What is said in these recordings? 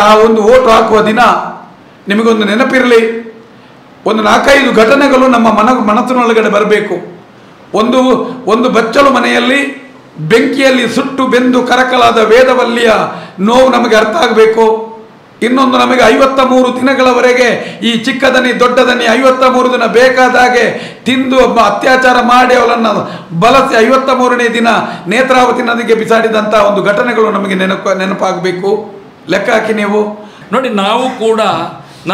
ಆ ಒಂದು ಓಟು ಹಾಕುವ ದಿನ ನಿಮಗೊಂದು ನೆನಪಿರಲಿ, ಒಂದು 4-5 ಘಟನೆಗಳು ನಮ್ಮ ಮನಸ್ಸಿನೊಳಗಡೆ ಬರಬೇಕು. ಒಂದು ಬಚ್ಚಲು ಮನೆಯಲ್ಲಿ ಬೆಂಕಿಯಲ್ಲಿ ಸುಟ್ಟು ಬೆಂದು ಕರಕಲಾದ ವೇದವಲ್ಲಿಯ ನೋವು ನಮಗೆ ಅರ್ಥ ಆಗಬೇಕು. ಇನ್ನೊಂದು, ನಮಗೆ 53 ದಿನಗಳವರೆಗೆ ಈ ಚಿಕ್ಕದನಿ ದೊಡ್ಡದನಿ 53 ದಿನ ಬೇಕಾದಾಗೆ ತಿಂದು ಅತ್ಯಾಚಾರ ಮಾಡಿ ಅವಳನ್ನು ಬಳಸಿ 53ನೇ ದಿನ ನೇತ್ರಾವತಿ ನದಿಗೆ ಬಿಸಾಡಿದಂಥ ಒಂದು ಘಟನೆಗಳು ನಮಗೆ ನೆನಪಾಗಬೇಕು. ಲೆಕ್ಕ ಹಾಕಿ ನೀವು ನೋಡಿ. ನಾವು ಕೂಡ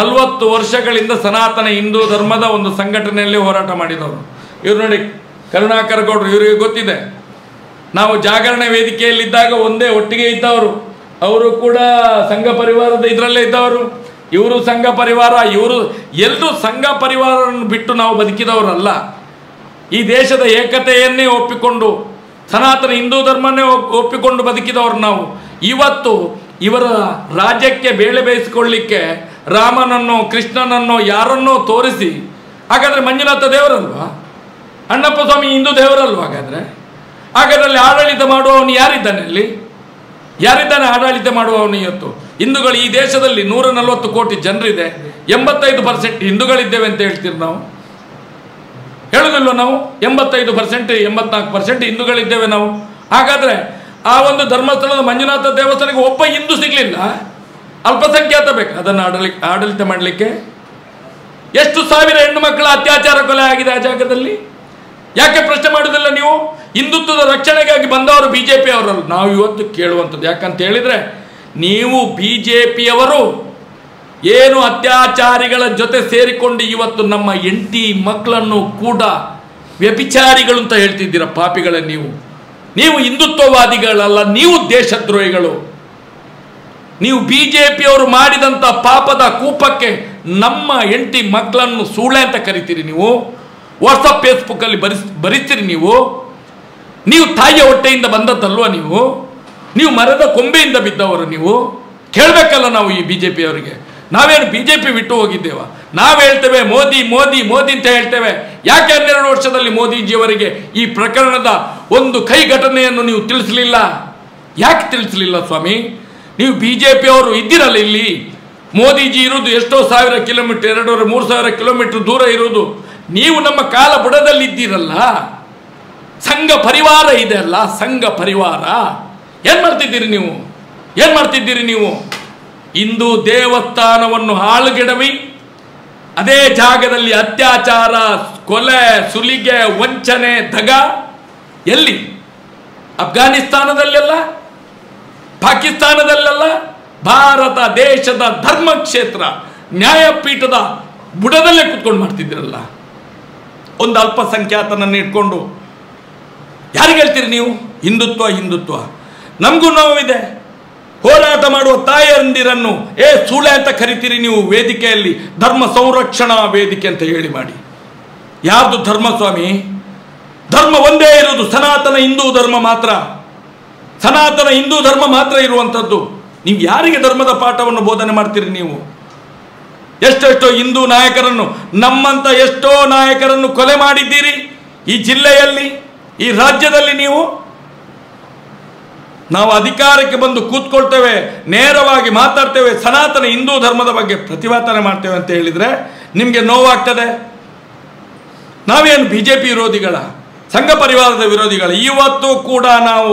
40 ವರ್ಷಗಳಿಂದ ಸನಾತನ ಹಿಂದೂ ಧರ್ಮದ ಒಂದು ಸಂಘಟನೆಯಲ್ಲಿ ಹೋರಾಟ ಮಾಡಿದವರು. ಇವರು ನೋಡಿ, ಕರುಣಾಕರ ಗೌಡರು, ಇವರಿಗೆ ಗೊತ್ತಿದೆ. ನಾವು ಜಾಗರಣೆ ವೇದಿಕೆಯಲ್ಲಿದ್ದಾಗ ಒಂದೇ ಒಟ್ಟಿಗೆ ಇದ್ದವರು. ಅವರು ಕೂಡ ಸಂಘ ಪರಿವಾರದ ಇದರಲ್ಲೇ ಇದ್ದವರು. ಇವರು ಸಂಘ ಪರಿವಾರ, ಇವರು ಎಲ್ಲರೂ ಸಂಘ ಪರಿವಾರವನ್ನು ಬಿಟ್ಟು ನಾವು ಬದುಕಿದವರಲ್ಲ. ಈ ದೇಶದ ಏಕತೆಯನ್ನೇ ಒಪ್ಪಿಕೊಂಡು ಸನಾತನ ಹಿಂದೂ ಧರ್ಮನೇ ಒಪ್ಪಿಕೊಂಡು ಬದುಕಿದವರು ನಾವು. ಇವತ್ತು ಇವರ ರಾಜ್ಯಕ್ಕೆ ಬೇಳೆ ಬೇಯಿಸಿಕೊಳ್ಳಿಕ್ಕೆ ರಾಮನನ್ನೋ ಕೃಷ್ಣನನ್ನೋ ಯಾರನ್ನೋ ತೋರಿಸಿ, ಹಾಗಾದರೆ ಮಂಜುನಾಥ ದೇವರಲ್ವಾ? ಅಣ್ಣಪ್ಪ ಸ್ವಾಮಿ ಹಿಂದೂ ದೇವರಲ್ವಾ? ಹಾಗಾದರೆ ಅಲ್ಲಿ ಆಡಳಿತ ಮಾಡುವವನು ಯಾರಿದ್ದಾನೆ? ಅಲ್ಲಿ ಯಾರಿದ್ದಾನೆ ಆಡಳಿತ ಮಾಡುವವನು? ಇವತ್ತು ಹಿಂದೂಗಳು ಈ ದೇಶದಲ್ಲಿ 140 ಕೋಟಿ ಜನರಿದೆ, 85% ಹಿಂದೂಗಳಿದ್ದೇವೆ ಅಂತ ಹೇಳ್ತೀರಿ ನಾವು. ಹೇಳುದಿಲ್ವ ನಾವು? 85%, 84% ಹಿಂದೂಗಳಿದ್ದೇವೆ ನಾವು. ಹಾಗಾದರೆ ಆ ಒಂದು ಧರ್ಮಸ್ಥಳದ ಮಂಜುನಾಥ ದೇವಸ್ಥಾನಕ್ಕೆ ಒಬ್ಬ ಹಿಂದೂ ಸಿಗಲಿಲ್ಲ, ಅಲ್ಪಸಂಖ್ಯಾತ ಬೇಕು ಅದನ್ನು ಆಡಳಿತ ಮಾಡಲಿಕ್ಕೆ. ಎಷ್ಟು ಸಾವಿರ ಹೆಣ್ಣು ಮಕ್ಕಳ ಅತ್ಯಾಚಾರ ಕೊಲೆ ಆಗಿದೆ ಆ ಜಾಗದಲ್ಲಿ. ಯಾಕೆ ಪ್ರಶ್ನೆ ಮಾಡೋದಿಲ್ಲ ನೀವು? ಹಿಂದುತ್ವದ ರಕ್ಷಣೆಗಾಗಿ ಬಂದವರು BJP ಅವರಲ್ಲ. ನಾವು ಇವತ್ತು ಕೇಳುವಂಥದ್ದು ಯಾಕಂತ ಹೇಳಿದರೆ, ನೀವು BJPಯವರು ಏನು ಅತ್ಯಾಚಾರಿಗಳ ಜೊತೆ ಸೇರಿಕೊಂಡು ಇವತ್ತು ನಮ್ಮ ಹೆಂಡತಿ ಮಕ್ಕಳನ್ನು ಕೂಡ ವ್ಯಭಿಚಾರಿಗಳು ಅಂತ ಹೇಳ್ತಿದ್ದೀರ. ಪಾಪಿಗಳ ನೀವು ಹಿಂದುತ್ವವಾದಿಗಳಲ್ಲ, ನೀವು ದೇಶದ್ರೋಹಿಗಳು. ನೀವು BJPಯವರು ಮಾಡಿದಂಥ ಪಾಪದ ಕೂಪಕ್ಕೆ ನಮ್ಮ ಹೆಂಡತಿ ಮಕ್ಕಳನ್ನು ಸೂಳೆ ಅಂತ ಕರಿತೀರಿ ನೀವು. ವಾಟ್ಸಪ್ ಫೇಸ್ಬುಕ್ಕಲ್ಲಿ ಬರೀತೀರಿ ನೀವು ತಾಯಿಯ ಹೊಟ್ಟೆಯಿಂದ ಬಂದದ್ದಲ್ವ ನೀವು ಮರದ ಕೊಂಬೆಯಿಂದ ಬಿದ್ದವರು. ನೀವು ಕೇಳಬೇಕಲ್ಲ ನಾವು ಈ BJPಯವರಿಗೆ. ನಾವೇನು BJP ಬಿಟ್ಟು ಹೋಗಿದ್ದೇವ? ನಾವು ಹೇಳ್ತೇವೆ ಮೋದಿ ಮೋದಿ ಮೋದಿ ಅಂತ ಹೇಳ್ತೇವೆ. ಯಾಕೆ 12 ವರ್ಷದಲ್ಲಿ ಮೋದಿಜಿಯವರಿಗೆ ಈ ಪ್ರಕರಣದ ಒಂದು ಕೈ ಘಟನೆಯನ್ನು ನೀವು ತಿಳಿಸಲಿಲ್ಲ? ಯಾಕೆ ತಿಳಿಸಲಿಲ್ಲ ಸ್ವಾಮಿ? ನೀವು BJPಯವರು ಇದ್ದಿರಲ್ಲ ಇಲ್ಲಿ. ಮೋದಿಜಿ ಇರುವುದು ಎಷ್ಟೋ 1000 ಕಿಲೋಮೀಟರ್, 2,000-3,000 ಕಿಲೋಮೀಟರ್ ದೂರ ಇರುವುದು. ನೀವು ನಮ್ಮ ಕಾಲ ಬುಡದಲ್ಲಿ ಇದ್ದೀರಲ್ಲ. ಸಂಘ ಪರಿವಾರ ಇದೆ ಅಲ್ಲ, ಸಂಘ ಪರಿವಾರ. ಏನು ಮಾಡ್ತಿದ್ದೀರಿ ನೀವು? ಹಿಂದೂ ದೇವಸ್ಥಾನವನ್ನು ಹಾಳುಗೆಡವಿ ಅದೇ ಜಾಗದಲ್ಲಿ ಅತ್ಯಾಚಾರ, ಕೊಲೆ, ಸುಲಿಗೆ, ವಂಚನೆ, ದಗ. ಎಲ್ಲಿ? ಅಫ್ಘಾನಿಸ್ತಾನದಲ್ಲೆಲ್ಲ, ಪಾಕಿಸ್ತಾನದಲ್ಲೆಲ್ಲ. ಭಾರತ ದೇಶದ ಧರ್ಮಕ್ಷೇತ್ರ ನ್ಯಾಯಪೀಠದ ಬುಡದಲ್ಲೇ ಕೂತ್ಕೊಂಡು ಮಾಡ್ತಿದ್ದೀರಲ್ಲ. ಒಂದು ಅಲ್ಪಸಂಖ್ಯಾತನನ್ನು ಇಟ್ಕೊಂಡು ಯಾರಿಗೆ ಹೇಳ್ತೀರಿ ನೀವು ಹಿಂದುತ್ವ? ನಮಗೂ ನೋವಿದೆ. ಹೋರಾಟ ಮಾಡುವ ತಾಯಂದಿರನ್ನು ಸೂಳೆ ಅಂತ ಕರಿತೀರಿ ನೀವು ವೇದಿಕೆಯಲ್ಲಿ. ಧರ್ಮ ಸಂರಕ್ಷಣಾ ವೇದಿಕೆ ಅಂತ ಹೇಳಿ ಮಾಡಿ. ಯಾರ್ದು ಧರ್ಮ ಸ್ವಾಮಿ? ಧರ್ಮ ಒಂದೇ ಇರುವುದು, ಸನಾತನ ಹಿಂದೂ ಧರ್ಮ ಮಾತ್ರ. ಸನಾತನ ಹಿಂದೂ ಧರ್ಮ ಮಾತ್ರ ಇರುವಂಥದ್ದು. ನೀವು ಯಾರಿಗೆ ಧರ್ಮದ ಪಾಠವನ್ನು ಬೋಧನೆ ಮಾಡ್ತೀರಿ ನೀವು? ಎಷ್ಟೆಷ್ಟೋ ಹಿಂದೂ ನಾಯಕರನ್ನು, ನಮ್ಮಂತ ಎಷ್ಟೋ ನಾಯಕರನ್ನು ಕೊಲೆ ಮಾಡಿದ್ದೀರಿ ಈ ಜಿಲ್ಲೆಯಲ್ಲಿ, ಈ ರಾಜ್ಯದಲ್ಲಿ. ನಾವು ಅಧಿಕಾರಕ್ಕೆ ಬಂದು ಕೂತ್ಕೊಳ್ತೇವೆ, ನೇರವಾಗಿ ಮಾತಾಡ್ತೇವೆ, ಸನಾತನ ಹಿಂದೂ ಧರ್ಮದ ಬಗ್ಗೆ ಪ್ರತಿಭಟನೆ ಮಾಡ್ತೇವೆ ಅಂತ ಹೇಳಿದರೆ ನಿಮಗೆ ನೋವಾಗ್ತದೆ. ನಾವೇನು BJP ವಿರೋಧಿಗಳ, ಸಂಘ ಪರಿವಾರದ ವಿರೋಧಿಗಳ? ಇವತ್ತು ಕೂಡ ನಾವು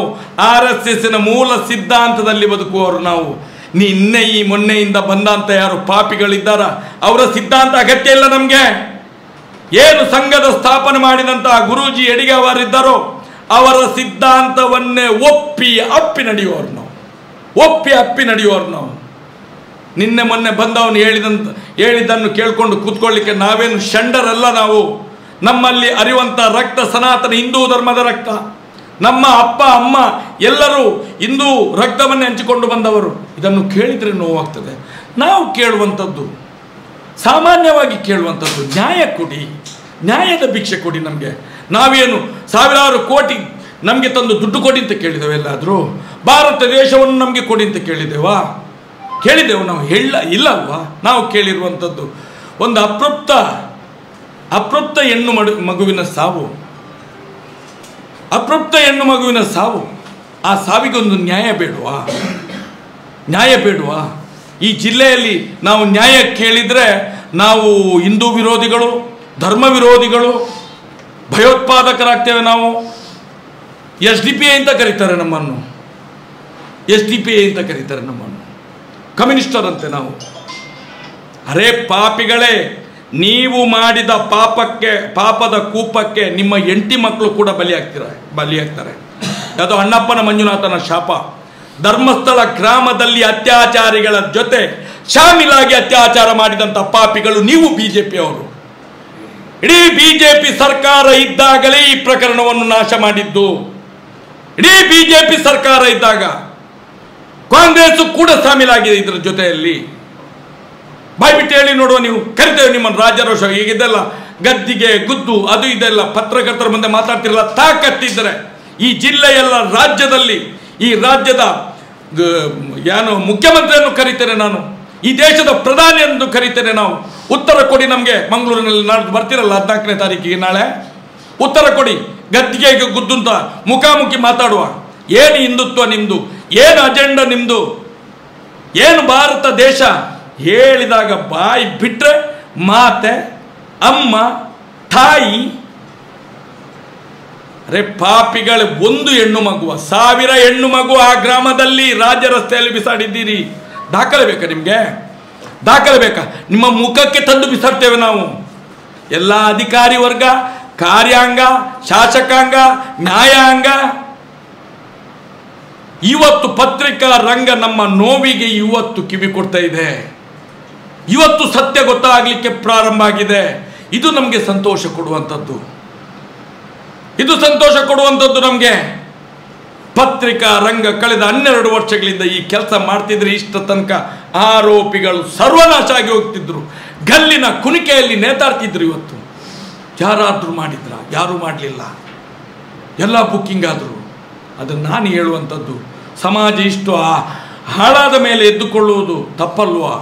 RSSನ ಮೂಲ ಸಿದ್ಧಾಂತದಲ್ಲಿ ಬದುಕುವವರು ನಾವು. ನಿನ್ನೆ ಈ ಮೊನ್ನೆಯಿಂದ ಬಂದಂಥ ಯಾರು ಪಾಪಿಗಳಿದ್ದಾರ ಅವರ ಸಿದ್ಧಾಂತ ಅಗತ್ಯ ಇಲ್ಲ ನಮಗೆ. ಏನು ಸಂಘದ ಸ್ಥಾಪನೆ ಮಾಡಿದಂತಹ ಗುರೂಜಿ ಯಡಿಗಾವರಿದ್ದಾರೋ ಅವರ ಸಿದ್ಧಾಂತವನ್ನೇ ಒಪ್ಪಿ ಅಪ್ಪಿ ನಡೆಯುವವರು ನಾವು. ನಿನ್ನೆ ಮೊನ್ನೆ ಬಂದವನು ಹೇಳಿದ್ದನ್ನು ಕೇಳಿಕೊಂಡು ಕೂತ್ಕೊಳ್ಳಿಕ್ಕೆ ನಾವೇನು ಷಂಡರಲ್ಲ ನಾವು. ನಮ್ಮಲ್ಲಿ ಅರಿಯುವಂಥ ರಕ್ತ ಸನಾತನ ಹಿಂದೂ ಧರ್ಮದ ರಕ್ತ. ನಮ್ಮ ಅಪ್ಪ ಅಮ್ಮ ಎಲ್ಲರೂ ಹಿಂದೂ ರಕ್ತವನ್ನೇ ಹಂಚಿಕೊಂಡು ಬಂದವರು. ಇದನ್ನು ಕೇಳಿದರೆ ನೋವಾಗ್ತದೆ. ನಾವು ಕೇಳುವಂಥದ್ದು, ಸಾಮಾನ್ಯವಾಗಿ ಕೇಳುವಂಥದ್ದು, ನ್ಯಾಯ ಕೊಡಿ, ನ್ಯಾಯದ ಭಿಕ್ಷೆ ಕೊಡಿ ನಮಗೆ. ನಾವೇನು ಸಾವಿರಾರು ಕೋಟಿ ನಮಗೆ ತಂದು ದುಡ್ಡು ಕೊಡಿ ಅಂತ ಕೇಳಿದ್ದೇವೆ? ಎಲ್ಲಾದರೂ ಭಾರತ ದೇಶವನ್ನು ನಮಗೆ ಕೊಡಿ ಅಂತ ಕೇಳಿದ್ದೇವೆ ನಾವು? ಇಲ್ಲಲ್ವಾ? ನಾವು ಕೇಳಿರುವಂಥದ್ದು ಒಂದು ಅಪ್ರಾಪ್ತ ಹೆಣ್ಣು ಮಗುವಿನ ಸಾವು. ಅಪ್ರಾಪ್ತ ಹೆಣ್ಣು ಮಗುವಿನ ಸಾವು. ಆ ಸಾವಿಗೊಂದು ನ್ಯಾಯ ಬೇಡವಾ? ಈ ಜಿಲ್ಲೆಯಲ್ಲಿ ನಾವು ನ್ಯಾಯ ಕೇಳಿದರೆ ನಾವು ಹಿಂದೂ ವಿರೋಧಿಗಳು, ಧರ್ಮ ವಿರೋಧಿಗಳು, ಭಯೋತ್ಪಾದಕರಾಗ್ತೇವೆ. ನಾವು SDPI ಅಂತ ಕರೀತಾರೆ ನಮ್ಮನ್ನು, SDPI ಅಂತ ಕರೀತಾರೆ ನಮ್ಮನ್ನು, ಕಮ್ಯುನಿಸ್ಟರಂತೆ ನಾವು. ಅರೇ ಪಾಪಿಗಳೇ, ನೀವು ಮಾಡಿದ ಪಾಪದ ಕೂಪಕ್ಕೆ ನಿಮ್ಮ ಹೆಂಡತಿ ಮಕ್ಕಳು ಕೂಡ ಬಲಿಯಾಗ್ತಾರೆ. ಅದು ಅಣ್ಣಪ್ಪನ ಮಂಜುನಾಥನ ಶಾಪ. ಧರ್ಮಸ್ಥಳ ಗ್ರಾಮದಲ್ಲಿ ಅತ್ಯಾಚಾರಿಗಳ ಜೊತೆ ಶಾಮಿಲಾಗಿ ಅತ್ಯಾಚಾರ ಮಾಡಿದಂಥ ಪಾಪಿಗಳು ನೀವು ಬಿಜೆಪಿಯವರು. ಇಡೀ ಬಿಜೆಪಿ ಸರ್ಕಾರ ಇದ್ದಾಗಲೇ ಈ ಪ್ರಕರಣವನ್ನು ನಾಶ ಮಾಡಿದ್ದು. ಇಡೀ ಬಿಜೆಪಿ ಸರ್ಕಾರ ಇದ್ದಾಗ ಕಾಂಗ್ರೆಸ್ ಕೂಡ ಶಾಮಿಲಾಗಿದೆ ಇದರ ಜೊತೆಯಲ್ಲಿ. ಬಾಯ್ಬಿಟ್ಟು ಹೇಳಿ ನೋಡುವ, ನೀವು ಕರಿತೇವೆ ನಿಮ್ಮನ್ನು ರಾಜ್ಯಾರೋಷ. ಈಗಿದೆಲ್ಲ ಗದ್ದಿಗೆ ಗುದ್ದು ಅದು ಇದೆಲ್ಲ ಪತ್ರಕರ್ತರ ಮುಂದೆ ಮಾತಾಡ್ತಿರಲ್ಲ. ತಾಕತ್ತಿದ್ದರೆ ಈ ಜಿಲ್ಲೆಯೆಲ್ಲ ರಾಜ್ಯದಲ್ಲಿ, ಈ ರಾಜ್ಯದ ಏನು ಮುಖ್ಯಮಂತ್ರಿಯನ್ನು ಕರಿತೇನೆ ನಾನು, ಈ ದೇಶದ ಪ್ರಧಾನಿಯನ್ನು ಕರಿತೇನೆ ನಾವು. ಉತ್ತರ ಕೊಡಿ ನಮಗೆ. ಮಂಗಳೂರಿನಲ್ಲಿ ನಾಡ್ದು ಬರ್ತಿರಲ್ಲ 14ನೇ ತಾರೀಕಿಗೆ, ನಾಳೆ ಉತ್ತರ ಕೊಡಿ. ಗದ್ದಿಗೆ ಗುದ್ದು ಅಂತ ಮುಖಾಮುಖಿ ಮಾತಾಡುವ. ಏನು ಹಿಂದುತ್ವ ನಿಮ್ಮದು, ಏನು ಅಜೆಂಡಾ ನಿಮ್ಮದು, ಏನು ಭಾರತ ದೇಶ ಹೇಳಿದಾಗ ಬಾಯಿ ಬಿಟ್ಟರೆ ಮಾತೆ, ಅಮ್ಮ, ತಾಯಿ. ಅರೆ ಪಾಪಿಗಳು, ಒಂದು ಹೆಣ್ಣು ಮಗುವ 1000 ಹೆಣ್ಣು ಮಗು ಆ ಗ್ರಾಮದಲ್ಲಿ ರಾಜ್ಯ ರಸ್ತೆಯಲ್ಲಿ ಬಿಸಾಡಿದ್ದೀರಿ. ದಾಖಲೆ ಬೇಕಾ ನಿಮಗೆ? ದಾಖಲೆ ಬೇಕಾ? ನಿಮ್ಮ ಮುಖಕ್ಕೆ ತಂದು ಬಿಸಾಡ್ತೇವೆ ನಾವು. ಎಲ್ಲ ಅಧಿಕಾರಿ ವರ್ಗ, ಕಾರ್ಯಾಂಗ, ಶಾಸಕಾಂಗ, ನ್ಯಾಯಾಂಗ. ಇವತ್ತು ಪತ್ರಿಕಾ ರಂಗ ನಮ್ಮ ನೋವಿಗೆ ಇವತ್ತು ಕಿವಿ ಕೊಡ್ತಾ ಇದೆ. ಇವತ್ತು ಸತ್ಯ ಗೊತ್ತಾಗಲಿಕ್ಕೆ ಪ್ರಾರಂಭ ಆಗಿದೆ. ಇದು ನಮಗೆ ಸಂತೋಷ ಕೊಡುವಂಥದ್ದು. ಇದು ಸಂತೋಷ ಕೊಡುವಂಥದ್ದು ನಮಗೆ. ಪತ್ರಿಕಾ ರಂಗ ಕಳೆದ 12 ವರ್ಷಗಳಿಂದ ಈ ಕೆಲಸ ಮಾಡ್ತಿದ್ರೆ ಇಷ್ಟ ತನಕ ಆರೋಪಿಗಳು ಸರ್ವನಾಶ ಆಗಿ ಹೋಗ್ತಿದ್ರು. ಗಲ್ಲಿನ ಕುಣಿಕೆಯಲ್ಲಿ ನೇತಾಡ್ತಿದ್ರು. ಇವತ್ತು ಯಾರಾದರೂ ಮಾಡಿದ್ರ? ಯಾರೂ ಮಾಡಲಿಲ್ಲ. ಎಲ್ಲ ಬುಕ್ಕಿಂಗ್ ಆದರು. ಅದನ್ನು ನಾನು ಹೇಳುವಂಥದ್ದು, ಸಮಾಜ ಇಷ್ಟು ಹಾಳಾದ ಮೇಲೆ ಎದ್ದುಕೊಳ್ಳುವುದು ತಪ್ಪಲ್ವಾ?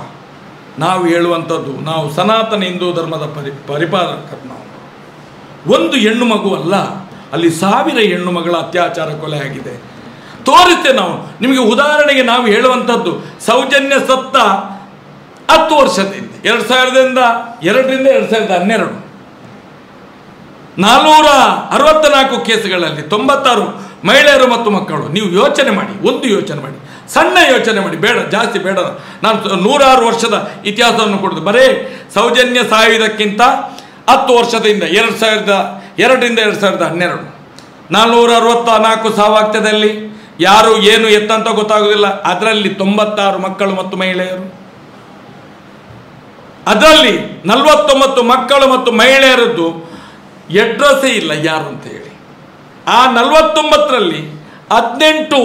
ನಾವು ಹೇಳುವಂಥದ್ದು, ನಾವು ಸನಾತನ ಹಿಂದೂ ಧರ್ಮದ ಪರಿಪಾಲಕರು. ನಾವು ಒಂದು ಹೆಣ್ಣು ಮಗು ಅಲ್ಲ, ಅಲ್ಲಿ 1000 ಹೆಣ್ಣು ಮಗಳ ಅತ್ಯಾಚಾರ ಕೊಲೆ ಆಗಿದೆ. ತೋರಿಸ್ತೇವೆ ನಾವು ನಿಮಗೆ. ಉದಾಹರಣೆಗೆ ನಾವು ಹೇಳುವಂಥದ್ದು, ಸೌಜನ್ಯ ಸತ್ತ 10 ವರ್ಷದಿಂದ 2002ರಿಂದ 2012 464 ಕೇಸುಗಳಲ್ಲಿ 96 ಮಹಿಳೆಯರು ಮತ್ತು ಮಕ್ಕಳು. ನೀವು ಯೋಚನೆ ಮಾಡಿ, ಒಂದು ಯೋಚನೆ ಮಾಡಿ, ಸಣ್ಣ ಯೋಚನೆ ಮಾಡಿ, ಬೇಡ ಜಾಸ್ತಿ ಬೇಡ. ನಾನು 106 ವರ್ಷದ ಇತಿಹಾಸವನ್ನು ಕೊಡೋದು. ಬರೇ ಸೌಜನ್ಯ ಸಾಯುವುದಕ್ಕಿಂತ 10 ವರ್ಷದಿಂದ 2002ರಿಂದ 2012 464 ಸಾವಾಗ್ತದಲ್ಲಿ ಯಾರು ಏನು ಎತ್ತಂತ ಗೊತ್ತಾಗೋದಿಲ್ಲ. ಅದರಲ್ಲಿ 96 ಮಕ್ಕಳು ಮತ್ತು ಮಹಿಳೆಯರು. ಅದರಲ್ಲಿ 49 ಮಕ್ಕಳು ಮತ್ತು ಮಹಿಳೆಯರದ್ದು ಅಡ್ರೆಸ್ಸೇ ಇಲ್ಲ ಯಾರು ಅಂತ ಹೇಳಿ. ಆ 49ರಲ್ಲಿ 18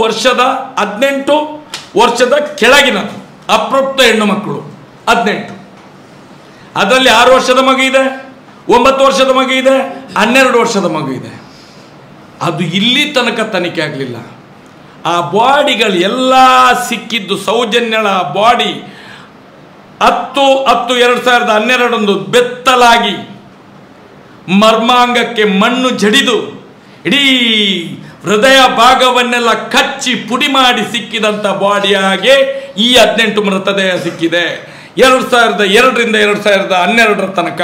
ವರ್ಷದ ಕೆಳಗಿನದು ಅಪ್ರಾಪ್ತ ಹೆಣ್ಣು ಮಕ್ಕಳು 18. ಅದರಲ್ಲಿ 6 ವರ್ಷದ ಮಗು ಇದೆ, 9 ವರ್ಷದ ಮಗು ಇದೆ, 12 ವರ್ಷದ ಮಗು ಇದೆ. ಅದು ಇಲ್ಲಿ ತನಕ ತನಿಖೆ ಆಗಲಿಲ್ಲ. ಆ ಬಾಡಿಗಳು ಎಲ್ಲ ಸಿಕ್ಕಿದ್ದು, ಸೌಜನ್ಯಳ ಬಾಡಿ 10/10/2012 ಬೆತ್ತಲಾಗಿ ಮರ್ಮಾಂಗಕ್ಕೆ ಮಣ್ಣು ಜಡಿದು ಇಡೀ ಹೃದಯ ಭಾಗವನ್ನೆಲ್ಲ ಕಚ್ಚಿ ಪುಡಿ ಮಾಡಿ ಸಿಕ್ಕಿದಂಥ ಬಾಡಿಯಾಗೆ ಈ 18 ಮೃತದೇಹ ಸಿಕ್ಕಿದೆ. 2002ರಿಂದ 2012 ತನಕ.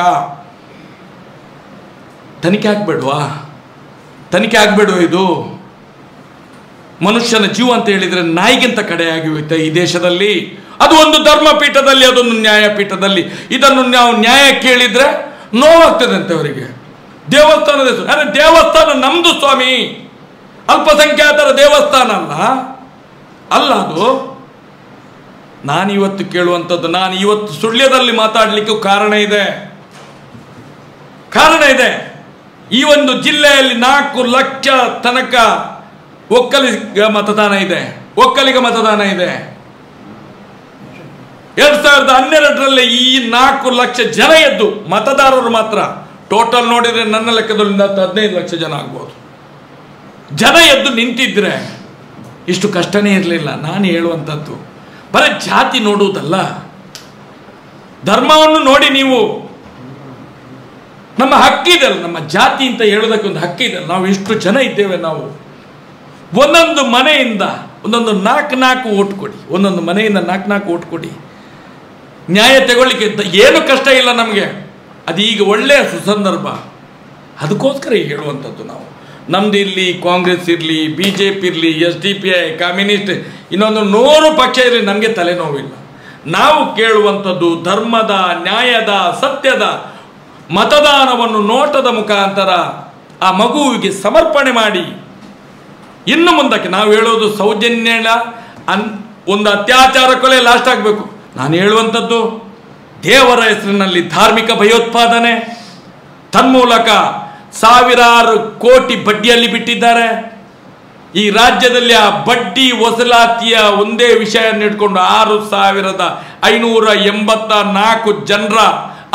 ತನಿಖೆ ಆಗ್ಬೇಡ್ವಾ? ತನಿಖೆ ಆಗ್ಬೇಡ್ವ? ಇದು ಮನುಷ್ಯನ ಜೀವ ಅಂತ ಹೇಳಿದರೆ ನಾಯಿಗಿಂತ ಕಡೆಯಾಗಿ ಹೋಯ್ತೆ ಈ ದೇಶದಲ್ಲಿ. ಅದು ಒಂದು ಧರ್ಮಪೀಠದಲ್ಲಿ, ಅದೊಂದು ನ್ಯಾಯಪೀಠದಲ್ಲಿ. ಇದನ್ನು ನಾವು ನ್ಯಾಯ ಕೇಳಿದ್ರೆ ನೋವಾಗ್ತದೆ ಅಂತ ಅವರಿಗೆ. ದೇವಸ್ಥಾನದ ಹೆಸರು, ಅರೆ ದೇವಸ್ಥಾನ ನಮ್ದು ಸ್ವಾಮಿ, ಅಲ್ಪಸಂಖ್ಯಾತರ ದೇವಸ್ಥಾನ ಅಲ್ಲ ಅದು. ನಾನಿವತ್ತು ಕೇಳುವಂಥದ್ದು, ನಾನು ಇವತ್ತು ಸುಳ್ಯದಲ್ಲಿ ಮಾತಾಡಲಿಕ್ಕೂ ಕಾರಣ ಇದೆ. ಈ ಒಂದು ಜಿಲ್ಲೆಯಲ್ಲಿ 4 ಲಕ್ಷ ತನಕ ಒಕ್ಕಲಿಗ ಮತದಾನ ಇದೆ. 2012ರಲ್ಲಿ ಈ 4 ಲಕ್ಷ ಜನ ಎದ್ದು, ಮತದಾರರು ಮಾತ್ರ ಟೋಟಲ್ ನೋಡಿದರೆ ನನ್ನ ಲೆಕ್ಕದಲ್ಲಿ 15 ಲಕ್ಷ ಜನ ಆಗ್ಬೋದು. ಜನ ಎದ್ದು ನಿಂತಿದ್ರೆ ಇಷ್ಟು ಕಷ್ಟನೇ ಇರಲಿಲ್ಲ. ನಾನು ಹೇಳುವಂಥದ್ದು ಬರೀ ಜಾತಿ ನೋಡುವುದಲ್ಲ, ಧರ್ಮವನ್ನು ನೋಡಿ. ನೀವು ನಮ್ಮ ಹಕ್ಕಿದಲ್ಲ, ನಮ್ಮ ಜಾತಿ ಅಂತ ಹೇಳೋದಕ್ಕೆ ಒಂದು ಹಕ್ಕಿದಲ್ಲ. ನಾವು ಇಷ್ಟು ಜನ ಇದ್ದೇವೆ. ನಾವು ಒಂದೊಂದು ಮನೆಯಿಂದ ಒಂದೊಂದು 4 ಓಟ್ ಕೊಡಿ. ಒಂದೊಂದು ಮನೆಯಿಂದ 4 ಓಟ್ ಕೊಡಿ. ನ್ಯಾಯ ತಗೊಳ್ಳಿಕ್ಕೆ ಏನು ಕಷ್ಟ ಇಲ್ಲ ನಮಗೆ. ಅದು ಈಗ ಒಳ್ಳೆಯ ಸುಸಂದರ್ಭ. ಅದಕ್ಕೋಸ್ಕರ ಈಗ ಹೇಳುವಂಥದ್ದು ನಾವು. ನಮ್ದು ಇಲ್ಲಿ ಕಾಂಗ್ರೆಸ್ ಇರಲಿ, BJP ಇರಲಿ, SDPI, ಕಮ್ಯುನಿಸ್ಟ್, ಇನ್ನೊಂದು 100 ಪಕ್ಷ ಇರಲಿ, ನಮಗೆ ತಲೆನೋವಿಲ್ಲ. ನಾವು ಕೇಳುವಂಥದ್ದು ಧರ್ಮದ, ನ್ಯಾಯದ, ಸತ್ಯದ ಮತದಾನವನ್ನು ನೋಟದ ಮುಖಾಂತರ ಆ ಮಗುವಿಗೆ ಸಮರ್ಪಣೆ ಮಾಡಿ ಇನ್ನು ಮುಂದಕ್ಕೆ ನಾವು ಹೇಳೋದು ಸೌಜನ್ಯ ಒಂದು ಅತ್ಯಾಚಾರ ಕೊಲೆ ಲಾಸ್ಟ್ ಆಗಬೇಕು. ನಾನು ಹೇಳುವಂಥದ್ದು ದೇವರ ಹೆಸರಿನಲ್ಲಿ ಧಾರ್ಮಿಕ ಭಯೋತ್ಪಾದನೆ, ತನ್ಮೂಲಕ ಸಾವಿರಾರು ಕೋಟಿ ಬಡ್ಡಿಯಲ್ಲಿ ಬಿಟ್ಟಿದ್ದಾರೆ. ಈ ರಾಜ್ಯದಲ್ಲಿ ಆ ಬಡ್ಡಿ ವಸೂಲಾತಿಯ ಒಂದೇ ವಿಷಯ ಹಿಡ್ಕೊಂಡು 6,584 ಜನರ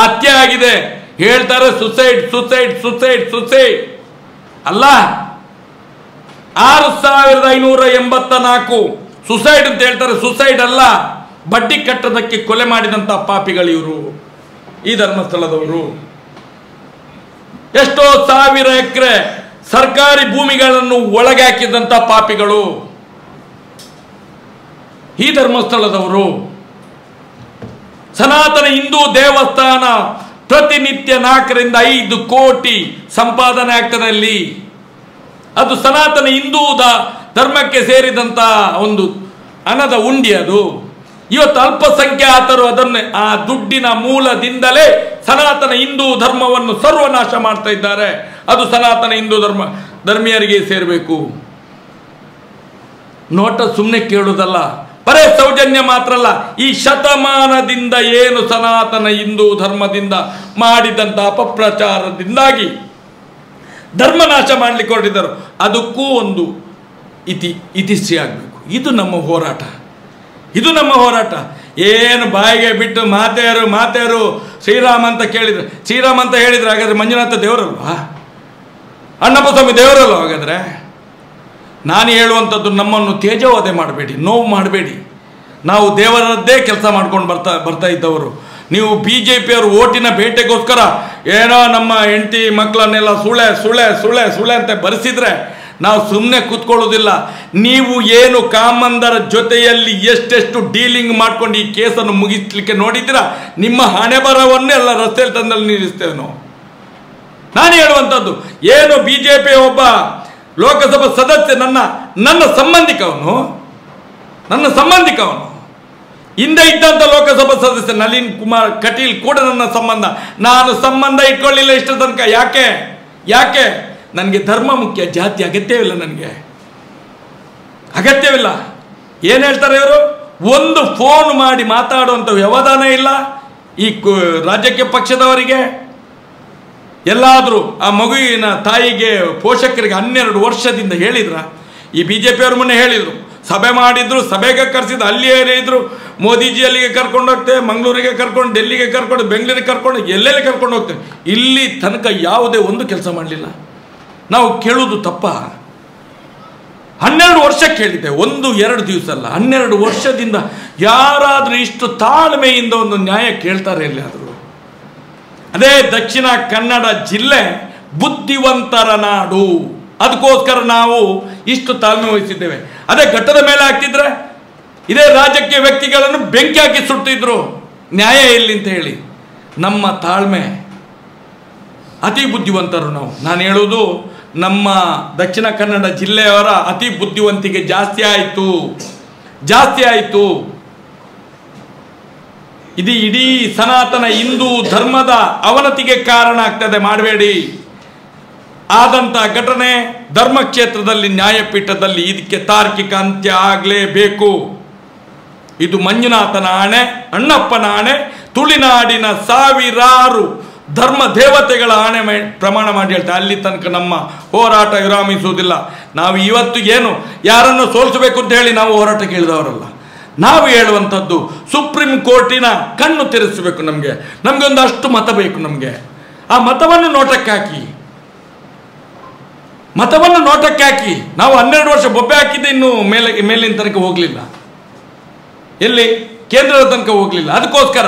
ಹತ್ಯೆ ಆಗಿದೆ. ಹೇಳ್ತಾರೆ ಸುಸೈಡ್ ಸುಸೈಡ್ ಸುಸೈಡ್ ಸುಸೈಡ್ ಅಲ್ಲ, 6,584 ಸುಸೈಡ್ ಅಂತ ಹೇಳ್ತಾರೆ, ಸುಸೈಡ್ ಅಲ್ಲ. ಬಡ್ಡಿ ಕಟ್ಟದಕ್ಕೆ ಕೊಲೆ ಮಾಡಿದಂಥ ಪಾಪಿಗಳು ಇವರು, ಈ ಧರ್ಮಸ್ಥಳದವರು. ಎಷ್ಟೋ ಸಾವಿರ ಎಕರೆ ಸರ್ಕಾರಿ ಭೂಮಿಗಳನ್ನು ಒಳಗೆ ಹಾಕಿದಂಥ ಪಾಪಿಗಳು ಈ ಧರ್ಮಸ್ಥಳದವರು. ಸನಾತನ ಹಿಂದೂ ದೇವಸ್ಥಾನ ಪ್ರತಿನಿತ್ಯ 4 ರಿಂದ 5 ಕೋಟಿ ಸಂಪಾದನೆ ಆಗ್ತದೆ ಅಲ್ಲಿ. ಅದು ಸನಾತನ ಹಿಂದೂ ಧರ್ಮಕ್ಕೆ ಸೇರಿದಂಥ ಒಂದು ಹಣದ ಉಂಡಿ ಅದು. ಇವತ್ತು ಅಲ್ಪಸಂಖ್ಯಾತರು ಅದನ್ನು ಆ ದುಡ್ಡಿನ ಮೂಲದಿಂದಲೇ ಸನಾತನ ಹಿಂದೂ ಧರ್ಮವನ್ನು ಸರ್ವನಾಶ ಮಾಡ್ತಾ ಇದ್ದಾರೆ. ಅದು ಸನಾತನ ಹಿಂದೂ ಧರ್ಮೀಯರಿಗೆ ಸೇರಬೇಕು. ನೋಟ ಸುಮ್ಮನೆ ಕೇಳುವುದಲ್ಲ, ಬರೇ ಸೌಜನ್ಯ ಮಾತ್ರ ಅಲ್ಲ, ಈ ಶತಮಾನದಿಂದ ಏನು ಸನಾತನ ಹಿಂದೂ ಧರ್ಮದಿಂದ ಮಾಡಿದಂಥ ಅಪಪ್ರಚಾರದಿಂದಾಗಿ ಧರ್ಮನಾಶ ಮಾಡಲಿಕ್ಕೆ ಹೊರಟಿದ್ದರು, ಅದಕ್ಕೂ ಒಂದು ಇತಿಶ್ರೀ ಆಗಬೇಕು. ಇದು ನಮ್ಮ ಹೋರಾಟ, ಇದು ನಮ್ಮ ಹೋರಾಟ. ಏನು ಬಾಯಿಗೆ ಬಿಟ್ಟು ಮಾತೆಯರು ಶ್ರೀರಾಮ ಅಂತ ಕೇಳಿದ್ರೆ, ಶ್ರೀರಾಮ ಅಂತ ಹೇಳಿದ್ರೆ ಹಾಗಾದ್ರೆ ಮಂಜುನಾಥ ದೇವರಲ್ವಾ, ಅಣ್ಣಪ್ಪ ಸ್ವಾಮಿ ದೇವರಲ್ವ? ಹಾಗಾದ್ರೆ ನಾನು ಹೇಳುವಂಥದ್ದು, ನಮ್ಮನ್ನು ತೇಜೋವಧೆ ಮಾಡಬೇಡಿ, ನೋವು ಮಾಡಬೇಡಿ. ನಾವು ದೇವರದ್ದೇ ಕೆಲಸ ಮಾಡ್ಕೊಂಡು ಬರ್ತಾ ಇದ್ದವರು. ನೀವು BJP ಅವರು ಓಟಿನ ಬೇಟೆಗೋಸ್ಕರ ಏನೋ ನಮ್ಮ ಹೆಂಡತಿ ಮಕ್ಕಳನ್ನೆಲ್ಲ ಸುಳೆ ಸುಳೆ ಸುಳೆ ಸುಳೆ ಅಂತ ಬರೆಸಿದ್ರೆ ನಾವು ಸುಮ್ಮನೆ ಕೂತ್ಕೊಳ್ಳೋದಿಲ್ಲ. ನೀವು ಏನು ಕಾಮಂದರ ಜೊತೆಯಲ್ಲಿ ಎಷ್ಟೆಷ್ಟು ಡೀಲಿಂಗ್ ಮಾಡ್ಕೊಂಡು ಈ ಕೇಸನ್ನು ಮುಗಿಸ್ಲಿಕ್ಕೆ ನೋಡಿದ್ದೀರಾ, ನಿಮ್ಮ ಹಣೆ ಬರವನ್ನೇ ಎಲ್ಲ ರಸ್ತೆಯಲ್ಲಿ ತಂದಲ್ಲಿ ನಿಲ್ಲಿಸ್ತೇವೆ ನಾವು. ನಾನು ಹೇಳುವಂಥದ್ದು ಏನು, BJP ಒಬ್ಬ ಲೋಕಸಭಾ ಸದಸ್ಯ ನನ್ನ ಸಂಬಂಧಿಕವನು, ಹಿಂದೆ ಇದ್ದಂಥ ಲೋಕಸಭಾ ಸದಸ್ಯ ನಳಿನ್ ಕುಮಾರ್ ಕಟೀಲ್ ಕೂಡ ನನ್ನ ಸಂಬಂಧ. ನಾನು ಸಂಬಂಧ ಇಟ್ಕೊಳ್ಳಿಲ್ಲ ಇಷ್ಟ ತನಕ. ಯಾಕೆ? ನನಗೆ ಧರ್ಮ ಮುಖ್ಯ, ಜಾತಿ ಅಗತ್ಯವಿಲ್ಲ, ನನಗೆ ಅಗತ್ಯವಿಲ್ಲ. ಏನು ಹೇಳ್ತಾರೆ ಇವರು? ಒಂದು ಫೋನ್ ಮಾಡಿ ಮಾತಾಡುವಂಥ ವ್ಯವಧಾನ ಇಲ್ಲ ಈ ರಾಜಕೀಯ ಪಕ್ಷದವರಿಗೆ. ಎಲ್ಲಾದರೂ ಆ ಮಗುವಿನ ತಾಯಿಗೆ, ಪೋಷಕರಿಗೆ 12 ವರ್ಷದಿಂದ ಹೇಳಿದ್ರ? ಈ BJP ಅವರು ಮೊನ್ನೆ ಹೇಳಿದರು, ಸಭೆ ಮಾಡಿದ್ರು, ಸಭೆಗೆ ಕರೆಸಿದ್ರು, ಅಲ್ಲಿಯೇ ಇದ್ರು. ಮೋದಿಜಿ ಅಲ್ಲಿಗೆ ಕರ್ಕೊಂಡು ಹೋಗ್ತೇವೆ, ಮಂಗಳೂರಿಗೆ ಕರ್ಕೊಂಡು, ಡೆಲ್ಲಿಗೆ ಕರ್ಕೊಂಡು, ಬೆಂಗಳೂರಿಗೆ ಕರ್ಕೊಂಡು, ಎಲ್ಲೆಲ್ಲಿ ಕರ್ಕೊಂಡು ಹೋಗ್ತೇವೆ. ಇಲ್ಲಿ ತನಕ ಯಾವುದೇ ಒಂದು ಕೆಲಸ ಮಾಡಲಿಲ್ಲ. ನಾವು ಕೇಳುವುದು ತಪ್ಪ? 12 ವರ್ಷ ಕೇಳಿದೆ, 1-2 ದಿವಸ ಅಲ್ಲ, 12 ವರ್ಷದಿಂದ ಯಾರಾದರೂ ಇಷ್ಟು ತಾಳ್ಮೆಯಿಂದ ಒಂದು ನ್ಯಾಯ ಕೇಳ್ತಾರೆ ಎಲ್ಲಿಯಾದರೂ? ಅದೇ ದಕ್ಷಿಣ ಕನ್ನಡ ಜಿಲ್ಲೆ ಬುದ್ಧಿವಂತರ ನಾಡು, ಅದಕ್ಕೋಸ್ಕರ ನಾವು ಇಷ್ಟು ತಾಳ್ಮೆ ವಹಿಸಿದ್ದೇವೆ. ಅದೇ ಘಟ್ಟದ ಮೇಲೆ ಹಾಕ್ತಿದ್ರೆ ಇದೇ ರಾಜಕೀಯ ವ್ಯಕ್ತಿಗಳನ್ನು ಬೆಂಕಿ ಹಾಕಿ ಸುಟ್ಟಿದ್ರು, ನ್ಯಾಯ ಎಲ್ಲಿ ಅಂತ ಹೇಳಿ. ನಮ್ಮ ತಾಳ್ಮೆ, ಅತಿ ಬುದ್ಧಿವಂತರು ನಾವು. ನಾನು ಹೇಳುವುದು, ನಮ್ಮ ದಕ್ಷಿಣ ಕನ್ನಡ ಜಿಲ್ಲೆಯವರ ಅತಿ ಬುದ್ಧಿವಂತಿಕೆ ಜಾಸ್ತಿ ಆಯಿತು. ಇದು ಇಡೀ ಸನಾತನ ಹಿಂದೂ ಧರ್ಮದ ಅವನತಿಗೆ ಕಾರಣ ಆಗ್ತದೆ, ಮಾಡಬೇಡಿ. ಆದಂಥ ಘಟನೆ ಧರ್ಮಕ್ಷೇತ್ರದಲ್ಲಿ, ನ್ಯಾಯಪೀಠದಲ್ಲಿ ಇದಕ್ಕೆ ತಾರ್ಕಿಕ ಅಂತ್ಯ ಆಗಲೇಬೇಕು. ಇದು ಮಂಜುನಾಥನ ಆಣೆ, ಅಣ್ಣಪ್ಪನ ಆಣೆ, ತುಳಿನಾಡಿನ ಸಾವಿರಾರು ಧರ್ಮ ದೇವತೆಗಳ ಆಣೆ ಪ್ರಮಾಣ ಮಾಡಿ ಹೇಳ್ತಾರೆ. ಅಲ್ಲಿ ತನಕ ನಮ್ಮ ಹೋರಾಟ ವಿರಾಮಿಸುವುದಿಲ್ಲ. ನಾವು ಇವತ್ತು ಏನು ಯಾರನ್ನು ಸೋಲಿಸಬೇಕು ಅಂತ ಹೇಳಿ ನಾವು ಹೋರಾಟ ಕೇಳಿದವರಲ್ಲ. ನಾವು ಹೇಳುವಂಥದ್ದು ಸುಪ್ರೀಂ ಕೋರ್ಟಿನ ಕಣ್ಣು ತೆರೆಸಬೇಕು. ನಮಗೆ ಒಂದಷ್ಟು ಮತ ಬೇಕು. ನಮಗೆ ಆ ಮತವನ್ನು ನೋಟಕ್ಕೆ ಹಾಕಿ ನಾವು 12 ವರ್ಷ ಬೊಬ್ಬೆ ಹಾಕಿದ್ದೆ, ಇನ್ನೂ ಮೇಲಿನ ತನಕ ಹೋಗಲಿಲ್ಲ, ಎಲ್ಲಿ ಕೇಂದ್ರದ ತನಕ ಹೋಗಲಿಲ್ಲ. ಅದಕ್ಕೋಸ್ಕರ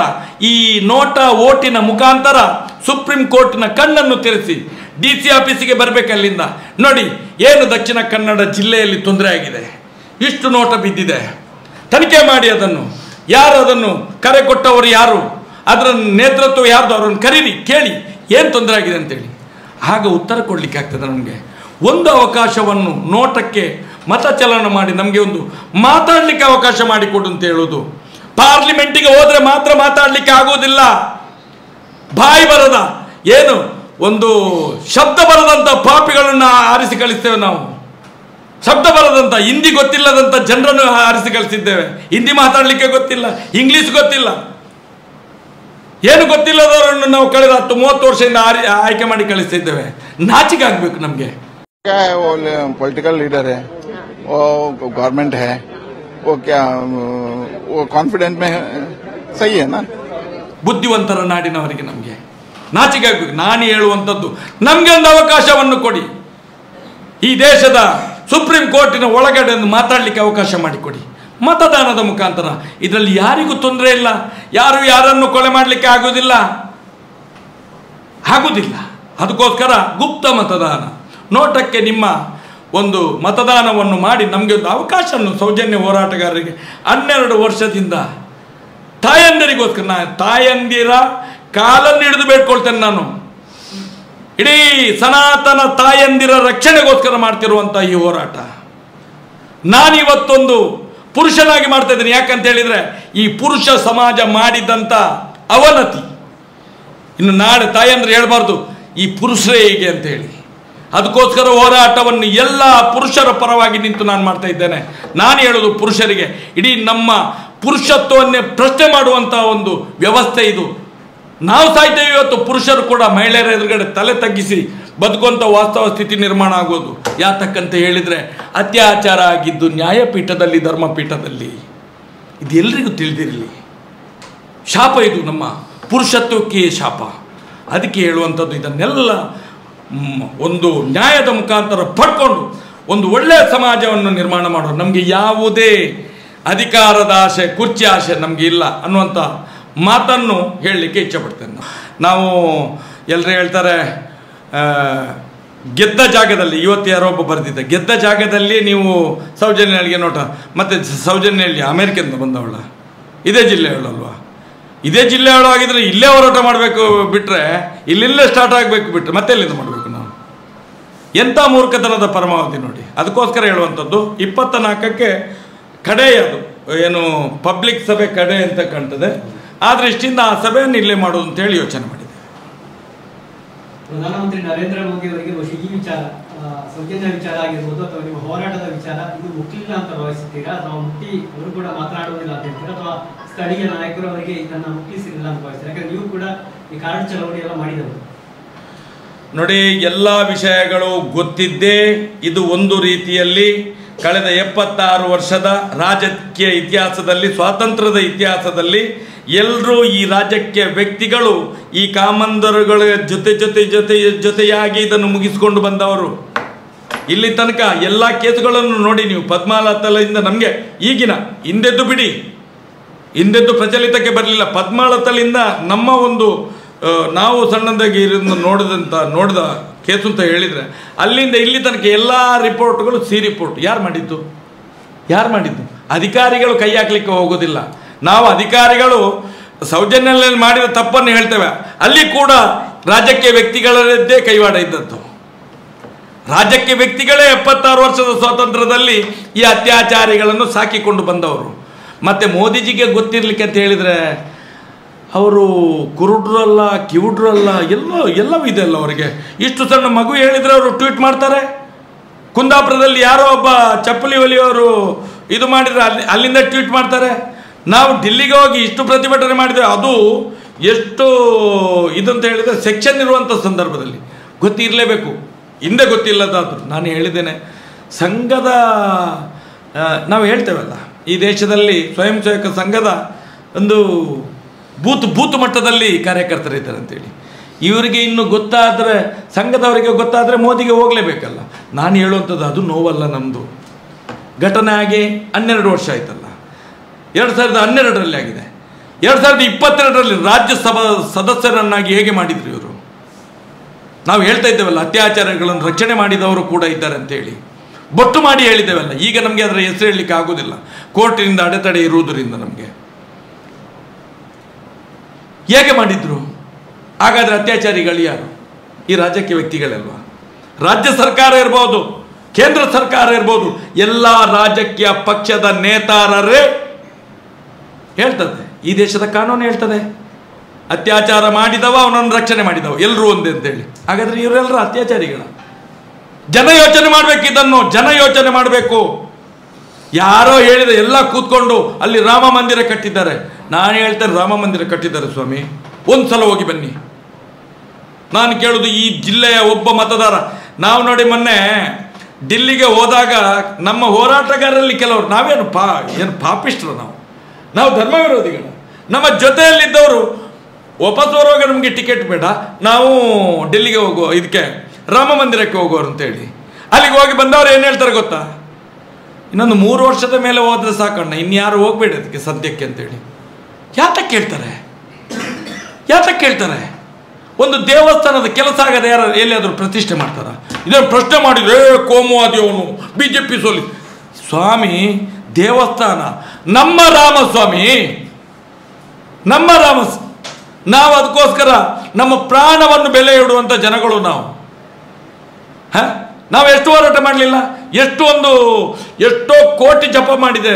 ಈ ನೋಟ ಓಟಿನ ಮುಖಾಂತರ ಸುಪ್ರೀಂ ಕೋರ್ಟಿನ ಕಣ್ಣನ್ನು ತೆರೆಸಿ DC ಆಫೀಸಿಗೆ ಬರಬೇಕು. ಅಲ್ಲಿಂದ ನೋಡಿ ಏನು ದಕ್ಷಿಣ ಕನ್ನಡ ಜಿಲ್ಲೆಯಲ್ಲಿ ತೊಂದರೆ ಆಗಿದೆ, ಇಷ್ಟು ನೋಟ ಬಿದ್ದಿದೆ, ತನಿಖೆ ಮಾಡಿ ಅದನ್ನು. ಯಾರು ಅದನ್ನು ಕರೆ ಕೊಟ್ಟವರು ಯಾರು, ಅದರ ನೇತೃತ್ವ ಯಾರ್ದು, ಅವರನ್ನು ಕರೀರಿ, ಕೇಳಿ ಏನು ತೊಂದರೆ ಆಗಿದೆ ಅಂತೇಳಿ. ಆಗ ಉತ್ತರ ಕೊಡಲಿಕ್ಕೆ ಆಗ್ತದೆ. ನಮಗೆ ಒಂದು ಅವಕಾಶವನ್ನು ನೋಟಕ್ಕೆ ಮತಚಲನ ಮಾಡಿ ನಮಗೆ ಒಂದು ಮಾತಾಡಲಿಕ್ಕೆ ಅವಕಾಶ ಮಾಡಿಕೊಡು ಅಂತ ಹೇಳೋದು. ಪಾರ್ಲಿಮೆಂಟಿಗೆ ಹೋದರೆ ಮಾತ್ರ ಮಾತಾಡಲಿಕ್ಕೆ ಆಗೋದಿಲ್ಲ. ಬಾಯಿ ಬರದ ಏನು ಒಂದು ಶಬ್ದ ಬರದಂಥ ಪಾಪಿಗಳನ್ನು ಆರಿಸಿ ಕಳಿಸ್ತೇವೆ ನಾವು. ಶಬ್ದ ಬರದಂಥ ಹಿಂದಿ ಗೊತ್ತಿಲ್ಲದಂಥ ಜನರನ್ನು ಆರಿಸಿ ಕಳಿಸಿದ್ದೇವೆ. ಹಿಂದಿ ಮಾತಾಡಲಿಕ್ಕೆ ಗೊತ್ತಿಲ್ಲ, ಇಂಗ್ಲೀಷ್ ಗೊತ್ತಿಲ್ಲ, ಏನು ಗೊತ್ತಿಲ್ಲದವರನ್ನು ನಾವು ಕಳೆದ 10-30 ವರ್ಷದಿಂದ ಆಯ್ಕೆ ಮಾಡಿ ಕಳಿಸ್ತಿದ್ದೇವೆ. ನಾಚಿಕೆ ಆಗಬೇಕು ನಮಗೆ. वो पॉलिटिकल लीडर है, वो गवर्नमेंट है, वो क्या वो कॉन्फिडेंट में सही है ना. ಬುದ್ಧಿವಂತರ ನಾಡಿನವರಿಗೆ ನಮಗೆ ನಾಚಿಕೆ ಆಗಬೇಕು. ನಾನು ಹೇಳುವಂಥದ್ದು, ನಮಗೆ ಒಂದು ಅವಕಾಶವನ್ನು ಕೊಡಿ. ಈ ದೇಶದ ಸುಪ್ರೀಂ ಕೋರ್ಟಿನ ಒಳಗಡೆ ಒಂದು ಮಾತಾಡಲಿಕ್ಕೆ ಅವಕಾಶ ಮಾಡಿಕೊಡಿ ಮತದಾನದ ಮುಖಾಂತರ. ಇದರಲ್ಲಿ ಯಾರಿಗೂ ತೊಂದರೆ ಇಲ್ಲ, ಯಾರು ಯಾರನ್ನು ಕೊಲೆ ಮಾಡಲಿಕ್ಕೆ ಆಗುವುದಿಲ್ಲ. ಅದಕ್ಕೋಸ್ಕರ ಗುಪ್ತ ಮತದಾನ, ನೋಟಕ್ಕೆ ನಿಮ್ಮ ಒಂದು ಮತದಾನವನ್ನು ಮಾಡಿ ನಮಗೆ ಒಂದು ಅವಕಾಶವನ್ನು ಸೌಜನ್ಯ ಹೋರಾಟಗಾರರಿಗೆ 12 ವರ್ಷದಿಂದ ತಾಯಂದಿರಿಗೋಸ್ಕರ, ತಾಯಂದಿರ ಕಾಲನ್ನು ಹಿಡಿದು ಬೇಡ್ಕೊಳ್ತೇನೆ ನಾನು. ಇಡೀ ಸನಾತನ ತಾಯಂದಿರ ರಕ್ಷಣೆಗೋಸ್ಕರ ಮಾಡ್ತಿರುವಂಥ ಈ ಹೋರಾಟ ನಾನಿವತ್ತೊಂದು ಪುರುಷನಾಗಿ ಮಾಡ್ತಾ ಇದ್ದೀನಿ. ಯಾಕಂತ ಹೇಳಿದರೆ ಈ ಪುರುಷ ಸಮಾಜ ಮಾಡಿದಂಥ ಅವನತಿ ಇನ್ನು ನಾಳೆ ತಾಯಂದ್ರೆ ಹೇಳ್ಬಾರ್ದು ಈ ಪುರುಷರೇ ಹೇಗೆ ಅಂತ ಹೇಳಿ. ಅದಕ್ಕೋಸ್ಕರ ಹೋರಾಟವನ್ನು ಎಲ್ಲ ಪುರುಷರ ಪರವಾಗಿ ನಿಂತು ನಾನು ಮಾಡ್ತಾ ಇದ್ದೇನೆ. ನಾನು ಹೇಳೋದು ಪುರುಷರಿಗೆ, ಇಡೀ ನಮ್ಮ ಪುರುಷತ್ವವನ್ನೇ ಪ್ರಶ್ನೆ ಮಾಡುವಂಥ ಒಂದು ವ್ಯವಸ್ಥೆ ಇದು. ನಾವು ಸಾಯ್ತೇವೆ ಇವತ್ತು, ಪುರುಷರು ಕೂಡ ಮಹಿಳೆಯರ ಎದುರುಗಡೆ ತಲೆ ತಗ್ಗಿಸಿ ಬದುಕುವಂಥ ವಾಸ್ತವ ಸ್ಥಿತಿ ನಿರ್ಮಾಣ ಆಗೋದು. ಯಾತಕ್ಕಂತ ಹೇಳಿದರೆ ಅತ್ಯಾಚಾರ ಆಗಿದ್ದು ನ್ಯಾಯಪೀಠದಲ್ಲಿ, ಧರ್ಮಪೀಠದಲ್ಲಿ. ಇದು ಎಲ್ರಿಗೂ ತಿಳಿದಿರಲಿ. ಶಾಪ ಇದು, ನಮ್ಮ ಪುರುಷತ್ವಕ್ಕೆ ಶಾಪ. ಅದಕ್ಕೆ ಹೇಳುವಂಥದ್ದು, ಇದನ್ನೆಲ್ಲ ಒಂದು ನ್ಯಾಯದ ಮುಖಾಂತರ ಪಡ್ಕೊಂಡು ಒಂದು ಒಳ್ಳೆಯ ಸಮಾಜವನ್ನು ನಿರ್ಮಾಣ ಮಾಡೋದು. ನಮಗೆ ಯಾವುದೇ ಅಧಿಕಾರದ ಆಸೆ, ಕುರ್ಚಿ ಆಸೆ ನಮಗೆ ಇಲ್ಲ ಅನ್ನುವಂಥ ಮಾತನ್ನು ಹೇಳಲಿಕ್ಕೆ ಇಚ್ಛಪಡ್ತೇನೆ. ನಾವು ಎಲ್ಲರೂ ಹೇಳ್ತಾರೆ ಗೆದ್ದ ಜಾಗದಲ್ಲಿ, ಇವತ್ತು ಯಾರೋ ಒಬ್ಬ ಬರೆದಿದ್ದೆ, ಗೆದ್ದ ಜಾಗದಲ್ಲಿ ನೀವು ಸೌಜನ್ಯಗಳಿಗೆ ನೋಟ. ಮತ್ತು ಸೌಜನ್ಯಲ್ಲಿ ಅಮೇರಿಕದಿಂದ ಬಂದವಳ, ಇದೇ ಜಿಲ್ಲೆಯವಳಲ್ವಾ? ಇದೇ ಜಿಲ್ಲೆಯವಳು ಆಗಿದ್ರೆ ಇಲ್ಲೇ ಹೋರಾಟ ಮಾಡಬೇಕು ಬಿಟ್ಟರೆ, ಇಲ್ಲಿಲ್ಲೇ ಸ್ಟಾರ್ಟ್ ಆಗಬೇಕು ಬಿಟ್ಟರೆ ಮತ್ತೆ ಎಲ್ಲಿಂದ ಮಾಡಬೇಕು ನಾವು? ಎಂಥ ಮೂರ್ಖತನದ ಪರಮಾವಧಿ ನೋಡಿ. ಅದಕ್ಕೋಸ್ಕರ ಹೇಳುವಂಥದ್ದು 24ಕ್ಕೆ ಕಡೆಯದು ಏನು ಪಬ್ಲಿಕ್ ಸಭೆ ಕಡೆ ಅಂತ ಕಾಣ್ತದೆ. ಆದರೆ ಇಷ್ಟಿಂದ ಆ ಸಭೆಯನ್ನು ಇಲ್ಲೇ ಮಾಡೋದು ಅಂತೇಳಿ ಯೋಚನೆ ಮಾಡಿದೆ. ಪ್ರಧಾನಮಂತ್ರಿ ನರೇಂದ್ರ ಮೋದಿ ಅವರಿಗೆ ಬಹುಶಃ ಈ ವಿಚಾರ, ಸೌಜನ್ಯ ವಿಚಾರ ಆಗಿರ್ಬೋದು ಅಥವಾ ನಿಮ್ಮ ಹೋರಾಟದ ವಿಚಾರ, ಇದು ಮುಟ್ಲಿಲ್ಲ ಅಂತ ಭಾವಿಸುತ್ತೀರಾ? ಅಥವಾ ಮುಟ್ಟಿ ಅವರು ಕೂಡ ಮಾತನಾಡುವುದಿಲ್ಲ ಅಂತ ಹೇಳ್ತೀರಾ? ಅಥವಾ ಸ್ಥಳೀಯ ನಾಯಕರು ಅವರಿಗೆ ಇದನ್ನು ಮುಟ್ಟಿಸಿರಲಿಲ್ಲ ಅಂತ ಭಾವಿಸ್ತೀರಾ? ಯಾಕಂದ್ರೆ ನೀವು ಕೂಡ ಈ ಕಾರಣ ಚಳವಳಿ ಎಲ್ಲ ಮಾಡಿದವರು. ನೋಡಿ, ಎಲ್ಲ ವಿಷಯಗಳು ಗೊತ್ತಿದ್ದೇ. ಇದು ಒಂದು ರೀತಿಯಲ್ಲಿ ಕಳೆದ 76 ವರ್ಷದ ರಾಜಕೀಯ ಇತಿಹಾಸದಲ್ಲಿ, ಸ್ವಾತಂತ್ರ್ಯದ ಇತಿಹಾಸದಲ್ಲಿ ಎಲ್ಲರೂ ಈ ರಾಜಕೀಯ ವ್ಯಕ್ತಿಗಳು ಈ ಕಾಮಂದರುಗಳ ಜೊತೆಯಾಗಿ ಇದನ್ನು ಮುಗಿಸಿಕೊಂಡು ಬಂದವರು. ಇಲ್ಲಿ ತನಕ ಎಲ್ಲ ಕೇಸುಗಳನ್ನು ನೋಡಿ ನೀವು. ಪದ್ಮಾಲತಲಿಂದ ನಮಗೆ ಈಗಿನ ಹಿಂದೆದ್ದು ಬಿಡಿ, ಹಿಂದೆದ್ದು ಪ್ರಚಲಿತಕ್ಕೆ ಬರಲಿಲ್ಲ. ಪದ್ಮಾಲತಲಿಂದ ನಮ್ಮ ಒಂದು ನಾವು ಸಣ್ಣದಾಗಿ ನೋಡಿದ ಕೇಸು ಅಂತ ಹೇಳಿದರೆ, ಅಲ್ಲಿಂದ ಇಲ್ಲಿ ತನಕ ಎಲ್ಲ ರಿಪೋರ್ಟ್ಗಳು ಸಿ ರಿಪೋರ್ಟ್. ಯಾರು ಮಾಡಿದ್ದು? ಅಧಿಕಾರಿಗಳು ಕೈ ಹಾಕ್ಲಿಕ್ಕೆ ಹೋಗೋದಿಲ್ಲ. ನಾವು ಅಧಿಕಾರಿಗಳು ಸೌಜನ್ಯದಲ್ಲಿ ಮಾಡಿದ ತಪ್ಪನ್ನು ಹೇಳ್ತೇವೆ. ಅಲ್ಲಿ ಕೂಡ ರಾಜಕೀಯ ವ್ಯಕ್ತಿಗಳದ್ದೇ ಕೈವಾಡ ಇದ್ದದ್ದು. ರಾಜಕೀಯ ವ್ಯಕ್ತಿಗಳೇ 76 ವರ್ಷದ ಸ್ವಾತಂತ್ರ್ಯದಲ್ಲಿ ಈ ಅತ್ಯಾಚಾರಿಗಳನ್ನು ಸಾಕಿಕೊಂಡು ಬಂದವರು. ಮತ್ತು ಮೋದಿಜಿಗೆ ಗೊತ್ತಿರಲಿಕ್ಕೆ ಅಂತ ಹೇಳಿದರೆ ಅವರು ಕುರುಡ್ರಲ್ಲ, ಕಿವುಡ್ರಲ್ಲ, ಎಲ್ಲವೂ ಇದೆ ಅಲ್ಲ ಅವರಿಗೆ. ಇಷ್ಟು ಸಣ್ಣ ಮಗು ಹೇಳಿದರೆ ಅವರು ಟ್ವೀಟ್ ಮಾಡ್ತಾರೆ. ಕುಂದಾಪುರದಲ್ಲಿ ಯಾರೋ ಒಬ್ಬ ಚಪ್ಪಲಿ ಹೊಲಿಯೋರು ಇದು ಮಾಡಿದರೆ ಅಲ್ಲಿಂದ ಟ್ವೀಟ್ ಮಾಡ್ತಾರೆ. ನಾವು ఢಿಲ್ಲಿಗೆ ಹೋಗಿ ಇಷ್ಟು ಪ್ರತಿಭಟನೆ ಮಾಡಿದರೆ ಅದು ಎಷ್ಟು ಇದಂತ ಹೇಳಿದರೆ ಸೆಕ್ಷನ್ ಇರುವಂಥ ಸಂದರ್ಭದಲ್ಲಿ ಗೊತ್ತಿರಲೇಬೇಕು. ಹಿಂದೆ ಗೊತ್ತಿಲ್ಲದಾದ್ರು ನಾನು ಹೇಳಿದ್ದೇನೆ, ಸಂಘದ ನಾವು ಹೇಳ್ತೇವಲ್ಲ, ಈ ದೇಶದಲ್ಲಿ ಸ್ವಯಂ ಸೇವಕ ಸಂಘದ ಒಂದು ಬೂತ್ ಮಟ್ಟದಲ್ಲಿ ಕಾರ್ಯಕರ್ತರಿದ್ದಾರೆ ಅಂತೇಳಿ. ಇವರಿಗೆ ಇನ್ನು ಗೊತ್ತಾದರೆ, ಸಂಘದವರಿಗೆ ಗೊತ್ತಾದರೆ ಮೋದಿಗೆ ಹೋಗಲೇಬೇಕಲ್ಲ. ನಾನು ಹೇಳುವಂಥದ್ದು ಅದು ನೋವಲ್ಲ. ನಮ್ಮದು ಘಟನೆ ಆಗಿ 12 ವರ್ಷ ಆಯ್ತಲ್ಲ. 2012ರಲ್ಲಿ ಆಗಿದೆ. 2022ರಲ್ಲಿ ರಾಜ್ಯಸಭಾ ಸದಸ್ಯರನ್ನಾಗಿ ಹೇಗೆ ಮಾಡಿದ್ರು ಇವರು? ನಾವು ಹೇಳ್ತಾ ಇದ್ದೇವಲ್ಲ, ಅತ್ಯಾಚಾರಗಳನ್ನು ರಕ್ಷಣೆ ಮಾಡಿದವರು ಕೂಡ ಇದ್ದಾರೆ ಅಂತೇಳಿ ಬೊಟ್ಟು ಮಾಡಿ ಹೇಳಿದ್ದೇವಲ್ಲ. ಈಗ ನಮಗೆ ಅದರ ಹೆಸರು ಹೇಳಲಿಕ್ಕೆ ಆಗೋದಿಲ್ಲ, ಕೋರ್ಟಿನಿಂದ ಅಡೆತಡೆ ಇರುವುದರಿಂದ ನಮಗೆ. ಹೇಗೆ ಮಾಡಿದ್ರು? ಹಾಗಾದರೆ ಅತ್ಯಾಚಾರಿಗಳು ಯಾರು? ಈ ರಾಜಕೀಯ ವ್ಯಕ್ತಿಗಳಲ್ವಾ? ರಾಜ್ಯ ಸರ್ಕಾರ ಇರ್ಬೋದು, ಕೇಂದ್ರ ಸರ್ಕಾರ ಇರ್ಬೋದು, ಎಲ್ಲ ರಾಜಕೀಯ ಪಕ್ಷದ ನೇತಾರರೇ ಹೇಳ್ತದೆ. ಈ ದೇಶದ ಕಾನೂನು ಹೇಳ್ತದೆ, ಅತ್ಯಾಚಾರ ಮಾಡಿದವ ಅವನನ್ನು ರಕ್ಷಣೆ ಮಾಡಿದವ ಎಲ್ಲರೂ ಒಂದೇ ಅಂತೇಳಿ. ಹಾಗಾದ್ರೆ ಇವರೆಲ್ಲರೂ ಅತ್ಯಾಚಾರಿಗಳ? ಜನ ಯೋಚನೆ ಮಾಡಬೇಕು, ಇದನ್ನು ಜನ ಯೋಚನೆ ಮಾಡಬೇಕು. ಯಾರೋ ಹೇಳಿದ ಎಲ್ಲ ಕೂತ್ಕೊಂಡು ಅಲ್ಲಿ ರಾಮ ಮಂದಿರ ಕಟ್ಟಿದ್ದಾರೆ. ನಾನು ಹೇಳ್ತೇನೆ, ರಾಮ ಮಂದಿರ ಕಟ್ಟಿದ್ದಾರೆ ಸ್ವಾಮಿ, ಒಂದ್ಸಲ ಹೋಗಿ ಬನ್ನಿ. ನಾನು ಕೇಳುದು ಈ ಜಿಲ್ಲೆಯ ಒಬ್ಬ ಮತದಾರ. ನಾವು ನೋಡಿ ಮೊನ್ನೆ ಡಿಲ್ಲಿಗೆ ಹೋದಾಗ ನಮ್ಮ ಹೋರಾಟಗಾರರಲ್ಲಿ ಕೆಲವರು, ನಾವೇನು ಏನು ಪಾಪಿಷ್ಟ್ರು, ನಾವು ಧರ್ಮ ವಿರೋಧಿಗಳು. ನಮ್ಮ ಜೊತೆಯಲ್ಲಿದ್ದವರು ವಾಪಸ್ ಬರುವಾಗ ನಮಗೆ ಟಿಕೆಟ್ ಬೇಡ, ನಾವು ಡೆಲ್ಲಿಗೆ ಹೋಗುವ, ಇದಕ್ಕೆ ರಾಮ ಮಂದಿರಕ್ಕೆ ಹೋಗೋರು ಅಂತೇಳಿ. ಅಲ್ಲಿಗೆ ಹೋಗಿ ಬಂದವರು ಏನು ಹೇಳ್ತಾರೆ ಗೊತ್ತಾ? ಇನ್ನೊಂದು 3 ವರ್ಷದ ಮೇಲೆ ಹೋದ್ರೆ ಸಾಕಣ್ಣ, ಇನ್ಯಾರು ಹೋಗ್ಬೇಡ ಅದಕ್ಕೆ ಸದ್ಯಕ್ಕೆ ಅಂತೇಳಿ. ಯಾತಕ್ಕೆ ಹೇಳ್ತಾರೆ? ಒಂದು ದೇವಸ್ಥಾನದ ಕೆಲಸ ಆಗದೆ ಯಾರು ಎಲ್ಲಿಯಾದರೂ ಪ್ರತಿಷ್ಠೆ ಮಾಡ್ತಾರ? ಇದನ್ನು ಪ್ರಶ್ನೆ ಮಾಡಿದ್ರೆ ಕೋಮುವಾದಿ ಅವನು, BJP ಸೋಲಿ. ಸ್ವಾಮಿ, ದೇವಸ್ಥಾನ ನಮ್ಮ ರಾಮಸ್ವಾಮಿ, ನಮ್ಮ ನಾವು ಅದಕ್ಕೋಸ್ಕರ ನಮ್ಮ ಪ್ರಾಣವನ್ನು ಬೆಲೆ ಇಡುವಂಥ ಜನಗಳು ನಾವು ಎಷ್ಟು ಹೋರಾಟ ಮಾಡಲಿಲ್ಲ? ಎಷ್ಟೋ ಕೋಟಿ ಜಪ ಮಾಡಿದೆ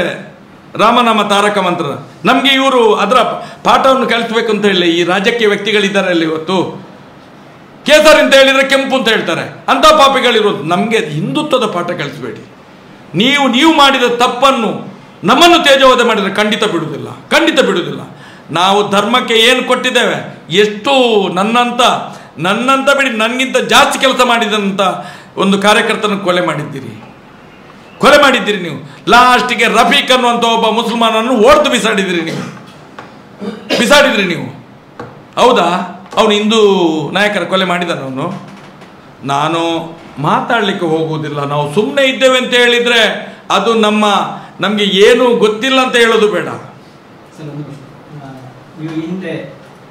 ರಾಮನಾಮ ತಾರಕ ಮಂತ್ರ. ನಮಗೆ ಇವರು ಅದರ ಪಾಠವನ್ನು ಕಲಿಸಬೇಕು ಅಂತ ಹೇಳಿ ಈ ರಾಜಕೀಯ ವ್ಯಕ್ತಿಗಳಿದ್ದಾರೆ ಅಲ್ಲಿ. ಇವತ್ತು ಕೇಸರಿ ಅಂತ ಹೇಳಿದರೆ ಕೆಂಪು ಅಂತ ಹೇಳ್ತಾರೆ, ಅಂಥ ಪಾಪಿಗಳಿರೋದು. ನಮಗೆ ಹಿಂದುತ್ವದ ಪಾಠ ಕಲಿಸಬೇಡಿ. ನೀವು ಮಾಡಿದ ತಪ್ಪನ್ನು ನಮ್ಮನ್ನು ತೇಜೋವಧೆ ಮಾಡಿದರೆ ಖಂಡಿತ ಬಿಡುವುದಿಲ್ಲ. ನಾವು ಧರ್ಮಕ್ಕೆ ಏನು ಕೊಟ್ಟಿದ್ದೇವೆ? ಎಷ್ಟು ನನ್ನಂತ ಬಿಡಿ, ನನಗಿಂತ ಜಾಸ್ತಿ ಕೆಲಸ ಮಾಡಿದಂಥ ಒಂದು ಕಾರ್ಯಕರ್ತನ ಕೊಲೆ ಮಾಡಿದ್ದೀರಿ ನೀವು. ಲಾಸ್ಟಿಗೆ ರಫೀಕ್ ಅನ್ನುವಂಥ ಒಬ್ಬ ಮುಸಲ್ಮಾನನ್ನು ಓಡ್ದು ಬಿಸಾಡಿದ್ರಿ ನೀವು. ಹೌದಾ? ಅವನು ಹಿಂದೂ ನಾಯಕರ ಕೊಲೆ ಮಾಡಿದಾನ ಅವನು. ನಾನು ಮಾತಾಡಲಿಕ್ಕೆ ಹೋಗುವುದಿಲ್ಲ. ನಾವು ಸುಮ್ಮನೆ ಇದ್ದೇವೆ ಅಂತ ಹೇಳಿದರೆ ಅದು ನಮಗೆ ಏನು ಗೊತ್ತಿಲ್ಲ ಅಂತ ಹೇಳೋದು ಬೇಡ. ನೀವು ಹಿಂದೆ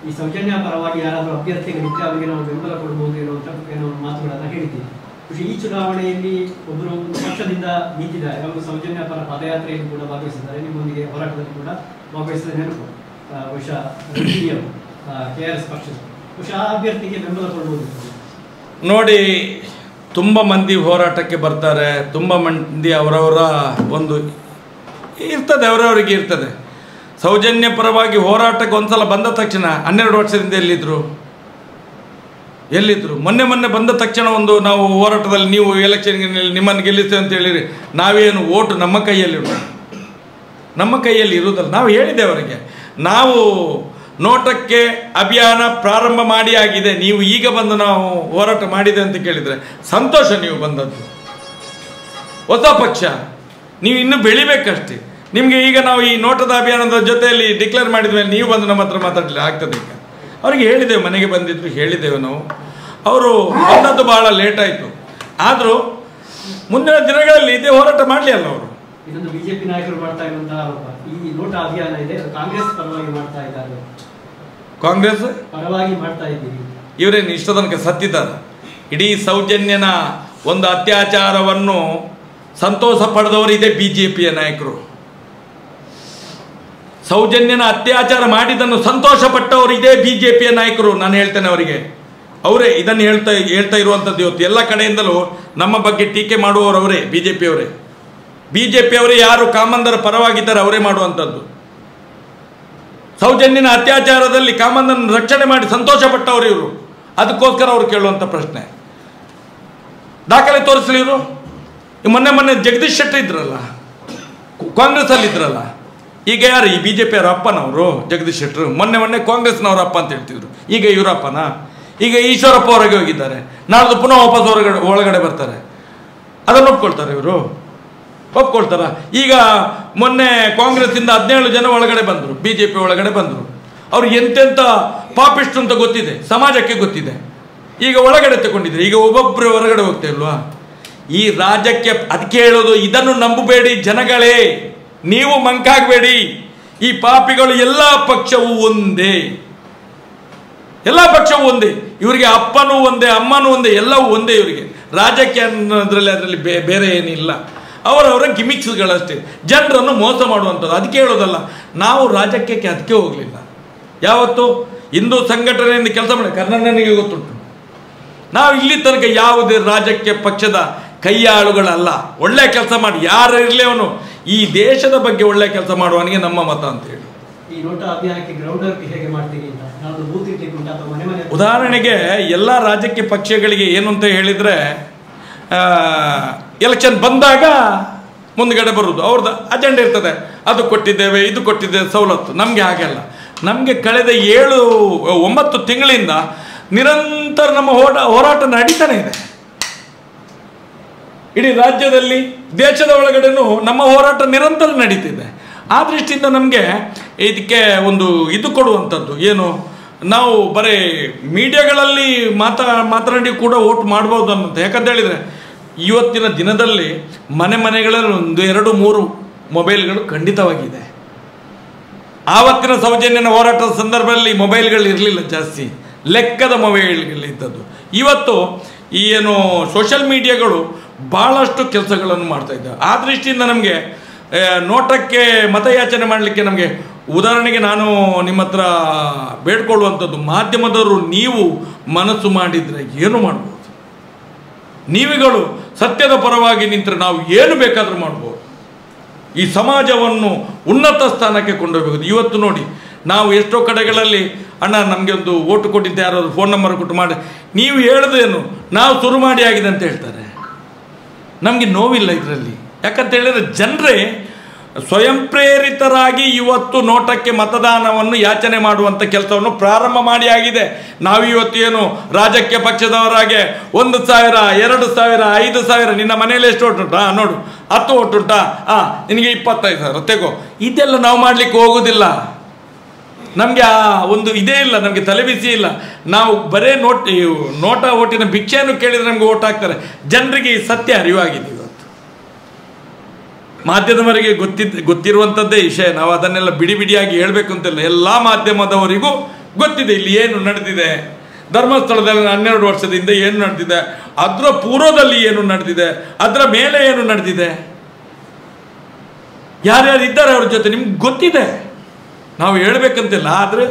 ಈ ಸೌಜನ್ಯ ಪರವಾಗಿ ಯಾರಾದರೂ ಅಭ್ಯರ್ಥಿಗಳಿದ್ರೆ ಅವರಿಗೆ ನಾವು ಬೆಂಬಲ ಕೊಡಬಹುದು ಏನೋ ಮಾತುಗಳನ್ನ ಹೇಳಿದ್ದೀವಿ. ಈ ಚುನಾವಣೆಯಲ್ಲಿ ಒಬ್ಬರು ಪಕ್ಷದಿಂದ ನಿಂತಿದ್ದಾರೆ, ಅವರು ಸೌಜನ್ಯ ಪರ ಪಾದಯಾತ್ರೆಯಲ್ಲಿ ಕೂಡ ಭಾಗವಹಿಸಿದ್ದಾರೆ, ನಿಮ್ಮೊಂದಿಗೆ ಹೋರಾಟದಲ್ಲಿ ಕೂಡ ಭಾಗವಹಿಸಿದ ನೆನಪು ಬಹುಶಃ KRS ಪಕ್ಷದ ಬಹುಶಃ ಆ ಅಭ್ಯರ್ಥಿಗೆ ಬೆಂಬಲ ಕೊಡಬಹುದು. ನೋಡಿ, ತುಂಬ ಮಂದಿ ಹೋರಾಟಕ್ಕೆ ಬರ್ತಾರೆ, ತುಂಬ ಮಂದಿ ಅವರವರ ಒಂದು ಇರ್ತದೆ, ಅವರವರಿಗೆ ಇರ್ತದೆ. ಸೌಜನ್ಯ ಪರವಾಗಿ ಹೋರಾಟಕ್ಕೆ ಒಂದ್ಸಲ ಬಂದ ತಕ್ಷಣ 12 ವರ್ಷದಿಂದ ಎಲ್ಲಿದ್ರು? ಮೊನ್ನೆ ಬಂದ ತಕ್ಷಣ ನಾವು ಹೋರಾಟದಲ್ಲಿ ನೀವು ಎಲೆಕ್ಷನ್ಗೆ ನಿಮ್ಮನ್ನು ಗೆಲ್ಲಿಸ್ತೇವೆ ಅಂತ ಹೇಳಿರಿ. ನಾವೇನು ಓಟು ನಮ್ಮ ಕೈಯಲ್ಲಿ ಇರುವುದಲ್ಲ. ನಾವು ಹೇಳಿದೆ ಅವರಿಗೆ, ನಾವು ನೋಟಕ್ಕೆ ಅಭಿಯಾನ ಪ್ರಾರಂಭ ಮಾಡಿ ಆಗಿದೆ, ನೀವು ಈಗ ಬಂದು ನಾವು ಹೋರಾಟ ಮಾಡಿದೆ ಅಂತ ಕೇಳಿದರೆ ಸಂತೋಷ. ನೀವು ಬಂದದ್ದು ಹೊಸ ಪಕ್ಷ, ನೀವು ಇನ್ನೂ ಬೆಳಿಬೇಕಷ್ಟೇ. ನಿಮಗೆ ಈಗ ನಾವು ಈ ನೋಟದ ಅಭಿಯಾನದ ಜೊತೆಯಲ್ಲಿ ಡಿಕ್ಲೇರ್ ಮಾಡಿದ ಮೇಲೆ ನೀವು ಬಂದು ನಮ್ಮ ಹತ್ರ ಮಾತಾಡಲಿಲ್ಲ ಆಗ್ತದೆ. ಈಗ ಅವರಿಗೆ ಹೇಳಿದ್ದೇವೆ, ಮನೆಗೆ ಬಂದಿದ್ರು ಹೇಳಿದ್ದೇವೆ ನಾವು. ಅವರು ಬಂದದ್ದು ಬಹಳ ಲೇಟ್ ಆಯಿತು. ಆದರೂ ಮುಂದಿನ ದಿನಗಳಲ್ಲಿ ಇದೇ ಹೋರಾಟ ಮಾಡಲಿ ಅಲ್ಲ ಅವರು. ಇದೊಂದು ಬಿಜೆಪಿ ನಾಯಕರು ಮಾಡ್ತಾ ಇರುವಂತಹ ಈ ನೋಟ ಅಭಿಯಾನ ಇದೆ, ಕಾಂಗ್ರೆಸ್ ಪರವಾಗಿ ಮಾಡ್ತಾ ಇದ್ದಾರೆ. ಕಾಂಗ್ರೆಸ್ ಪರವಾಗಿ ಮಾಡ್ತಾ ಇದ್ದೀವಿ. ಇವರೇನು ಇಷ್ಟ ತನಕ ಸತ್ತಿದ್ದಾರೆ? ಇಡೀ ಸೌಜನ್ಯನ ಒಂದು ಅತ್ಯಾಚಾರವನ್ನು ಸಂತೋಷ ಪಡೆದವರು ಇದೇ BJPಯ ನಾಯಕರು. ಸೌಜನ್ಯನ ಅತ್ಯಾಚಾರ ಮಾಡಿದ್ದನ್ನು ಸಂತೋಷ ಪಟ್ಟವರು ಇದೇ BJPಯ ನಾಯಕರು. ನಾನು ಹೇಳ್ತೇನೆ ಅವರಿಗೆ, ಅವರೇ ಇದನ್ನು ಹೇಳ್ತಾ ಇರುವಂಥದ್ದು. ಇವತ್ತು ಎಲ್ಲ ಕಡೆಯಿಂದಲೂ ನಮ್ಮ ಬಗ್ಗೆ ಟೀಕೆ ಮಾಡುವವರು ಅವರೇ, ಬಿಜೆಪಿಯವರೇ. ಯಾರು ಕಾಮಂದರ ಪರವಾಗಿದ್ದಾರೆ ಅವರೇ ಮಾಡುವಂಥದ್ದು. ಸೌಜನ್ಯನ ಅತ್ಯಾಚಾರದಲ್ಲಿ ಕಾಮಂದನ ರಕ್ಷಣೆ ಮಾಡಿ ಸಂತೋಷ ಪಟ್ಟವರು ಇವರು. ಅದಕ್ಕೋಸ್ಕರ ಅವರು ಕೇಳುವಂಥ ಪ್ರಶ್ನೆ, ದಾಖಲೆ ತೋರಿಸಲಿ ಇವರು. ಮೊನ್ನೆ ಜಗದೀಶ್ ಶೆಟ್ಟರ್ ಇದ್ರಲ್ಲ, ಕಾಂಗ್ರೆಸ್ಸಲ್ಲಿ ಇದ್ರಲ್ಲ, ಈಗ ಯಾರು ಈ BJPಯವರ ಅಪ್ಪನವರು ಜಗದೀಶ್ ಶೆಟ್ಟರು? ಮೊನ್ನೆ ಕಾಂಗ್ರೆಸ್ನವರ ಅಪ್ಪ ಅಂತ ಹೇಳ್ತಿದ್ರು, ಈಗ ಇವರಪ್ಪನ. ಈಗ ಈಶ್ವರಪ್ಪ ಹೊರಗೆ ಹೋಗಿದ್ದಾರೆ, ನಾಳ್ದು ಪುನಃ ವಾಪಸ್ ಒಳಗಡೆ ಬರ್ತಾರೆ. ಅದನ್ನು ಒಪ್ಕೊಳ್ತಾರ? ಈಗ ಮೊನ್ನೆ ಕಾಂಗ್ರೆಸ್ಸಿಂದ 17 ಜನ ಒಳಗಡೆ ಬಂದರು, BJP ಒಳಗಡೆ ಬಂದರು. ಅವ್ರು ಎಂತೆಂಥ ಪಾಪಿಷ್ಟು ಅಂತ ಗೊತ್ತಿದೆ, ಸಮಾಜಕ್ಕೆ ಗೊತ್ತಿದೆ. ಈಗ ಒಳಗಡೆ ತಗೊಂಡಿದ್ರೆ ಈಗ ಒಬ್ಬೊಬ್ಬರು ಹೊರಗಡೆ ಹೋಗ್ತಾ ಇಲ್ವಾ? ಈ ರಾಜ್ಯಕ್ಕೆ ಅದಕ್ಕೆ ಹೇಳೋದು, ಇದನ್ನು ನಂಬಬೇಡಿ ಜನಗಳೇ, ನೀವು ಮಂಕಾಗಬೇಡಿ. ಈ ಪಾಪಿಗಳು ಎಲ್ಲ ಪಕ್ಷವೂ ಒಂದೇ, ಇವರಿಗೆ ಅಪ್ಪನೂ ಒಂದೇ, ಅಮ್ಮನೂ ಒಂದೇ, ಎಲ್ಲವೂ ಒಂದೇ ಇವರಿಗೆ. ರಾಜಕೀಯ ಅನ್ನೋದ್ರಲ್ಲಿ ಅದರಲ್ಲಿ ಬೇರೆ ಏನಿಲ್ಲ. ಅವರವರ ಗಿಮಿಕ್ಸ್ಗಳಷ್ಟೇ, ಜನರನ್ನು ಮೋಸ ಮಾಡುವಂಥದ್ದು. ಅದಕ್ಕೆ ಹೇಳೋದಲ್ಲ, ನಾವು ರಾಜಕೀಯಕ್ಕೆ ಅದಕ್ಕೆ ಹೋಗಲಿಲ್ಲ ಯಾವತ್ತು. ಹಿಂದೂ ಸಂಘಟನೆಯಿಂದ ಕೆಲಸ ಮಾಡಿ ಕರ್ನಾಟಕನಿಗೆ ಗೊತ್ತುಂಟು. ನಾವು ಇಲ್ಲಿ ತನಕ ಯಾವುದೇ ರಾಜಕೀಯ ಪಕ್ಷದ ಕೈಯಾಳುಗಳಲ್ಲ. ಒಳ್ಳೆ ಕೆಲಸ ಮಾಡಿ, ಯಾರು ಇರಲಿ ಅವನು ಈ ದೇಶದ ಬಗ್ಗೆ ಒಳ್ಳೆ ಕೆಲಸ ಮಾಡುವವನಿಗೆ ನಮ್ಮ ಮತ ಅಂತ ಹೇಳಿ. ಈ ನೋಟಾ ಅಭಿಯಾನಕ್ಕೆ ಗ್ರೌಂಡ್ ವರ್ಕ್ ಹೇಗೆ ಮಾಡ್ತೀರಿ ಅಂತ ನಾನು ಬೂತ್ ಇಟ್ಲಿಕ್ಕೆ ಉಂಟಾ ಅಥವಾ ಮನೆ ಮನೆ? ಉದಾಹರಣೆಗೆ ಎಲ್ಲ ರಾಜಕೀಯ ಪಕ್ಷಗಳಿಗೆ ಏನು ಅಂತ ಹೇಳಿದರೆ, ಎಲೆಕ್ಷನ್ ಬಂದಾಗ ಮುಂದ್ಗಡೆ ಬರುವುದು, ಅವ್ರದ್ದು ಅಜೆಂಡ ಇರ್ತದೆ, ಅದು ಕೊಟ್ಟಿದ್ದೇವೆ ಇದು ಕೊಟ್ಟಿದ್ದೇವೆ ಸವಲತ್ತು. ನಮಗೆ ಹಾಗೆಲ್ಲ. ನಮಗೆ ಕಳೆದ 7-9 ತಿಂಗಳಿಂದ ನಿರಂತರ ನಮ್ಮ ಹೋರಾಟ ನಡೀತಾನೆ ಇದೆ. ಇಡೀ ರಾಜ್ಯದಲ್ಲಿ ದೇಶದ ಒಳಗಡೆನೂ ನಮ್ಮ ಹೋರಾಟ ನಿರಂತರ ನಡೀತಿದೆ. ಆ ದೃಷ್ಟಿಯಿಂದ ನಮಗೆ ಇದಕ್ಕೆ ಇದು ಕೊಡುವಂಥದ್ದು ಏನು, ನಾವು ಬರೀ ಮೀಡಿಯಾಗಳಲ್ಲಿ ಮಾತನಾಡಿ ಕೂಡ ವೋಟ್ ಮಾಡ್ಬೋದು ಅನ್ನೋದು. ಯಾಕಂತ ಹೇಳಿದರೆ ಇವತ್ತಿನ ದಿನದಲ್ಲಿ ಮನೆಗಳಲ್ಲಿ 1-2-3 ಮೊಬೈಲ್ಗಳು ಖಂಡಿತವಾಗಿದೆ. ಆವತ್ತಿನ ಸೌಜನ್ಯನ ಹೋರಾಟದ ಸಂದರ್ಭದಲ್ಲಿ ಮೊಬೈಲ್ಗಳು ಇರಲಿಲ್ಲ, ಜಾಸ್ತಿ ಲೆಕ್ಕದ ಮೊಬೈಲ್ಗಳಿದ್ದದ್ದು. ಇವತ್ತು ಈ ಏನು ಸೋಷಿಯಲ್ ಮೀಡಿಯಾಗಳು ಭಾಳಷ್ಟು ಕೆಲಸಗಳನ್ನು ಮಾಡ್ತಾ ಇದ್ದಾವೆ. ಆ ದೃಷ್ಟಿಯಿಂದ ನಮಗೆ ನೋಟಕ್ಕೆ ಮತಯಾಚನೆ ಮಾಡಲಿಕ್ಕೆ ನಮಗೆ, ಉದಾಹರಣೆಗೆ ನಾನು ನಿಮ್ಮ ಹತ್ರ ಬೇಡ್ಕೊಳ್ಳುವಂಥದ್ದು, ಮಾಧ್ಯಮದವರು ನೀವು ಮನಸ್ಸು ಮಾಡಿದರೆ ಏನು ಮಾಡ್ಬೋದು. ನೀವುಗಳು ಸತ್ಯದ ಪರವಾಗಿ ನಿಂತರೆ ನಾವು ಏನು ಬೇಕಾದರೂ ಮಾಡ್ಬೋದು. ಈ ಸಮಾಜವನ್ನು ಉನ್ನತ ಸ್ಥಾನಕ್ಕೆ ಕೊಂಡೊಯ್ಬೇಕು. ಇವತ್ತು ನೋಡಿ, ನಾವು ಎಷ್ಟೋ ಕಡೆಗಳಲ್ಲಿ ಅಣ್ಣ ನಮಗೆ ಒಂದು ಓಟು ಕೊಟ್ಟಿದ್ದೆ, ಯಾರಾದ್ರು ಫೋನ್ ನಂಬರ್ ಕೊಟ್ಟು ಮಾಡಿ, ನೀವು ಹೇಳೋದೇನು ನಾವು ಶುರು ಮಾಡಿ ಆಗಿದೆ ಅಂತ ಹೇಳ್ತಾರೆ. ನಮಗೆ ನೋವಿಲ್ಲ ಇದರಲ್ಲಿ. ಯಾಕಂತ ಹೇಳಿದರೆ ಜನರೇ ಸ್ವಯಂ ಪ್ರೇರಿತರಾಗಿ ಇವತ್ತು ನೋಟಕ್ಕೆ ಮತದಾನವನ್ನು ಯಾಚನೆ ಮಾಡುವಂಥ ಕೆಲಸವನ್ನು ಪ್ರಾರಂಭ ಮಾಡಿ ಆಗಿದೆ. ನಾವು ಇವತ್ತು ಏನು ರಾಜಕೀಯ ಪಕ್ಷದವರಾಗೆ 1,000, 2,000, 5,000 ನಿನ್ನ ಮನೆಯಲ್ಲಿ ಎಷ್ಟು ಓಟು ಉಂಟಾ ನೋಡು, 10 ಓಟು ಉಂಟಾ, ನಿನಗೆ 25,000 ತೆಗೋ, ಇದೆಲ್ಲ ನಾವು ಮಾಡಲಿಕ್ಕೆ ಹೋಗೋದಿಲ್ಲ. ನಮಗೆ ಇದೇ ಇಲ್ಲ, ನಮಗೆ ತಲೆಬಿಸಿ ಇಲ್ಲ. ನಾವು ಬರೇ ನೋಟ ಓಟಿನ ಭಿಕ್ಷೆಯನ್ನು ಕೇಳಿದರೆ ನಮಗೆ ಓಟ್ ಹಾಕ್ತಾರೆ. ಜನರಿಗೆ ಈ ಸತ್ಯ ಅರಿವಾಗಿದೆ. ಇವತ್ತು ಮಾಧ್ಯಮದವರಿಗೆ ಗೊತ್ತಿರುವಂಥದ್ದೇ ವಿಷಯ. ನಾವು ಅದನ್ನೆಲ್ಲ ಬಿಡಿಯಾಗಿ ಹೇಳಬೇಕು ಅಂತಿಲ್ಲ. ಎಲ್ಲ ಮಾಧ್ಯಮದವರಿಗೂ ಗೊತ್ತಿದೆ ಇಲ್ಲಿ ಏನು ನಡೆದಿದೆ, ಧರ್ಮಸ್ಥಳದಲ್ಲಿ 12 ವರ್ಷದಿಂದ ಏನು ನಡೆದಿದೆ, ಅದರ ಪೂರ್ವದಲ್ಲಿ ಏನು ನಡೆದಿದೆ, ಅದರ ಮೇಲೆ ಏನು ನಡೆದಿದೆ, ಯಾರ್ಯಾರು ಇದ್ದಾರೆ ಅವ್ರ ಜೊತೆ ನಿಮ್ಗೆ ಗೊತ್ತಿದೆ. ನಾವು ಹೇಳಬೇಕಂತಿಲ್ಲ, ಆದರೆ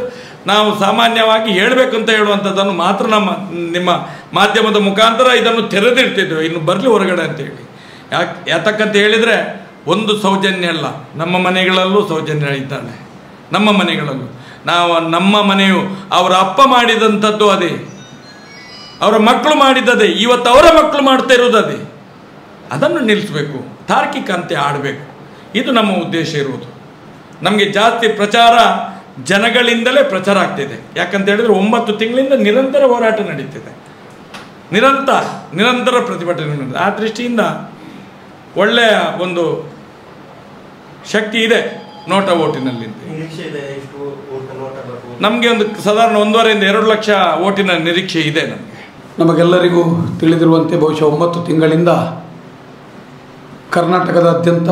ನಾವು ಸಾಮಾನ್ಯವಾಗಿ ಹೇಳಬೇಕಂತ ಹೇಳುವಂಥದ್ದನ್ನು ಮಾತ್ರ ನಿಮ್ಮ ಮಾಧ್ಯಮದ ಮುಖಾಂತರ ಇದನ್ನು ತೆರೆದಿಡ್ತಿದ್ದೇವೆ. ಇನ್ನು ಬರಲಿ ಹೊರಗಡೆ ಅಂತೇಳಿ. ಯಾತಕ್ಕಂತ ಹೇಳಿದರೆ ಒಂದು ಸೌಜನ್ಯ ಅಲ್ಲ, ನಮ್ಮ ಮನೆಗಳಲ್ಲೂ ಸೌಜನ್ಯ ಇದ್ದಾಳೆ. ನಮ್ಮ ಮನೆಗಳಲ್ಲೂ ನಮ್ಮ ಮನೆಯು ಅವರ ಅಪ್ಪ ಮಾಡಿದಂಥದ್ದು ಅದೇ, ಅವರ ಮಕ್ಕಳು ಮಾಡಿದ್ದದೇ, ಇವತ್ತು ಅವರ ಮಕ್ಕಳು ಮಾಡ್ತಾ ಇರೋದು ಅದೇ. ಅದನ್ನು ನಿಲ್ಲಿಸಬೇಕು, ತಾರ್ಕಿಕ ಅಂತೆ ಆಡಬೇಕು. ಇದು ನಮ್ಮ ಉದ್ದೇಶ ಇರುವುದು. ನಮಗೆ ಜಾಸ್ತಿ ಪ್ರಚಾರ ಜನಗಳಿಂದಲೇ ಪ್ರಚಾರ ಆಗ್ತಿದೆ. ಯಾಕಂತ ಹೇಳಿದರೆ 9 ತಿಂಗಳಿಂದ ನಿರಂತರ ಹೋರಾಟ ನಡೀತಿದೆ, ನಿರಂತರ ಪ್ರತಿಭಟನೆ ನಡೆದಿದೆ. ಆ ದೃಷ್ಟಿಯಿಂದ ಒಳ್ಳೆಯ ಒಂದು ಶಕ್ತಿ ಇದೆ ನೋಟ ಓಟಿನಲ್ಲಿ. ನಮಗೆ ಸಾಧಾರಣ 1.5-2 ಲಕ್ಷ ಓಟಿನ ನಿರೀಕ್ಷೆ ಇದೆ. ನಮಗೆಲ್ಲರಿಗೂ ತಿಳಿದಿರುವಂತೆ ಬಹುಶಃ 9 ತಿಂಗಳಿಂದ ಕರ್ನಾಟಕದಾದ್ಯಂತ,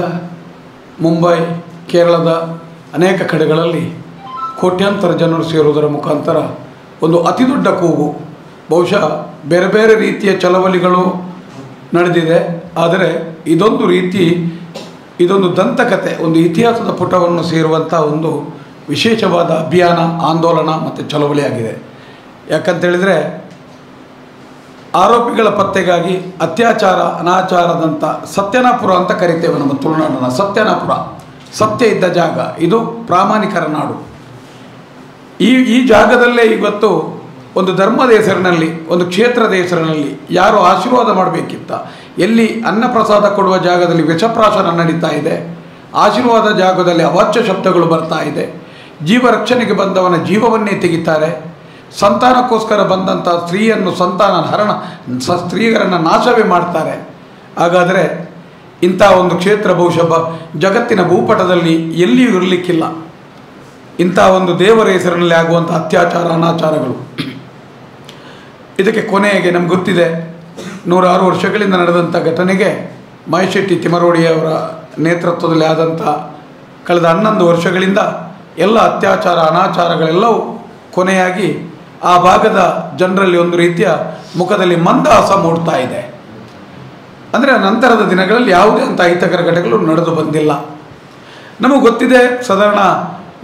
ಮುಂಬೈ, ಕೇರಳದ ಅನೇಕ ಕಡೆಗಳಲ್ಲಿ ಕೋಟ್ಯಾಂತರ ಜನರು ಸೇರುವುದರ ಮುಖಾಂತರ ಒಂದು ಅತಿ ದೊಡ್ಡ ಕೂಗು, ಬಹುಶಃ ಬೇರೆ ಬೇರೆ ರೀತಿಯ ಚಳವಳಿಗಳು ನಡೆದಿದೆ. ಆದರೆ ಇದೊಂದು ದಂತಕತೆ, ಒಂದು ಇತಿಹಾಸದ ಪುಟವನ್ನು ಸೇರುವಂಥ ಒಂದು ವಿಶೇಷವಾದ ಅಭಿಯಾನ, ಆಂದೋಲನ ಮತ್ತು ಚಳವಳಿಯಾಗಿದೆ. ಯಾಕಂತೇಳಿದರೆ ಆರೋಪಿಗಳ ಪತ್ತೆಗಾಗಿ ಅತ್ಯಾಚಾರ, ಅನಾಚಾರದಂಥ ಸತ್ಯನಾಪುರ ಅಂತ ಕರಿತೇವೆ ನಮ್ಮ ತುಳುನಾಡಿನ. ಸತ್ಯನಾಪುರ, ಸತ್ಯ ಇದ್ದ ಜಾಗ, ಇದು ಪ್ರಾಮಾಣಿಕರ ನಾಡು. ಈ ಜಾಗದಲ್ಲೇ ಇವತ್ತು ಒಂದು ಧರ್ಮದ ಹೆಸರಿನಲ್ಲಿ, ಒಂದು ಕ್ಷೇತ್ರದ ಹೆಸರಿನಲ್ಲಿ ಯಾರು ಆಶೀರ್ವಾದ ಮಾಡಬೇಕಿತ್ತ, ಎಲ್ಲಿ ಅನ್ನಪ್ರಸಾದ ಕೊಡುವ ಜಾಗದಲ್ಲಿ ವಿಷಪ್ರಾಶನ ನಡೀತಾ ಇದೆ, ಆಶೀರ್ವಾದ ಜಾಗದಲ್ಲಿ ಅವಾಚ್ಯ ಶಬ್ದಗಳು ಬರ್ತಾ ಇದೆ, ಜೀವ ರಕ್ಷಣೆಗೆ ಬಂದವನ ಜೀವವನ್ನೇ ತೆಗಿತಾರೆ, ಸಂತಾನಕ್ಕೋಸ್ಕರ ಬಂದಂಥ ಸ್ತ್ರೀಯರನ್ನು ನಾಶವೇ ಮಾಡ್ತಾರೆ. ಹಾಗಾದರೆ ಇಂಥ ಒಂದು ಕ್ಷೇತ್ರ ಬಹುಶಃ ಜಗತ್ತಿನ ಭೂಪಟದಲ್ಲಿ ಎಲ್ಲಿಯೂ ಇರಲಿಕ್ಕಿಲ್ಲ. ಇಂಥ ಒಂದು ದೇವರ ಹೆಸರಿನಲ್ಲಿ ಆಗುವಂಥ ಅತ್ಯಾಚಾರ, ಅನಾಚಾರಗಳು. ಇದಕ್ಕೆ ಕೊನೆಗೆ ನಮ್ಗೆ ಗೊತ್ತಿದೆ, 106 ವರ್ಷಗಳಿಂದ ನಡೆದಂಥ ಘಟನೆಗೆ ಮಹೇಶೆಟ್ಟಿ ತಿಮ್ಮರೋಡಿಯವರ ನೇತೃತ್ವದಲ್ಲಿ ಆದಂಥ ಕಳೆದ 11 ವರ್ಷಗಳಿಂದ ಎಲ್ಲ ಅತ್ಯಾಚಾರ, ಅನಾಚಾರಗಳೆಲ್ಲವೂ ಕೊನೆಯಾಗಿ ಆ ಭಾಗದ ಜನರಲ್ಲಿ ಒಂದು ರೀತಿಯ ಮುಖದಲ್ಲಿ ಮಂದಹಾಸ ಮೂಡ್ತಾ ಇದೆ. ಅಂದರೆ ನಂತರದ ದಿನಗಳಲ್ಲಿ ಯಾವುದೇ ಅಂಥ ಅಹಿತಕರ ಘಟನೆಗಳು ನಡೆದು ಬಂದಿಲ್ಲ. ನಮಗೆ ಗೊತ್ತಿದೆ, ಸಾಧಾರಣ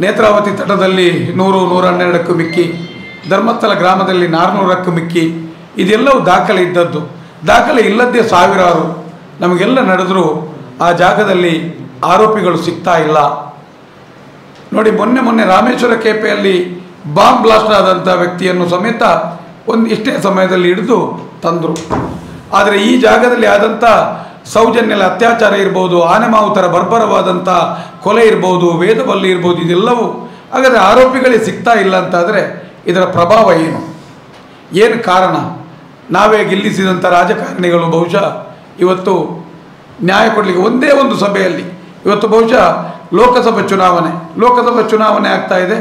ನೇತ್ರಾವತಿ ತಟದಲ್ಲಿ 100-112ಕ್ಕೂ ಮಿಕ್ಕಿ ಧರ್ಮಸ್ಥಳ ಗ್ರಾಮದಲ್ಲಿ 400ಕ್ಕೂ ಮಿಕ್ಕಿ, ಇದೆಲ್ಲವೂ ದಾಖಲೆ ಇದ್ದದ್ದು. ದಾಖಲೆ ಇಲ್ಲದ್ದೇ ಸಾವಿರಾರು ನಮಗೆಲ್ಲ ನಡೆದರೂ ಆ ಜಾಗದಲ್ಲಿ ಆರೋಪಿಗಳು ಸಿಗ್ತಾ ಇಲ್ಲ. ನೋಡಿ, ಮೊನ್ನೆ ರಾಮೇಶ್ವರ ಕೇಪೆಯಲ್ಲಿ ಬಾಂಬ್ ಬ್ಲಾಸ್ಟ್ ಆದಂಥ ವ್ಯಕ್ತಿಯನ್ನು ಸಮೇತ ಇಷ್ಟೇ ಸಮಯದಲ್ಲಿ ಹಿಡಿದು ತಂದರು. ಆದರೆ ಈ ಜಾಗದಲ್ಲಿ ಆದಂಥ ಸೌಜನ್ಯದ ಅತ್ಯಾಚಾರ ಇರ್ಬೋದು, ಆನೆಮಾವುತರ ಬರ್ಬರವಾದಂಥ ಕೊಲೆ ಇರ್ಬೋದು, ವೇದಬಲ್ಲಿ ಇರ್ಬೋದು, ಇದೆಲ್ಲವೂ ಹಾಗಾದರೆ ಆರೋಪಿಗಳಿಗೆ ಸಿಗ್ತಾ ಇಲ್ಲ ಅಂತಾದರೆ ಇದರ ಪ್ರಭಾವ ಏನು ಕಾರಣ? ನಾವೇ ಗೆಲ್ಲಿಸಿದಂಥ ರಾಜಕಾರಣಿಗಳು ಬಹುಶಃ ಇವತ್ತು ನ್ಯಾಯ ಕೊಡಲಿಕ್ಕೆ ಒಂದೇ ಒಂದು ಸಭೆಯಲ್ಲಿ ಇವತ್ತು ಬಹುಶಃ ಲೋಕಸಭಾ ಚುನಾವಣೆ ಆಗ್ತಾ ಇದೆ.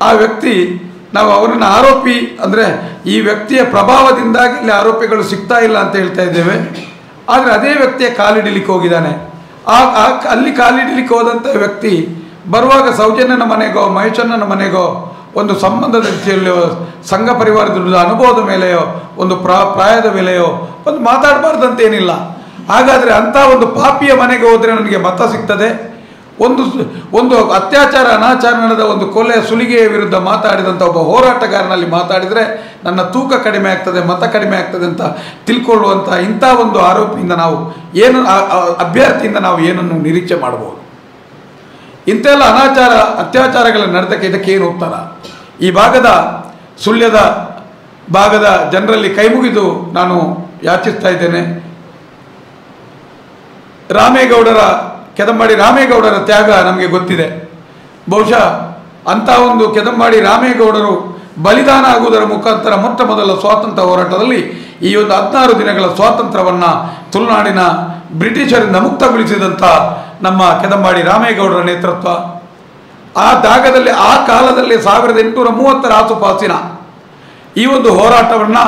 ಆ ವ್ಯಕ್ತಿ ನಾವು ಅವರನ್ನು ಆರೋಪಿ ಅಂದರೆ ಈ ವ್ಯಕ್ತಿಯ ಪ್ರಭಾವದಿಂದಾಗಿ ಇಲ್ಲಿ ಆರೋಪಿಗಳು ಸಿಗ್ತಾ ಇಲ್ಲ ಅಂತ ಹೇಳ್ತಾ ಇದ್ದೇವೆ. ಆದರೆ ಅದೇ ವ್ಯಕ್ತಿಯ ಕಾಲಿಡಲಿಕ್ಕೆ ಹೋಗಿದ್ದಾನೆ. ಅಲ್ಲಿ ಕಾಲಿಡಲಿಕ್ಕೆ ಹೋದಂಥ ವ್ಯಕ್ತಿ ಬರುವಾಗ ಸೌಜನ್ಯನ ಮನೆಗೋ ಮಹೇಶಣ್ಣನ ಮನೆಗೋ ಒಂದು ಸಂಬಂಧದ ರೀತಿಯಲ್ಲಿಯೋ ಸಂಘ ಪರಿವಾರದ ಅನುಭವದ ಮೇಲೆಯೋ ಒಂದು ಪ್ರಾಯದ ಮೇಲೆಯೋ ಒಂದು ಮಾತಾಡಬಾರ್ದಂತೇನಿಲ್ಲ. ಹಾಗಾದರೆ ಅಂಥ ಒಂದು ಪಾಪಿಯ ಮನೆಗೆ ಹೋದರೆ ನನಗೆ ಮತ ಸಿಗ್ತದೆ? ಒಂದು ಅತ್ಯಾಚಾರ ಅನಾಚಾರ ನಡೆದ ಒಂದು ಕೊಲೆ ಸುಲಿಗೆಯ ವಿರುದ್ಧ ಮಾತಾಡಿದಂಥ ಒಬ್ಬ ಹೋರಾಟಗಾರನಲ್ಲಿ ಮಾತಾಡಿದರೆ ನನ್ನ ತೂಕ ಕಡಿಮೆ ಆಗ್ತದೆ, ಮತ ಕಡಿಮೆ ಆಗ್ತದೆ ಅಂತ ತಿಳ್ಕೊಳ್ಳುವಂಥ ಇಂಥ ಒಂದು ಆರೋಪಿಯಿಂದ ನಾವು ಅಭ್ಯರ್ಥಿಯಿಂದ ನಾವು ಏನನ್ನು ನಿರೀಕ್ಷೆ ಮಾಡ್ಬೋದು? ಇಂಥೆಲ್ಲ ಅತ್ಯಾಚಾರಗಳ ನಡೆದಕ್ಕೆ ಇದಕ್ಕೇನು ಉತ್ತರ? ಈ ಭಾಗದ ಸುಳ್ಯದ ಭಾಗದ ಜನರಲ್ಲಿ ಕೈಮುಗಿದು ನಾನು ಯಾಚಿಸ್ತಾ ಇದ್ದೇನೆ. ಕೆದಂಬಾಡಿ ರಾಮೇಗೌಡರ ತ್ಯಾಗ ನಮಗೆ ಗೊತ್ತಿದೆ. ಬಹುಶಃ ಅಂಥ ಒಂದು ಕೆದಂಬಾಡಿ ರಾಮೇಗೌಡರು ಬಲಿದಾನ ಆಗುವುದರ ಮುಖಾಂತರ ಮೊಟ್ಟ ಮೊದಲ ಸ್ವಾತಂತ್ರ್ಯ ಹೋರಾಟದಲ್ಲಿ ಈ ಒಂದು 16 ದಿನಗಳ ಸ್ವಾತಂತ್ರ್ಯವನ್ನು ತುಳುನಾಡಿನ ಬ್ರಿಟಿಷರಿಂದ ಮುಕ್ತಗೊಳಿಸಿದಂಥ ನಮ್ಮ ಕೆದಂಬಾಡಿ ರಾಮೇಗೌಡರ ನೇತೃತ್ವ ಆ ಕಾಲದಲ್ಲಿ 1830 ಆಸುಪಾಸಿನ ಈ ಒಂದು ಹೋರಾಟವನ್ನು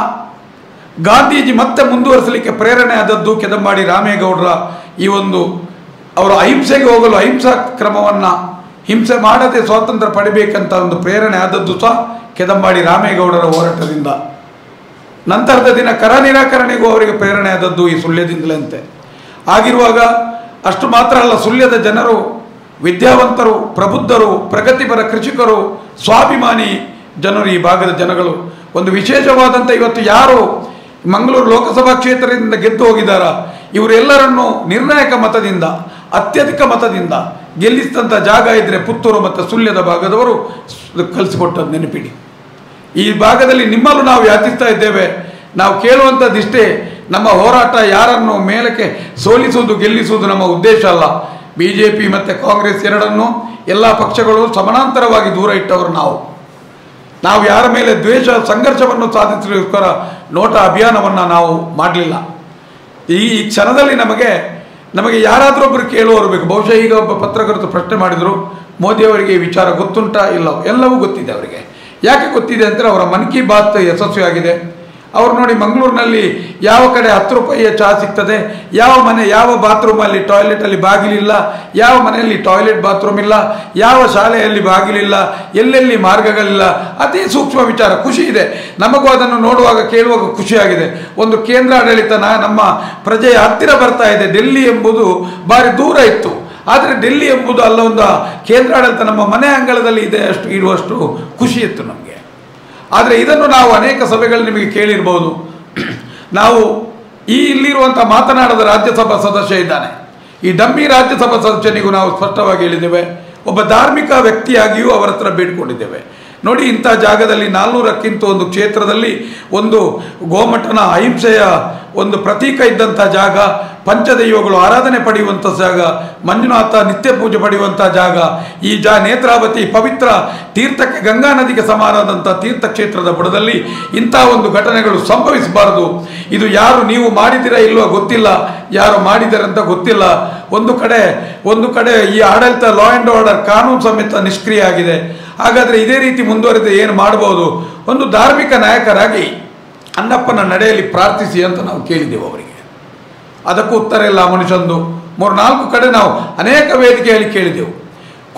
ಗಾಂಧೀಜಿ ಮತ್ತೆ ಮುಂದುವರಿಸಲಿಕ್ಕೆ ಪ್ರೇರಣೆ ಆದದ್ದು ಕೆದಂಬಾಡಿ ರಾಮೇಗೌಡರ ಈ ಒಂದು ಅವರು ಅಹಿಂಸೆಗೆ ಹೋಗಲು ಅಹಿಂಸಾ ಕ್ರಮವನ್ನು ಹಿಂಸೆ ಮಾಡದೆ ಸ್ವಾತಂತ್ರ್ಯ ಪಡಿಬೇಕಂತ ಒಂದು ಪ್ರೇರಣೆ ಆದದ್ದು ಸಹ ಕೆದಂಬಾಡಿ ರಾಮೇಗೌಡರ ಹೋರಾಟದಿಂದ. ನಂತರದ ದಿನ ಕರ ನಿರಾಕರಣೆಗೂ ಅವರಿಗೆ ಪ್ರೇರಣೆ ಆದದ್ದು ಈ ಸುಳ್ಯದಿಂದಲಂತೆ. ಆಗಿರುವಾಗ ಅಷ್ಟು ಮಾತ್ರ ಅಲ್ಲ, ಸುಳ್ಯದ ಜನರು ವಿದ್ಯಾವಂತರು, ಪ್ರಬುದ್ಧರು, ಪ್ರಗತಿಪರ ಕೃಷಿಕರು, ಸ್ವಾಭಿಮಾನಿ ಜನರು, ಈ ಭಾಗದ ಜನಗಳು ಒಂದು ವಿಶೇಷವಾದಂಥ ಇವತ್ತು ಯಾರು ಮಂಗಳೂರು ಲೋಕಸಭಾ ಕ್ಷೇತ್ರದಿಂದ ಗೆದ್ದು ಹೋಗಿದ್ದಾರ ಇವರೆಲ್ಲರನ್ನು ನಿರ್ಣಾಯಕ ಮತದಿಂದ ಅತ್ಯಧಿಕ ಮತದಿಂದ ಗೆಲ್ಲಿಸಿದಂಥ ಜಾಗ ಇದ್ದರೆ ಪುತ್ತೂರು ಮತ್ತು ಸುಳ್ಯದ ಭಾಗದವರು ಕಲಿಸಿಕೊಟ್ಟದ್ದು ನೆನಪಿಡಿ. ಈ ಭಾಗದಲ್ಲಿ ನಿಮ್ಮಲ್ಲೂ ನಾವು ಯಾಚಿಸ್ತಾ ಇದ್ದೇವೆ. ನಾವು ಕೇಳುವಂಥದ್ದಿಷ್ಟೇ, ನಮ್ಮ ಹೋರಾಟ ಯಾರನ್ನು ಮೇಲಕ್ಕೆ ಸೋಲಿಸುವುದು ಗೆಲ್ಲಿಸುವುದು ನಮ್ಮ ಉದ್ದೇಶ ಅಲ್ಲ. BJP ಮತ್ತು ಕಾಂಗ್ರೆಸ್ ಎರಡನ್ನು ಎಲ್ಲ ಪಕ್ಷಗಳು ಸಮಾನಾಂತರವಾಗಿ ದೂರ ಇಟ್ಟವರು ನಾವು ಯಾರ ಮೇಲೆ ದ್ವೇಷ ಸಂಘರ್ಷವನ್ನು ಸಾಧಿಸಲಿಕ್ಕೋಸ್ಕರ ನೋಟಾ ಅಭಿಯಾನವನ್ನು ನಾವು ಮಾಡಲಿಲ್ಲ. ಈ ಕ್ಷಣದಲ್ಲಿ ನಮಗೆ ಯಾರಾದರೂ ಒಬ್ಬರು ಕೇಳುವವರು ಬೇಕು. ಬಹುಶಃ ಈಗ ಒಬ್ಬ ಪತ್ರಕರ್ತರು ಪ್ರಶ್ನೆ ಮಾಡಿದರು, ಮೋದಿಯವರಿಗೆ ಈ ವಿಚಾರ ಗೊತ್ತುಂಟಾ? ಎಲ್ಲವೂ ಗೊತ್ತಿದೆ ಅವರಿಗೆ. ಯಾಕೆ ಗೊತ್ತಿದೆ ಅಂದರೆ ಅವರ ಮನ್ ಕಿ ಬಾತ್ ಯಶಸ್ವಿಯಾಗಿದೆ. ಅವರು ನೋಡಿ, ಮಂಗಳೂರಿನಲ್ಲಿ ಯಾವ ಕಡೆ 10 ರೂಪಾಯಿಯ ಚಹಾ ಸಿಗ್ತದೆ, ಯಾವ ಬಾತ್ರೂಮಲ್ಲಿ ಟಾಯ್ಲೆಟಲ್ಲಿ ಬಾಗಿಲಿಲ್ಲ, ಯಾವ ಮನೆಯಲ್ಲಿ ಟಾಯ್ಲೆಟ್ ಬಾತ್ರೂಮ್ ಇಲ್ಲ, ಯಾವ ಶಾಲೆಯಲ್ಲಿ ಬಾಗಿಲಿಲ್ಲ, ಎಲ್ಲೆಲ್ಲಿ ಮಾರ್ಗಗಳಿಲ್ಲ, ಅತಿ ಸೂಕ್ಷ್ಮ ವಿಚಾರ. ಖುಷಿ ಇದೆ ನಮಗೂ ಅದನ್ನು ನೋಡುವಾಗ ಕೇಳುವಾಗ ಖುಷಿಯಾಗಿದೆ. ಒಂದು ಕೇಂದ್ರಾಡಳಿತ ನಮ್ಮ ಪ್ರಜೆಯ ಹತ್ತಿರ ಬರ್ತಾ ಇದೆ. ಡೆಲ್ಲಿ ಎಂಬುದು ಭಾರಿ ದೂರ ಇತ್ತು, ಆದರೆ ಡೆಲ್ಲಿ ಎಂಬುದು ಅಲ್ಲ, ಒಂದು ಕೇಂದ್ರಾಡಳಿತ ನಮ್ಮ ಮನೆ ಅಂಗಳದಲ್ಲಿ ಇದೆ ಇಡುವಷ್ಟು ಖುಷಿ ಇತ್ತು ನಮಗೆ. ಆದರೆ ಇದನ್ನು ನಾವು ಅನೇಕ ಸಭೆಗಳು ನಿಮಗೆ ಕೇಳಿರ್ಬೋದು. ನಾವು ಇಲ್ಲಿರುವಂಥ ಮಾತನಾಡದ ರಾಜ್ಯಸಭಾ ಸದಸ್ಯ ಇದ್ದಾನೆ, ಈ ಡಮ್ಮಿ ರಾಜ್ಯಸಭಾ ಸದಸ್ಯನಿಗೂ ನಾವು ಸ್ಪಷ್ಟವಾಗಿ ಹೇಳಿದ್ದೇವೆ. ಒಬ್ಬ ಧಾರ್ಮಿಕ ವ್ಯಕ್ತಿಯಾಗಿಯೂ ಅವರ ಹತ್ರ ಬೇಡಿಕೊಂಡಿದ್ದೇವೆ. ನೋಡಿ, ಇಂಥ ಜಾಗದಲ್ಲಿ 400ಕ್ಕಿಂತ ಒಂದು ಕ್ಷೇತ್ರದಲ್ಲಿ ಒಂದು ಗೋಮಠನ ಅಹಿಂಸೆಯ ಒಂದು ಪ್ರತೀಕ ಇದ್ದಂಥ ಜಾಗ, ಪಂಚದೈವಗಳು ಆರಾಧನೆ ಪಡೆಯುವಂಥ ಜಾಗ, ಮಂಜುನಾಥ ನಿತ್ಯ ಪೂಜೆ ಪಡೆಯುವಂಥ ಜಾಗ, ಈ ನೇತ್ರಾವತಿ ಪವಿತ್ರ ತೀರ್ಥಕ್ಕೆ ಗಂಗಾ ನದಿಗೆ ಸಮಾನವಾದಂಥ ತೀರ್ಥಕ್ಷೇತ್ರದ ಬುಡದಲ್ಲಿ ಇಂಥ ಒಂದು ಘಟನೆಗಳು ಸಂಭವಿಸಬಾರದು. ಇದು ಯಾರು ನೀವು ಮಾಡಿದ್ದೀರಾ ಇಲ್ವೋ ಗೊತ್ತಿಲ್ಲ, ಯಾರು ಮಾಡಿದ್ದಾರಂತ ಗೊತ್ತಿಲ್ಲ. ಒಂದು ಕಡೆ ಈ ಆಡಳಿತ ಲಾ ಆ್ಯಂಡ್ ಆರ್ಡರ್ ಕಾನೂನು ಸಮೇತ ನಿಷ್ಕ್ರಿಯ ಆಗಿದೆ. ಹಾಗಾದರೆ ಇದೇ ರೀತಿ ಮುಂದುವರೆದು ಏನು ಮಾಡ್ಬೋದು? ಒಂದು ಧಾರ್ಮಿಕ ನಾಯಕರಾಗಿ ಅನ್ನಪ್ಪನ ನಡೆಯಲ್ಲಿ ಪ್ರಾರ್ಥಿಸಿ ಅಂತ ನಾವು ಕೇಳಿದ್ದೆವು ಅವರಿಗೆ. ಅದಕ್ಕೂ ಉತ್ತರ ಇಲ್ಲ ಮನುಷ್ಯಂದು. 3-4 ಕಡೆ ನಾವು ಅನೇಕ ವೇದಿಕೆಯಲ್ಲಿ ಕೇಳಿದೆವು.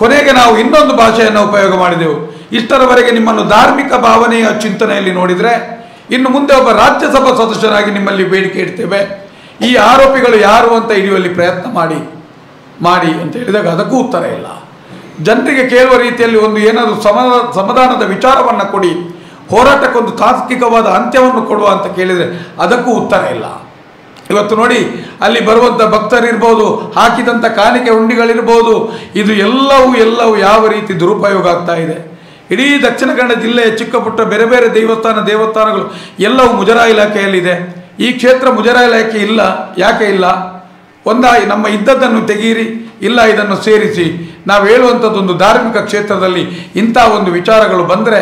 ಕೊನೆಗೆ ನಾವು ಇನ್ನೊಂದು ಭಾಷೆಯನ್ನು ಉಪಯೋಗ ಮಾಡಿದೆವು. ಇಷ್ಟರವರೆಗೆ ನಿಮ್ಮನ್ನು ಧಾರ್ಮಿಕ ಭಾವನೆಯ ಚಿಂತನೆಯಲ್ಲಿ ನೋಡಿದರೆ, ಇನ್ನು ಮುಂದೆ ಒಬ್ಬ ರಾಜ್ಯಸಭಾ ಸದಸ್ಯರಾಗಿ ನಿಮ್ಮಲ್ಲಿ ಬೇಡಿಕೆ ಇಡ್ತೇವೆ, ಈ ಆರೋಪಿಗಳು ಯಾರು ಅಂತ ಹಿಡಿಯುವಲ್ಲಿ ಪ್ರಯತ್ನ ಮಾಡಿ ಅಂತ ಹೇಳಿದಾಗ ಅದಕ್ಕೂ ಉತ್ತರ ಇಲ್ಲ. ಜನರಿಗೆ ಕೇಳುವ ರೀತಿಯಲ್ಲಿ ಒಂದು ಏನಾದರೂ ಸಮಾಧಾನದ ವಿಚಾರವನ್ನು ಕೊಡಿ, ಹೋರಾಟಕ್ಕೊಂದು ತಾತ್ವಿಕವಾದ ಅಂತ್ಯವನ್ನು ಕೊಡುವ ಅಂತ ಕೇಳಿದರೆ ಅದಕ್ಕೂ ಉತ್ತರ ಇಲ್ಲ. ಇವತ್ತು ನೋಡಿ, ಅಲ್ಲಿ ಬರುವಂಥ ಭಕ್ತರಿರ್ಬೋದು, ಹಾಕಿದಂಥ ಕಾಣಿಕೆ ಹುಂಡಿಗಳಿರ್ಬೋದು, ಇದು ಎಲ್ಲವೂ ಯಾವ ರೀತಿ ದುರುಪಯೋಗ ಆಗ್ತಾ ಇದೆ. ಇಡೀ ದಕ್ಷಿಣ ಕನ್ನಡ ಜಿಲ್ಲೆಯ ಚಿಕ್ಕ ಪುಟ್ಟ ಬೇರೆ ಬೇರೆ ದೇವಸ್ಥಾನಗಳು ಎಲ್ಲವೂ ಮುಜರಾಯಿ ಇಲಾಖೆಯಲ್ಲಿದೆ. ಈ ಕ್ಷೇತ್ರ ಮುಜರಾಯಿ ಇಲಾಖೆ ಇಲ್ಲ. ಯಾಕೆ ಇಲ್ಲ? ನಮ್ಮ ಇದ್ದದ್ದನ್ನು ತೆಗೀರಿ, ಇಲ್ಲ ಇದನ್ನು ಸೇರಿಸಿ. ನಾವು ಹೇಳುವಂಥದ್ದೊಂದು ಧಾರ್ಮಿಕ ಕ್ಷೇತ್ರದಲ್ಲಿ ಇಂಥ ಒಂದು ವಿಚಾರಗಳು ಬಂದರೆ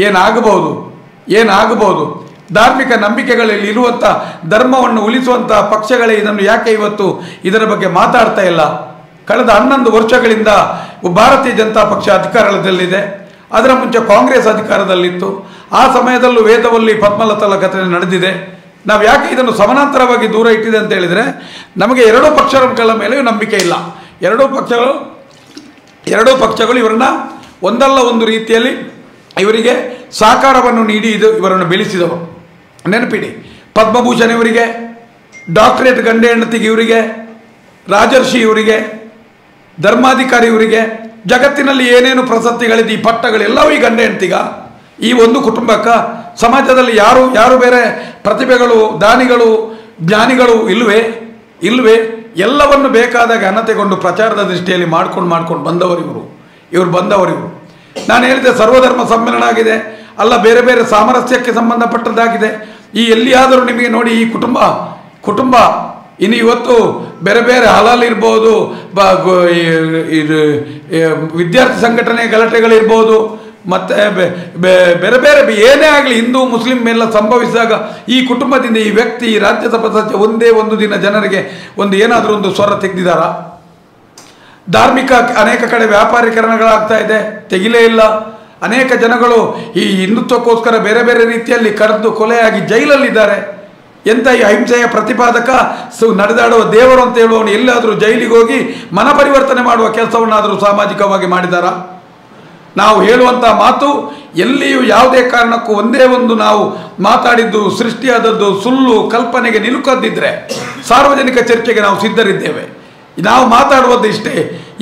ಏನಾಗಬಹುದು? ಧಾರ್ಮಿಕ ನಂಬಿಕೆಗಳಲ್ಲಿ ಇರುವಂಥ ಧರ್ಮವನ್ನು ಉಳಿಸುವಂಥ ಪಕ್ಷಗಳೇ ಇದನ್ನು ಯಾಕೆ ಇವತ್ತು ಇದರ ಬಗ್ಗೆ ಮಾತಾಡ್ತಾ ಇಲ್ಲ? ಕಳೆದ 11 ವರ್ಷಗಳಿಂದ ಭಾರತೀಯ ಜನತಾ ಪಕ್ಷ ಅಧಿಕಾರದಲ್ಲಿದೆ. ಅದರ ಮುಂಚೆ ಕಾಂಗ್ರೆಸ್ ಅಧಿಕಾರದಲ್ಲಿತ್ತು. ಆ ಸಮಯದಲ್ಲೂ ವೇದವಲ್ಲಿ ಪದ್ಮಲತಲ ಘಟನೆ ನಡೆದಿದೆ. ನಾವು ಯಾಕೆ ಇದನ್ನು ಸಮಾನಾಂತರವಾಗಿ ದೂರ ಇಟ್ಟಿದೆ ಅಂತ ಹೇಳಿದರೆ, ನಮಗೆ ಎರಡೂ ಪಕ್ಷಗಳ ಮೇಲೆಯೂ ನಂಬಿಕೆ ಇಲ್ಲ. ಎರಡೂ ಪಕ್ಷಗಳು ಇವರನ್ನ ಒಂದಲ್ಲ ಒಂದು ರೀತಿಯಲ್ಲಿ ಇವರಿಗೆ ಸಹಕಾರವನ್ನು ನೀಡಿ ಇವರನ್ನು ಬೆಳೆಸಿದವರು. ನೆನಪಿಡಿ, ಪದ್ಮಭೂಷಣ ಇವರಿಗೆ, ಡಾಕ್ಟರೇಟ್ ಗಂಡ ಹೆಂಡತಿಗೆ ಇವರಿಗೆ, ರಾಜರ್ಷಿ ಇವರಿಗೆ, ಧರ್ಮಾಧಿಕಾರಿ ಇವರಿಗೆ, ಜಗತ್ತಿನಲ್ಲಿ ಏನೇನು ಪ್ರಶಸ್ತಿಗಳಿದೆ, ಈ ಪಟ್ಟಗಳೆಲ್ಲವೂ ಈ ಗಂಡ ಹೆಂಡತಿಗ? ಈ ಒಂದು ಕುಟುಂಬಕ್ಕ? ಸಮಾಜದಲ್ಲಿ ಯಾರು ಬೇರೆ ಪ್ರತಿಭೆಗಳು, ದಾನಿಗಳು, ಜ್ಞಾನಿಗಳು ಇಲ್ವೇ? ಎಲ್ಲವನ್ನು ಬೇಕಾದಾಗ ಅನತೆಗೊಂಡು ಪ್ರಚಾರದ ದೃಷ್ಟಿಯಲ್ಲಿ ಮಾಡ್ಕೊಂಡು ಬಂದವರು ಇವರು. ನಾನು ಹೇಳಿದೆ, ಸರ್ವಧರ್ಮ ಸಮ್ಮೇಳನ ಆಗಿದೆ, ಅಲ್ಲ ಬೇರೆ ಬೇರೆ ಸಾಮರಸ್ಯಕ್ಕೆ ಸಂಬಂಧಪಟ್ಟದ್ದಾಗಿದೆ. ಈ ಎಲ್ಲಿಯಾದರೂ ನಿಮಗೆ ನೋಡಿ, ಈ ಕುಟುಂಬ ಇನ್ನು ಇವತ್ತು ಬೇರೆ ಬೇರೆ ಹಲಾಲ್ ಇರ್ಬೋದು, ವಿದ್ಯಾರ್ಥಿ ಸಂಘಟನೆ ಗಲಾಟೆಗಳಿರ್ಬೋದು, ಮತ್ತು ಬೇರೆ ಬೇರೆ ಏನೇ ಆಗಲಿ, ಹಿಂದೂ ಮುಸ್ಲಿಂ ಎಲ್ಲ ಸಂಭವಿಸಿದಾಗ ಈ ಕುಟುಂಬದಿಂದ ಈ ವ್ಯಕ್ತಿ, ಈ ರಾಜ್ಯಸಭಾ ಸದಸ್ಯ ಒಂದೇ ಒಂದು ದಿನ ಜನರಿಗೆ ಏನಾದರೂ ಒಂದು ಸ್ವರ ತೆಗೆದಿದ್ದಾರ? ಧಾರ್ಮಿಕ ಅನೇಕ ಕಡೆ ವ್ಯಾಪಾರೀಕರಣಗಳಾಗ್ತಾ ಇದೆ, ತೆಗಿಲೇ ಇಲ್ಲ. ಅನೇಕ ಜನಗಳು ಈ ಹಿಂದುತ್ವಕ್ಕೋಸ್ಕರ ಬೇರೆ ಬೇರೆ ರೀತಿಯಲ್ಲಿ ಕರೆದು ಕೊಲೆಯಾಗಿ ಜೈಲಲ್ಲಿದ್ದಾರೆ. ಎಂಥ ಈ ಅಹಿಂಸೆಯ ಪ್ರತಿಪಾದಕ ನಡೆದಾಡುವ ದೇವರು ಅಂತ ಹೇಳುವವನು ಎಲ್ಲಾದರೂ ಜೈಲಿಗೆ ಹೋಗಿ ಮನ ಪರಿವರ್ತನೆ ಮಾಡುವ ಕೆಲಸವನ್ನಾದರೂ ಸಾಮಾಜಿಕವಾಗಿ ಮಾಡಿದಾರ? ನಾವು ಹೇಳುವಂಥ ಮಾತು ಎಲ್ಲಿಯೂ ಯಾವುದೇ ಕಾರಣಕ್ಕೂ ಒಂದೇ ಒಂದು ನಾವು ಮಾತಾಡಿದ್ದು ಸೃಷ್ಟಿಯಾದದ್ದು ಸುಳ್ಳು ಕಲ್ಪನೆಗೆ ನಿಲುಕದ್ದಿದ್ರೆ ಸಾರ್ವಜನಿಕ ಚರ್ಚೆಗೆ ನಾವು ಸಿದ್ಧರಿದ್ದೇವೆ. ನಾವು ಮಾತಾಡುವುದು ಇಷ್ಟೇ.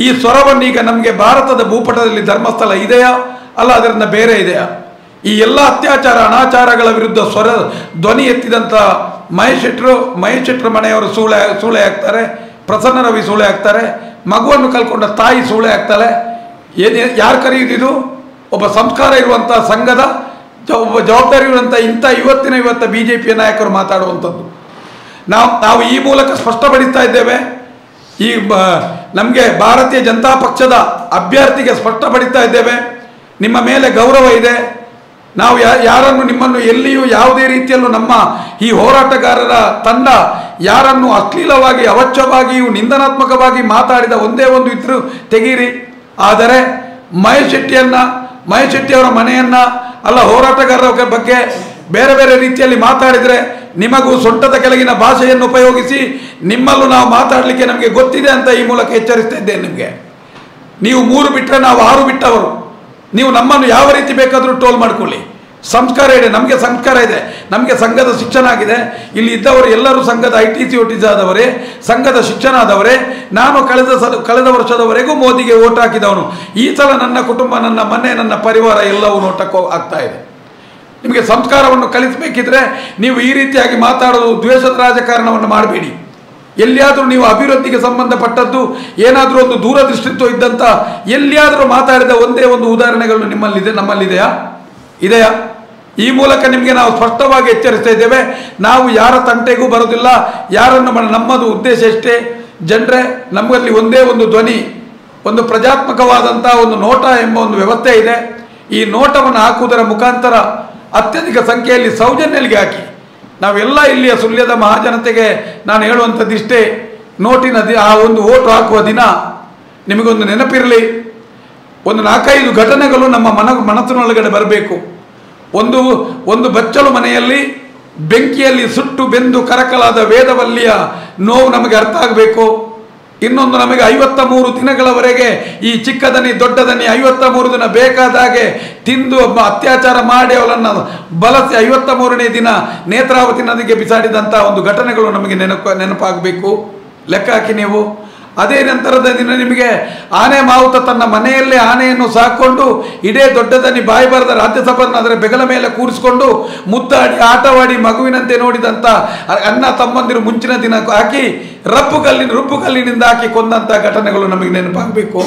ಈ ಸ್ವರವನ್ನು ಈಗ ನಮಗೆ ಭಾರತದ ಭೂಪಟದಲ್ಲಿ ಧರ್ಮಸ್ಥಳ ಇದೆಯಾ, ಅಲ್ಲ ಅದರಿಂದ ಬೇರೆ ಇದೆಯಾ? ಈ ಎಲ್ಲ ಅತ್ಯಾಚಾರ ಅನಾಚಾರಗಳ ವಿರುದ್ಧ ಧ್ವನಿ ಎತ್ತಿದಂಥ ಮಹೇಶ್ ಶೆಟ್ಟರ್ ಮನೆಯವರು ಸೂಳೆ ಆಗ್ತಾರೆ, ಪ್ರಸನ್ನ ರವಿ ಸೂಳೆ ಆಗ್ತಾರೆ, ಮಗುವನ್ನು ಕಲ್ಕೊಂಡ ತಾಯಿ ಸೂಳೆ ಆಗ್ತಾಳೆ. ಯಾರು ಕರೆಯುತ್ತಿದ್ದು? ಒಬ್ಬ ಸಂಸ್ಕಾರ ಇರುವಂಥ ಸಂಘದ ಒಬ್ಬ ಜವಾಬ್ದಾರಿ ಇರುವಂಥ ಇವತ್ತಿನ BJP ನಾಯಕರು ಮಾತಾಡುವಂಥದ್ದು. ನಾವು ಈ ಮೂಲಕ ಸ್ಪಷ್ಟಪಡಿಸ್ತಾ ಇದ್ದೇವೆ. ಈ ನಮಗೆ ಭಾರತೀಯ ಜನತಾ ಪಕ್ಷದ ಅಭ್ಯರ್ಥಿಗೆ ಸ್ಪಷ್ಟಪಡಿಸ್ತಾ ಇದ್ದೇವೆ, ನಿಮ್ಮ ಮೇಲೆ ಗೌರವ ಇದೆ. ನಾವು ನಿಮ್ಮನ್ನು ಎಲ್ಲಿಯೂ ಯಾವುದೇ ರೀತಿಯಲ್ಲೂ ನಮ್ಮ ಈ ಹೋರಾಟಗಾರರ ತಂಡ ಯಾರನ್ನು ಅಶ್ಲೀಲವಾಗಿ, ಅವಚ್ಯವಾಗಿಯೂ, ನಿಂದನಾತ್ಮಕವಾಗಿ ಮಾತಾಡಿದ ಒಂದೇ ಒಂದು ಇದ್ರೂ ತೆಗೀರಿ. ಆದರೆ ಮಹೇಶ್ ಶೆಟ್ಟಿಯವರ ಮನೆಯನ್ನ, ಅಲ್ಲ ಹೋರಾಟಗಾರರ ಬಗ್ಗೆ ಬೇರೆ ಬೇರೆ ರೀತಿಯಲ್ಲಿ ಮಾತಾಡಿದರೆ ನಿಮಗೂ ಸೊಂಟದ ಕೆಳಗಿನ ಭಾಷೆಯನ್ನು ಉಪಯೋಗಿಸಿ ನಿಮ್ಮಲ್ಲೂ ನಾವು ಮಾತಾಡಲಿಕ್ಕೆ ನಮಗೆ ಗೊತ್ತಿದೆ ಅಂತ ಈ ಮೂಲಕ ಎಚ್ಚರಿಸ್ತಾ ಇದ್ದೇನೆ ನಿಮಗೆ. ನೀವು 3 ಬಿಟ್ಟರೆ ನಾವು 6 ಬಿಟ್ಟವರು. ನೀವು ನಮ್ಮನ್ನು ಯಾವ ರೀತಿ ಬೇಕಾದರೂ ಟೋಲ್ ಮಾಡ್ಕೊಳ್ಳಿ. ಸಂಸ್ಕಾರ ಇದೆ, ನಮಗೆ ಸಂಸ್ಕಾರ ಇದೆ, ನಮಗೆ ಸಂಘದ ಶಿಕ್ಷಣ ಆಗಿದೆ. ಇಲ್ಲಿ ಇದ್ದವರು ಎಲ್ಲರೂ ಸಂಘದ ITC OTC ಆದವರೇ, ಸಂಘದ ಶಿಕ್ಷಣ ಆದವರೇ. ನಾನು ಕಳೆದ ವರ್ಷದವರೆಗೂ ಮೋದಿಗೆ ಓಟ್ ಹಾಕಿದವನು. ಈ ಸಲ ನನ್ನ ಕುಟುಂಬ, ನನ್ನ ಮನೆ, ನನ್ನ ಪರಿವಾರ ಎಲ್ಲವೂ ನೋಟಕ್ಕೆ ಆಗ್ತಾ ಇದೆ. ನಿಮಗೆ ಸಂಸ್ಕಾರವನ್ನು ಕಲಿಸಬೇಕಿದ್ರೆ ನೀವು ಈ ರೀತಿಯಾಗಿ ಮಾತಾಡೋದು, ದ್ವೇಷದ ರಾಜಕಾರಣವನ್ನು ಮಾಡಬೇಡಿ. ಎಲ್ಲಿಯಾದರೂ ನೀವು ಅಭಿವೃದ್ಧಿಗೆ ಸಂಬಂಧಪಟ್ಟದ್ದು ಏನಾದರೂ ಒಂದು ದೂರದೃಷ್ಟಿತ್ವ ಇದ್ದಂಥ ಎಲ್ಲಿಯಾದರೂ ಮಾತಾಡಿದ ಒಂದೇ ಒಂದು ಉದಾಹರಣೆಗಳು ನಮ್ಮಲ್ಲಿದೆಯಾ? ಈ ಮೂಲಕ ನಿಮಗೆ ನಾವು ಸ್ಪಷ್ಟವಾಗಿ ಎಚ್ಚರಿಸ್ತಾ ಇದ್ದೇವೆ. ನಾವು ಯಾರ ತಂಟೆಗೂ ಬರೋದಿಲ್ಲ. ನಮ್ಮದು ಉದ್ದೇಶ ಎಷ್ಟೇ ಜನರೇ, ನಮ್ಮಲ್ಲಿ ಒಂದೇ ಒಂದು ಧ್ವನಿ, ಒಂದು ಪ್ರಜಾತ್ಮಕವಾದಂಥ ಒಂದು ನೋಟ ಎಂಬ ಒಂದು ವ್ಯವಸ್ಥೆ ಇದೆ. ಈ ನೋಟವನ್ನು ಹಾಕುವುದರ ಮುಖಾಂತರ ಅತ್ಯಧಿಕ ಸಂಖ್ಯೆಯಲ್ಲಿ ಸೌಜನ್ಯಗಳಿಗೆ ಹಾಕಿ ನಾವೆಲ್ಲ ಇಲ್ಲಿಯ ಸುಳ್ಯದ ಮಹಾಜನತೆಗೆ ನಾನು ಹೇಳುವಂಥದ್ದಿಷ್ಟೇ. ನೋಟಿನ ಆ ಒಂದು ಓಟು ಹಾಕುವ ದಿನ ನಿಮಗೊಂದು ನೆನಪಿರಲಿ, ಒಂದು 4-5 ಘಟನೆಗಳು ನಮ್ಮ ಮನಸ್ಸಿನೊಳಗಡೆ ಬರಬೇಕು. ಒಂದು ಬಚ್ಚಲು ಮನೆಯಲ್ಲಿ ಬೆಂಕಿಯಲ್ಲಿ ಸುಟ್ಟು ಬೆಂದು ಕರಕಲಾದ ವೇದವಲ್ಲಿಯ ನೋವು ನಮಗೆ ಅರ್ಥ ಆಗಬೇಕು. ಇನ್ನೊಂದು, ನಮಗೆ 53 ದಿನಗಳವರೆಗೆ ಈ ಚಿಕ್ಕದನಿ ದೊಡ್ಡದನಿ 53 ದಿನ ಬೇಕಾದಾಗೆ ತಿಂದು ಅತ್ಯಾಚಾರ ಮಾಡಿ ಅವಳನ್ನು ಬಳಸಿ 53ನೇ ದಿನ ನೇತ್ರಾವತಿ ನದಿಗೆ ಬಿಸಾಡಿದಂಥ ಒಂದು ಘಟನೆಗಳು ನಮಗೆ ನೆನಪಾಗಬೇಕು. ಲೆಕ್ಕ ಹಾಕಿ ನೀವು. ಅದೇ ನಂತರದ ದಿನ ನಿಮಗೆ ಆನೆ ಮಾವುತ ತನ್ನ ಮನೆಯಲ್ಲೇ ಆನೆಯನ್ನು ಸಾಕೊಂಡು ಇಡೇ ದೊಡ್ಡದನಿ ಬಾಯಿ ಬರದ ರಾಜ್ಯಸಭೆಯನ್ನು ಅದರ ಬೆಗಲ ಮೇಲೆ ಕೂರಿಸಿಕೊಂಡು ಮುದ್ದಾಡಿ ಆಟವಾಡಿ ಮಗುವಿನಂತೆ ನೋಡಿದಂಥ ಅಣ್ಣ ತಮ್ಮಂದಿರು ಮುಂಚಿನ ದಿನ ಹಾಕಿ ರುಬ್ಬುಗಲ್ಲಿನಿಂದ ಹಾಕಿ ಕೊಂದಂಥ ಘಟನೆಗಳು ನಮಗೆ ನೆನಪಾಗಬೇಕು,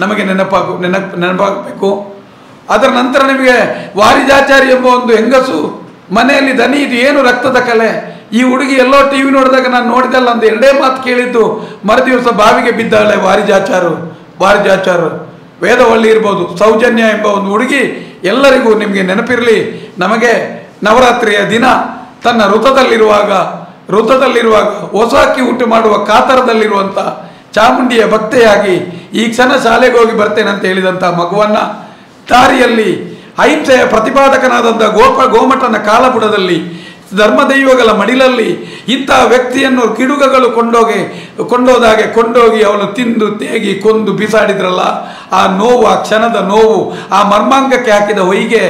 ನಮಗೆ ನೆನಪಾಗಬೇಕು. ಅದರ ನಂತರ ನಿಮಗೆ ವಾರಿಜಾಚಾರಿ ಎಂಬ ಒಂದು ಹೆಂಗಸು ಮನೆಯಲ್ಲಿ ದನಿ, ಇದು ಏನು ರಕ್ತದ ಕಲೆ, ಈ ಹುಡುಗಿ ಎಲ್ಲೋ ಟಿವಿ ನೋಡಿದಾಗ ನಾನು ನೋಡಿದಲ್ಲ ಅಂತ ಎರಡೇ ಮಾತು ಕೇಳಿದ್ದು ಮರುದಿವಸ ಬಾವಿಗೆ ಬಿದ್ದಾಳೆ ವಾರಿಜಾಚಾರು. ವೇದವಳ್ಳಿ ಇರ್ಬೋದು, ಸೌಜನ್ಯ ಎಂಬ ಒಂದು ಹುಡುಗಿ, ಎಲ್ಲರಿಗೂ ನಿಮಗೆ ನೆನಪಿರಲಿ, ನಮಗೆ ನವರಾತ್ರಿಯ ದಿನ ತನ್ನ ಋತದಲ್ಲಿರುವಾಗ ಹೊಸ ಅಕ್ಕಿ ಊಟ ಮಾಡುವ ಕಾತರದಲ್ಲಿರುವಂಥ ಚಾಮುಂಡಿಯ ಭಕ್ತೆಯಾಗಿ ಈ ಕ್ಷಣ ಶಾಲೆಗೆ ಹೋಗಿ ಬರ್ತೇನೆ ಅಂತ ಹೇಳಿದಂಥ ಮಗುವನ್ನು ದಾರಿಯಲ್ಲಿ ಅಹಿಂಸೆಯ ಪ್ರತಿಪಾದಕನಾದಂಥ ಗೋಮಠನ ಕಾಲಬುಡದಲ್ಲಿ ಧರ್ಮದೈವಗಳ ಮಡಿಲಲ್ಲಿ ಇಂತಹ ವ್ಯಕ್ತಿಯನ್ನು ಕಿಡುಗಗಳು ಕೊಂಡೋಗಿ ಅವನು ತಿಂದು ತೇಗಿ ಕೊಂದು ಬಿಸಾಡಿದ್ರಲ್ಲ, ಆ ನೋವು, ಆ ಕ್ಷಣದ ನೋವು, ಆ ಮರ್ಮಾಂಗಕ್ಕೆ ಹಾಕಿದ ಹೊಯ್ಗೆ,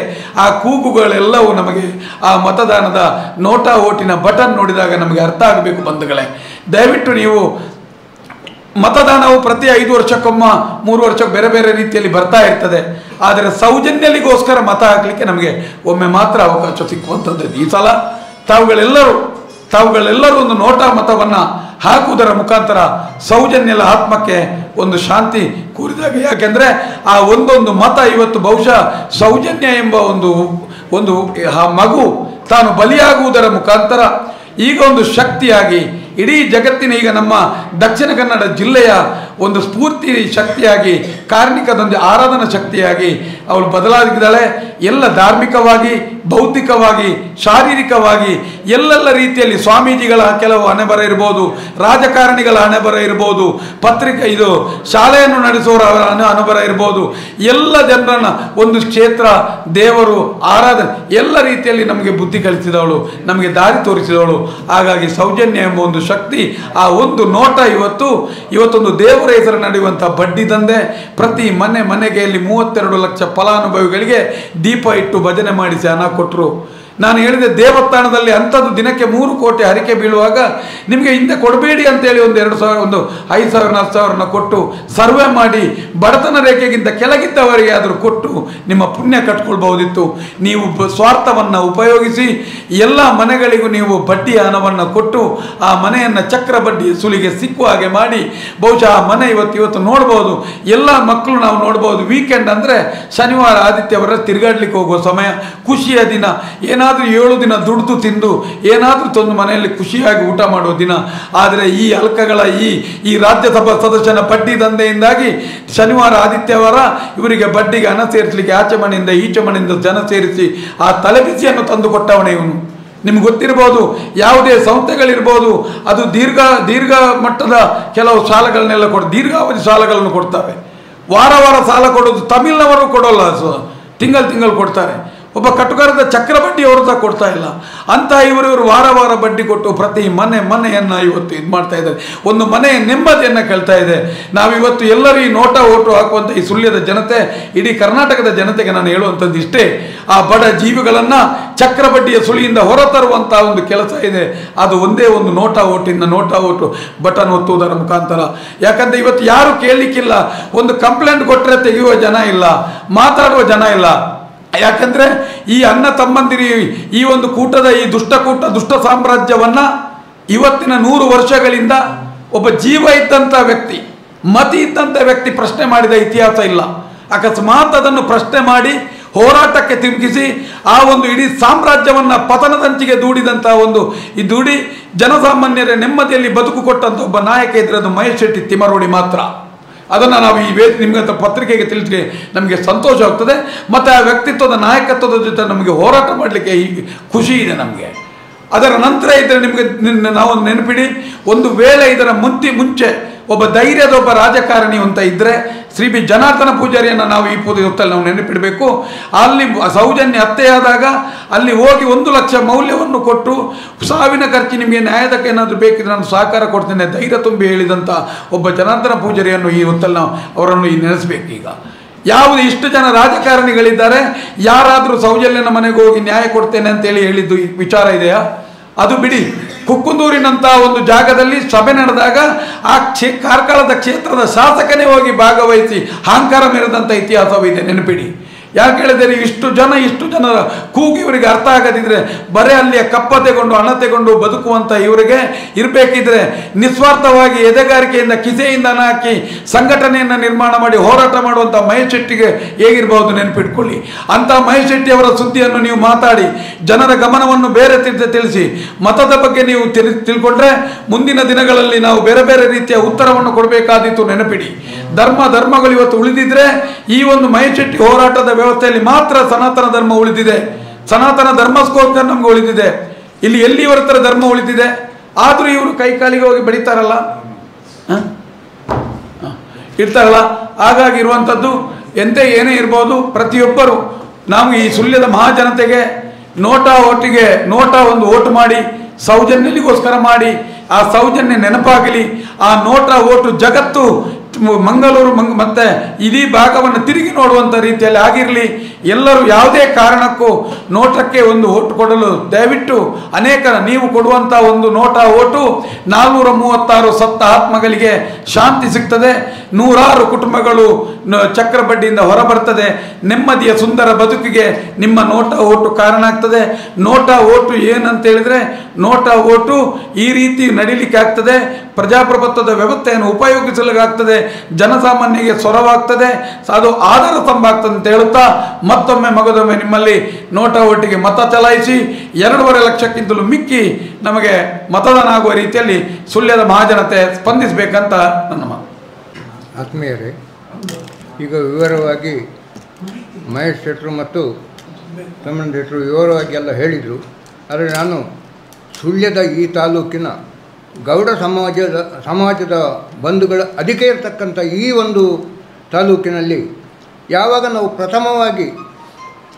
ಆ ಕೂಗುಗಳೆಲ್ಲವೂ ನಮಗೆ ಆ ಮತದಾನದ ನೋಟಾ ಓಟಿನ ಬಟನ್ ನೋಡಿದಾಗ ನಮಗೆ ಅರ್ಥ ಆಗಬೇಕು ಬಂಧುಗಳೇ. ದಯವಿಟ್ಟು ನೀವು ಮತದಾನವು ಪ್ರತಿ 5 ವರ್ಷಕ್ಕೊಮ್ಮ 3 ವರ್ಷಕ್ಕೆ ಬೇರೆ ಬೇರೆ ರೀತಿಯಲ್ಲಿ ಬರ್ತಾ ಇರ್ತದೆ. ಆದರೆ ಸೌಜನ್ಯಲಿಗೋಸ್ಕರ ಮತ ಹಾಕಲಿಕ್ಕೆ ನಮಗೆ ಒಮ್ಮೆ ಮಾತ್ರ ಅವಕಾಶ ಸಿಕ್ಕುವಂಥದ್ದು. ಈ ಸಲ ತಾವುಗಳೆಲ್ಲರೂ ಒಂದು ನೋಟಾ ಮತವನ್ನು ಹಾಕುವುದರ ಮುಖಾಂತರ ಸೌಜನ್ಯಲ ಆತ್ಮಕ್ಕೆ ಒಂದು ಶಾಂತಿ ಕೂರಿದಾಗ, ಯಾಕೆಂದರೆ ಆ ಒಂದೊಂದು ಮತ ಇವತ್ತು ಬಹುಶಃ ಸೌಜನ್ಯ ಎಂಬ ಒಂದು ಆ ಮಗು ತಾನು ಬಲಿಯಾಗುವುದರ ಮುಖಾಂತರ ಈಗ ಒಂದು ಶಕ್ತಿಯಾಗಿ ಇಡೀ ಜಗತ್ತಿನ, ಈಗ ನಮ್ಮ ದಕ್ಷಿಣ ಕನ್ನಡ ಜಿಲ್ಲೆಯ ಒಂದು ಸ್ಫೂರ್ತಿ ಶಕ್ತಿಯಾಗಿ, ಕಾರ್ಮಿಕದೊಂದು ಆರಾಧನಾ ಶಕ್ತಿಯಾಗಿ ಅವಳು ಬದಲಾಗಿದ್ದಾಳೆ. ಎಲ್ಲ ಧಾರ್ಮಿಕವಾಗಿ, ಭೌತಿಕವಾಗಿ, ಶಾರೀರಿಕವಾಗಿ ಎಲ್ಲೆಲ್ಲ ರೀತಿಯಲ್ಲಿ ಸ್ವಾಮೀಜಿಗಳ ಕೆಲವು ಹಣೆಬರ ಇರ್ಬೋದು, ರಾಜಕಾರಣಿಗಳ ಹಣೆಬರ ಇರ್ಬೋದು, ಶಾಲೆಯನ್ನು ನಡೆಸುವವರ ಹಣೆಬರ ಇರ್ಬೋದು, ಎಲ್ಲ ಜನರನ್ನ ಒಂದು ಕ್ಷೇತ್ರ, ದೇವರು, ಆರಾಧನೆ ಎಲ್ಲ ರೀತಿಯಲ್ಲಿ ನಮಗೆ ಬುದ್ಧಿ ಕಲಿಸಿದವಳು, ನಮಗೆ ದಾರಿ ತೋರಿಸಿದವಳು. ಹಾಗಾಗಿ ಸೌಜನ್ಯ ಎಂಬ ಒಂದು ಶಕ್ತಿ, ಆ ಒಂದು ನೋಟ ಇವತ್ತೊಂದು ದೇವರ ಹೆಸರು ನಡೆಯುವಂಥ ಬಡ್ಡಿ ದಂಧೆ, ಪ್ರತಿ ಮನೆಗೆ 32 ಲಕ್ಷ ಫಲಾನುಭವಿಗಳಿಗೆ ದೀಪ ಇಟ್ಟು ಭಜನೆ ಮಾಡಿಸಿ ಹಣ ಕೊಟ್ಟರು. ನಾನು ಹೇಳಿದೆ, ದೇವಸ್ಥಾನದಲ್ಲಿ ಅಂಥದ್ದು ದಿನಕ್ಕೆ 3 ಕೋಟಿ ಹರಿಕೆ ಬೀಳುವಾಗ ನಿಮಗೆ ಹಿಂದೆ ಕೊಡಬೇಡಿ ಅಂತೇಳಿ ಒಂದು 2,000 ಒಂದು 5,000 10,000 ಕೊಟ್ಟು ಸರ್ವೆ ಮಾಡಿ ಬಡತನ ರೇಖೆಗಿಂತ ಕೆಳಗಿದ್ದವರಿಗೆ ಆದರೂ ಕೊಟ್ಟು ನಿಮ್ಮ ಪುಣ್ಯ ಕಟ್ಕೊಳ್ಬಹುದಿತ್ತು. ನೀವು ಸ್ವಾರ್ಥವನ್ನು ಉಪಯೋಗಿಸಿ ಎಲ್ಲ ಮನೆಗಳಿಗೂ ನೀವು ಬಡ್ಡಿಯ ಹಣವನ್ನು ಕೊಟ್ಟು ಆ ಮನೆಯನ್ನು ಚಕ್ರ ಬಡ್ಡಿ ಸುಲಿಗೆ ಸಿಕ್ಕುವ ಹಾಗೆ ಮಾಡಿ ಬಹುಶಃ ಆ ಮನೆ ಇವತ್ತು ನೋಡ್ಬೋದು. ಎಲ್ಲ ಮಕ್ಕಳು ನಾವು ನೋಡ್ಬೋದು. ವೀಕೆಂಡ್ ಅಂದರೆ ಶನಿವಾರ ಆದಿತ್ಯವಾರ ತಿರುಗಾಡ್ಲಿಕ್ಕೆ ಹೋಗುವ ಸಮಯ, ಖುಷಿಯ ದಿನ, ಏನಾದರೂ 7 ದಿನ ದುಡಿದು ತಿಂದು ಏನಾದರೂ ತಂದು ಮನೆಯಲ್ಲಿ ಖುಷಿಯಾಗಿ ಊಟ ಮಾಡುವ ದಿನ. ಆದರೆ ಈ ಅಲ್ಕಗಳ ಈ ರಾಜ್ಯಸಭಾ ಸದಸ್ಯನ ಬಡ್ಡಿ ದಂಧೆಯಿಂದಾಗಿ ಶನಿವಾರ ಆದಿತ್ಯವಾರ ಇವರಿಗೆ ಬಡ್ಡಿಗೆ ಹಣ ಸೇರಿಸಲಿಕ್ಕೆ ಆಚೆ ಮನೆಯಿಂದ ಈಚೆ ಮನೆಯಿಂದ ಜನ ಸೇರಿಸಿ ಆ ತಲೆಬಿಸಿಯನ್ನು ತಂದು ಕೊಟ್ಟವನೇ ಇವನು. ನಿಮ್ಗೆ ಗೊತ್ತಿರ್ಬೋದು, ಯಾವುದೇ ಸಂಸ್ಥೆಗಳಿರ್ಬೋದು, ಅದು ದೀರ್ಘ ಮಟ್ಟದ ಕೆಲವು ಸಾಲಗಳನ್ನೆಲ್ಲ ದೀರ್ಘಾವಧಿ ಸಾಲಗಳನ್ನು ಕೊಡ್ತವೆ. ವಾರ ಸಾಲ ಕೊಡೋದು ತಮಿಳ್ನವರು ಕೊಡೋಲ್ಲ, ತಿಂಗಳು ಕೊಡ್ತಾರೆ. ಒಬ್ಬ ಕಟುಕರದ ಚಕ್ರ ಬಡ್ಡಿ ಅವರು ಸಹ ಕೊಡ್ತಾ ಇಲ್ಲ ಅಂತ ಇವರು ವಾರ ಬಡ್ಡಿ ಕೊಟ್ಟು ಪ್ರತಿ ಮನೆಯನ್ನು ಇವತ್ತು ಇದು ಮಾಡ್ತಾ ಇದ್ದಾರೆ. ಒಂದು ಮನೆಯ ನೆಮ್ಮದಿಯನ್ನು ಕೇಳ್ತಾ ಇದೆ. ನಾವಿವತ್ತು ಎಲ್ಲರೂ ಈ ನೋಟಾ ಓಟು ಹಾಕುವಂಥ ಈ ಸುಳ್ಯದ ಜನತೆ, ಇಡೀ ಕರ್ನಾಟಕದ ಜನತೆಗೆ ನಾನು ಹೇಳುವಂಥದ್ದು ಇಷ್ಟೇ, ಆ ಬಡ ಜೀವಿಗಳನ್ನು ಚಕ್ರ ಬಡ್ಡಿಯ ಸುಳಿಯಿಂದ ಹೊರತರುವಂಥ ಒಂದು ಕೆಲಸ ಇದೆ. ಅದು ಒಂದೇ ಒಂದು ನೋಟಾ ಓಟು ಬಟನ್ ಒತ್ತುವುದರ ಮುಖಾಂತರ. ಯಾಕಂದರೆ ಇವತ್ತು ಯಾರು ಕೇಳಲಿಕ್ಕಿಲ್ಲ. ಒಂದು ಕಂಪ್ಲೇಂಟ್ ಕೊಟ್ಟರೆ ತೆಗೆಯುವ ಜನ ಇಲ್ಲ, ಮಾತಾಡುವ ಜನ ಇಲ್ಲ. ಯಾಕಂದರೆ ಈ ಅಣ್ಣ ತಮ್ಮಂದಿರಿ ಈ ಒಂದು ಕೂಟದ ಈ ದುಷ್ಟ ಸಾಮ್ರಾಜ್ಯವನ್ನು ಇವತ್ತಿನ 100 ವರ್ಷಗಳಿಂದ ಒಬ್ಬ ಜೀವ ಇದ್ದಂಥ ವ್ಯಕ್ತಿ, ಮತಿ ಇದ್ದಂಥ ವ್ಯಕ್ತಿ ಪ್ರಶ್ನೆ ಮಾಡಿದ ಇತಿಹಾಸ ಇಲ್ಲ. ಅಕಸ್ಮಾತ್ ಅದನ್ನು ಪ್ರಶ್ನೆ ಮಾಡಿ ಹೋರಾಟಕ್ಕೆ ತಿರುಗಿಸಿ ಆ ಒಂದು ಇಡೀ ಸಾಮ್ರಾಜ್ಯವನ್ನು ಪತನದಂಚಿಗೆ ದೂಡಿದಂಥ ದೂಡಿ ಜನಸಾಮಾನ್ಯರ ನೆಮ್ಮದಿಯಲ್ಲಿ ಬದುಕು ಕೊಟ್ಟಂಥ ಒಬ್ಬ ನಾಯಕ ಇದ್ರೆ ಅದು ಮಹೇಶ್ ಶೆಟ್ಟಿ ತಿಮರೋಡಿ ಮಾತ್ರ. ಅದನ್ನು ನಾವು ಈ ನಿಮಗೆ ಪತ್ರಿಕೆಗೆ ತಿಳಿಸಿ ನಮಗೆ ಸಂತೋಷ ಆಗ್ತದೆ. ಮತ್ತು ಆ ವ್ಯಕ್ತಿತ್ವದ ನಾಯಕತ್ವದ ಜೊತೆ ನಮಗೆ ಹೋರಾಟ ಮಾಡಲಿಕ್ಕೆ ಖುಷಿ ಇದೆ ನಮಗೆ. ಅದರ ನಂತರ ಇದ್ದರೆ ನಿಮಗೆ ನಾವು ನೆನಪಿಡಿ, ಒಂದು ವೇಳೆ ಇದರ ಮುಂಚೆ ಒಬ್ಬ ಧೈರ್ಯದ ಒಬ್ಬ ರಾಜಕಾರಣಿ ಅಂತ ಇದ್ದರೆ ಶ್ರೀ ಬಿ ಜನಾರ್ದನ ಪೂಜಾರಿಯನ್ನು ನಾವು ಈ ಹೊತ್ತಲ್ಲಿ ನಾವು ನೆನಪಿಡಬೇಕು. ಅಲ್ಲಿ ಸೌಜನ್ಯ ಹತ್ಯೆಯಾದಾಗ ಅಲ್ಲಿ ಹೋಗಿ 1 ಲಕ್ಷ ಮೌಲ್ಯವನ್ನು ಕೊಟ್ಟು ಸಾವಿನ ಖರ್ಚು ನಿಮಗೆ ನ್ಯಾಯದಕ್ಕೆ ಏನಾದರೂ ಬೇಕಿದ್ರೆ ನಾನು ಸಹಕಾರ ಕೊಡ್ತೇನೆ ಧೈರ್ಯ ತುಂಬಿ ಹೇಳಿದಂಥ ಒಬ್ಬ ಜನಾರ್ದನ ಪೂಜಾರಿಯನ್ನು ಈ ಹೊತ್ತಲ್ಲಿ ನಾವು ಅವರನ್ನು ನೆನೆಸಬೇಕು. ಈಗ ಯಾವುದು ಇಷ್ಟು ಜನ ರಾಜಕಾರಣಿಗಳಿದ್ದಾರೆ, ಯಾರಾದರೂ ಸೌಜನ್ಯನ ಮನೆಗೆ ಹೋಗಿ ನ್ಯಾಯ ಕೊಡ್ತೇನೆ ಅಂತೇಳಿ ಹೇಳಿದ್ದು ವಿಚಾರ ಇದೆಯಾ? ಅದು ಬಿಡಿ. ಕುಕ್ಕುಂದೂರಿನಂಥ ಒಂದು ಜಾಗದಲ್ಲಿ ಸಭೆ ನಡೆದಾಗ ಆ ಕಾರ್ಕಳದ ಕ್ಷೇತ್ರದ ಶಾಸಕನೇ ಹೋಗಿ ಭಾಗವಹಿಸಿ ಅಹಂಕಾರ ಮೆರೆದಂಥ ಇತಿಹಾಸವಿದೆ, ನೆನಪಿಡಿ. ಯಾಕೆ ಹೇಳಿದರೆ ಇಷ್ಟು ಜನರ ಕೂಗು ಇವರಿಗೆ ಅರ್ಥ ಆಗದಿದ್ರೆ ಬರೇ ಅಲ್ಲಿಯ ಕಪ್ಪ ತೆಗೊಂಡು ಹಣ ತೆಗೊಂಡು ಬದುಕುವಂಥ ಇವರಿಗೆ ಇರಬೇಕಿದ್ರೆ ನಿಸ್ವಾರ್ಥವಾಗಿ ಎದೆಗಾರಿಕೆಯಿಂದ ಕಿಸೆಯಿಂದ ಹಣ ಹಾಕಿ ಸಂಘಟನೆಯನ್ನು ನಿರ್ಮಾಣ ಮಾಡಿ ಹೋರಾಟ ಮಾಡುವಂಥ ಮಹೇಶ್ ಶೆಟ್ಟಿಗೆ ಹೇಗಿರ್ಬೋದು ನೆನಪಿಟ್ಕೊಳ್ಳಿ. ಅಂಥ ಮಹೇಶ್ ಶೆಟ್ಟಿ ಅವರ ಸುದ್ದಿಯನ್ನು ನೀವು ಮಾತಾಡಿ ಜನರ ಗಮನವನ್ನು ಬೇರೆ ತಿಳಿಸಿ ಮತದ ಬಗ್ಗೆ ನೀವು ತಿಳ್ಕೊಂಡ್ರೆ ಮುಂದಿನ ದಿನಗಳಲ್ಲಿ ನಾವು ಬೇರೆ ಬೇರೆ ರೀತಿಯ ಉತ್ತರವನ್ನು ಕೊಡಬೇಕಾದೀತು. ನೆನಪಿಡಿ, ಧರ್ಮಗಳು ಇವತ್ತು ಉಳಿದಿದ್ರೆ ಈ ಒಂದು ಮಹೇಶ್ ಶೆಟ್ಟಿ ಹೋರಾಟದ ವ್ಯವಸ್ಥೆಯಲ್ಲಿ ಮಾತ್ರ ಸನಾತನ ಧರ್ಮ ಉಳಿದಿದೆ. ಸನಾತನ ಧರ್ಮಸ್ಕೋಸ್ಕರ ನಮ್ಗೆ ಉಳಿದಿದೆ. ಇಲ್ಲಿ ಎಲ್ಲಿ ಇವರ ಹತ್ರ ಧರ್ಮ ಉಳಿದಿದೆ? ಆದ್ರೂ ಇವರು ಕೈಕಾಲಿಗೆ ಹೋಗಿ ಬಡಿತಾರಲ್ಲ, ಇರ್ತಾರಲ್ಲ. ಹಾಗಾಗಿ ಇರುವಂಥದ್ದು ಏನೇ ಇರ್ಬೋದು, ಪ್ರತಿಯೊಬ್ಬರು ನಾವು ಈ ಸುಳ್ಯದ ಮಹಾಜನತೆಗೆ ನೋಟ ಒಂದು ಓಟು ಮಾಡಿ ಸೌಜನ್ಯಲಿಗೋಸ್ಕರ ಮಾಡಿ ಆ ಸೌಜನ್ಯ ನೆನಪಾಗಲಿ. ಆ ನೋಟ ಓಟು ಜಗತ್ತು ಮಂಗಳೂರು ಮತ್ತೆ ಇಡೀ ಭಾಗವನ್ನು ತಿರುಗಿ ನೋಡುವಂಥ ರೀತಿಯಲ್ಲಿ ಆಗಿರಲಿ. ಎಲ್ಲರೂ ಯಾವುದೇ ಕಾರಣಕ್ಕೂ ನೋಟಕ್ಕೆ ಒಂದು ಓಟು ಕೊಡಲು ದಯವಿಟ್ಟು ನೀವು ಕೊಡುವಂಥ ಒಂದು ನೋಟ ಓಟು 436 ಸತ್ತ ಆತ್ಮಗಳಿಗೆ ಶಾಂತಿ ಸಿಗ್ತದೆ. 100 ಕುಟುಂಬಗಳು ಚಕ್ರಬಡ್ಡಿಯಿಂದ ಹೊರಬರ್ತದೆ. ನೆಮ್ಮದಿಯ ಸುಂದರ ಬದುಕಿಗೆ ನಿಮ್ಮ ನೋಟ ಓಟು ಕಾರಣ ಆಗ್ತದೆ. ನೋಟ ಓಟು ಏನಂತ ಹೇಳಿದ್ರೆ, ನೋಟ ಓಟು ಈ ರೀತಿ ನಡೀಲಿಕ್ಕೆ ಆಗ್ತದೆ. ಪ್ರಜಾಪ್ರಭುತ್ವದ ವ್ಯವಸ್ಥೆಯನ್ನು ಉಪಯೋಗಿಸಲಿಕ್ಕಾಗ್ತದೆ. ಜನಸಾಮಾನ್ಯರಿಗೆ ಸ್ವರವಾಗ್ತದೆ. ಅದು ಆಧಾರ ಸ್ತಂಭ ಆಗ್ತದೆ ಅಂತ ಹೇಳುತ್ತಾ ಮಗದೊಮ್ಮೆ ನಿಮ್ಮಲ್ಲಿ ನೋಟ ಓಟಿಗೆ ಮತ ಚಲಾಯಿಸಿ 2.5 ಲಕ್ಷಕ್ಕಿಂತಲೂ ಮಿಕ್ಕಿ ನಮಗೆ ಮತದಾನ ಆಗುವ ರೀತಿಯಲ್ಲಿ ಸುಳ್ಯದ ಮಹಾಜನತೆ ಸ್ಪಂದಿಸಬೇಕಂತ ನನ್ನ ಮಾತು. ಆತ್ಮೀಯರೇ, ಈಗ ವಿವರವಾಗಿ ಮಹೇಶ್ ಶೆಟ್ಟರು ಮತ್ತು ತಮ್ಮಣ್ಣ ಶೆಟ್ಟರು ವಿವರವಾಗಿ ಎಲ್ಲ ಹೇಳಿದರು. ಆದರೆ ನಾನು ಸುಳ್ಯದ ಈ ತಾಲೂಕಿನ ಗೌಡ ಸಮಾಜದ ಬಂಧುಗಳ ಅಧಿಕ ಇರತಕ್ಕಂಥ ಈ ಒಂದು ತಾಲೂಕಿನಲ್ಲಿ ಯಾವಾಗ ನಾವು ಪ್ರಥಮವಾಗಿ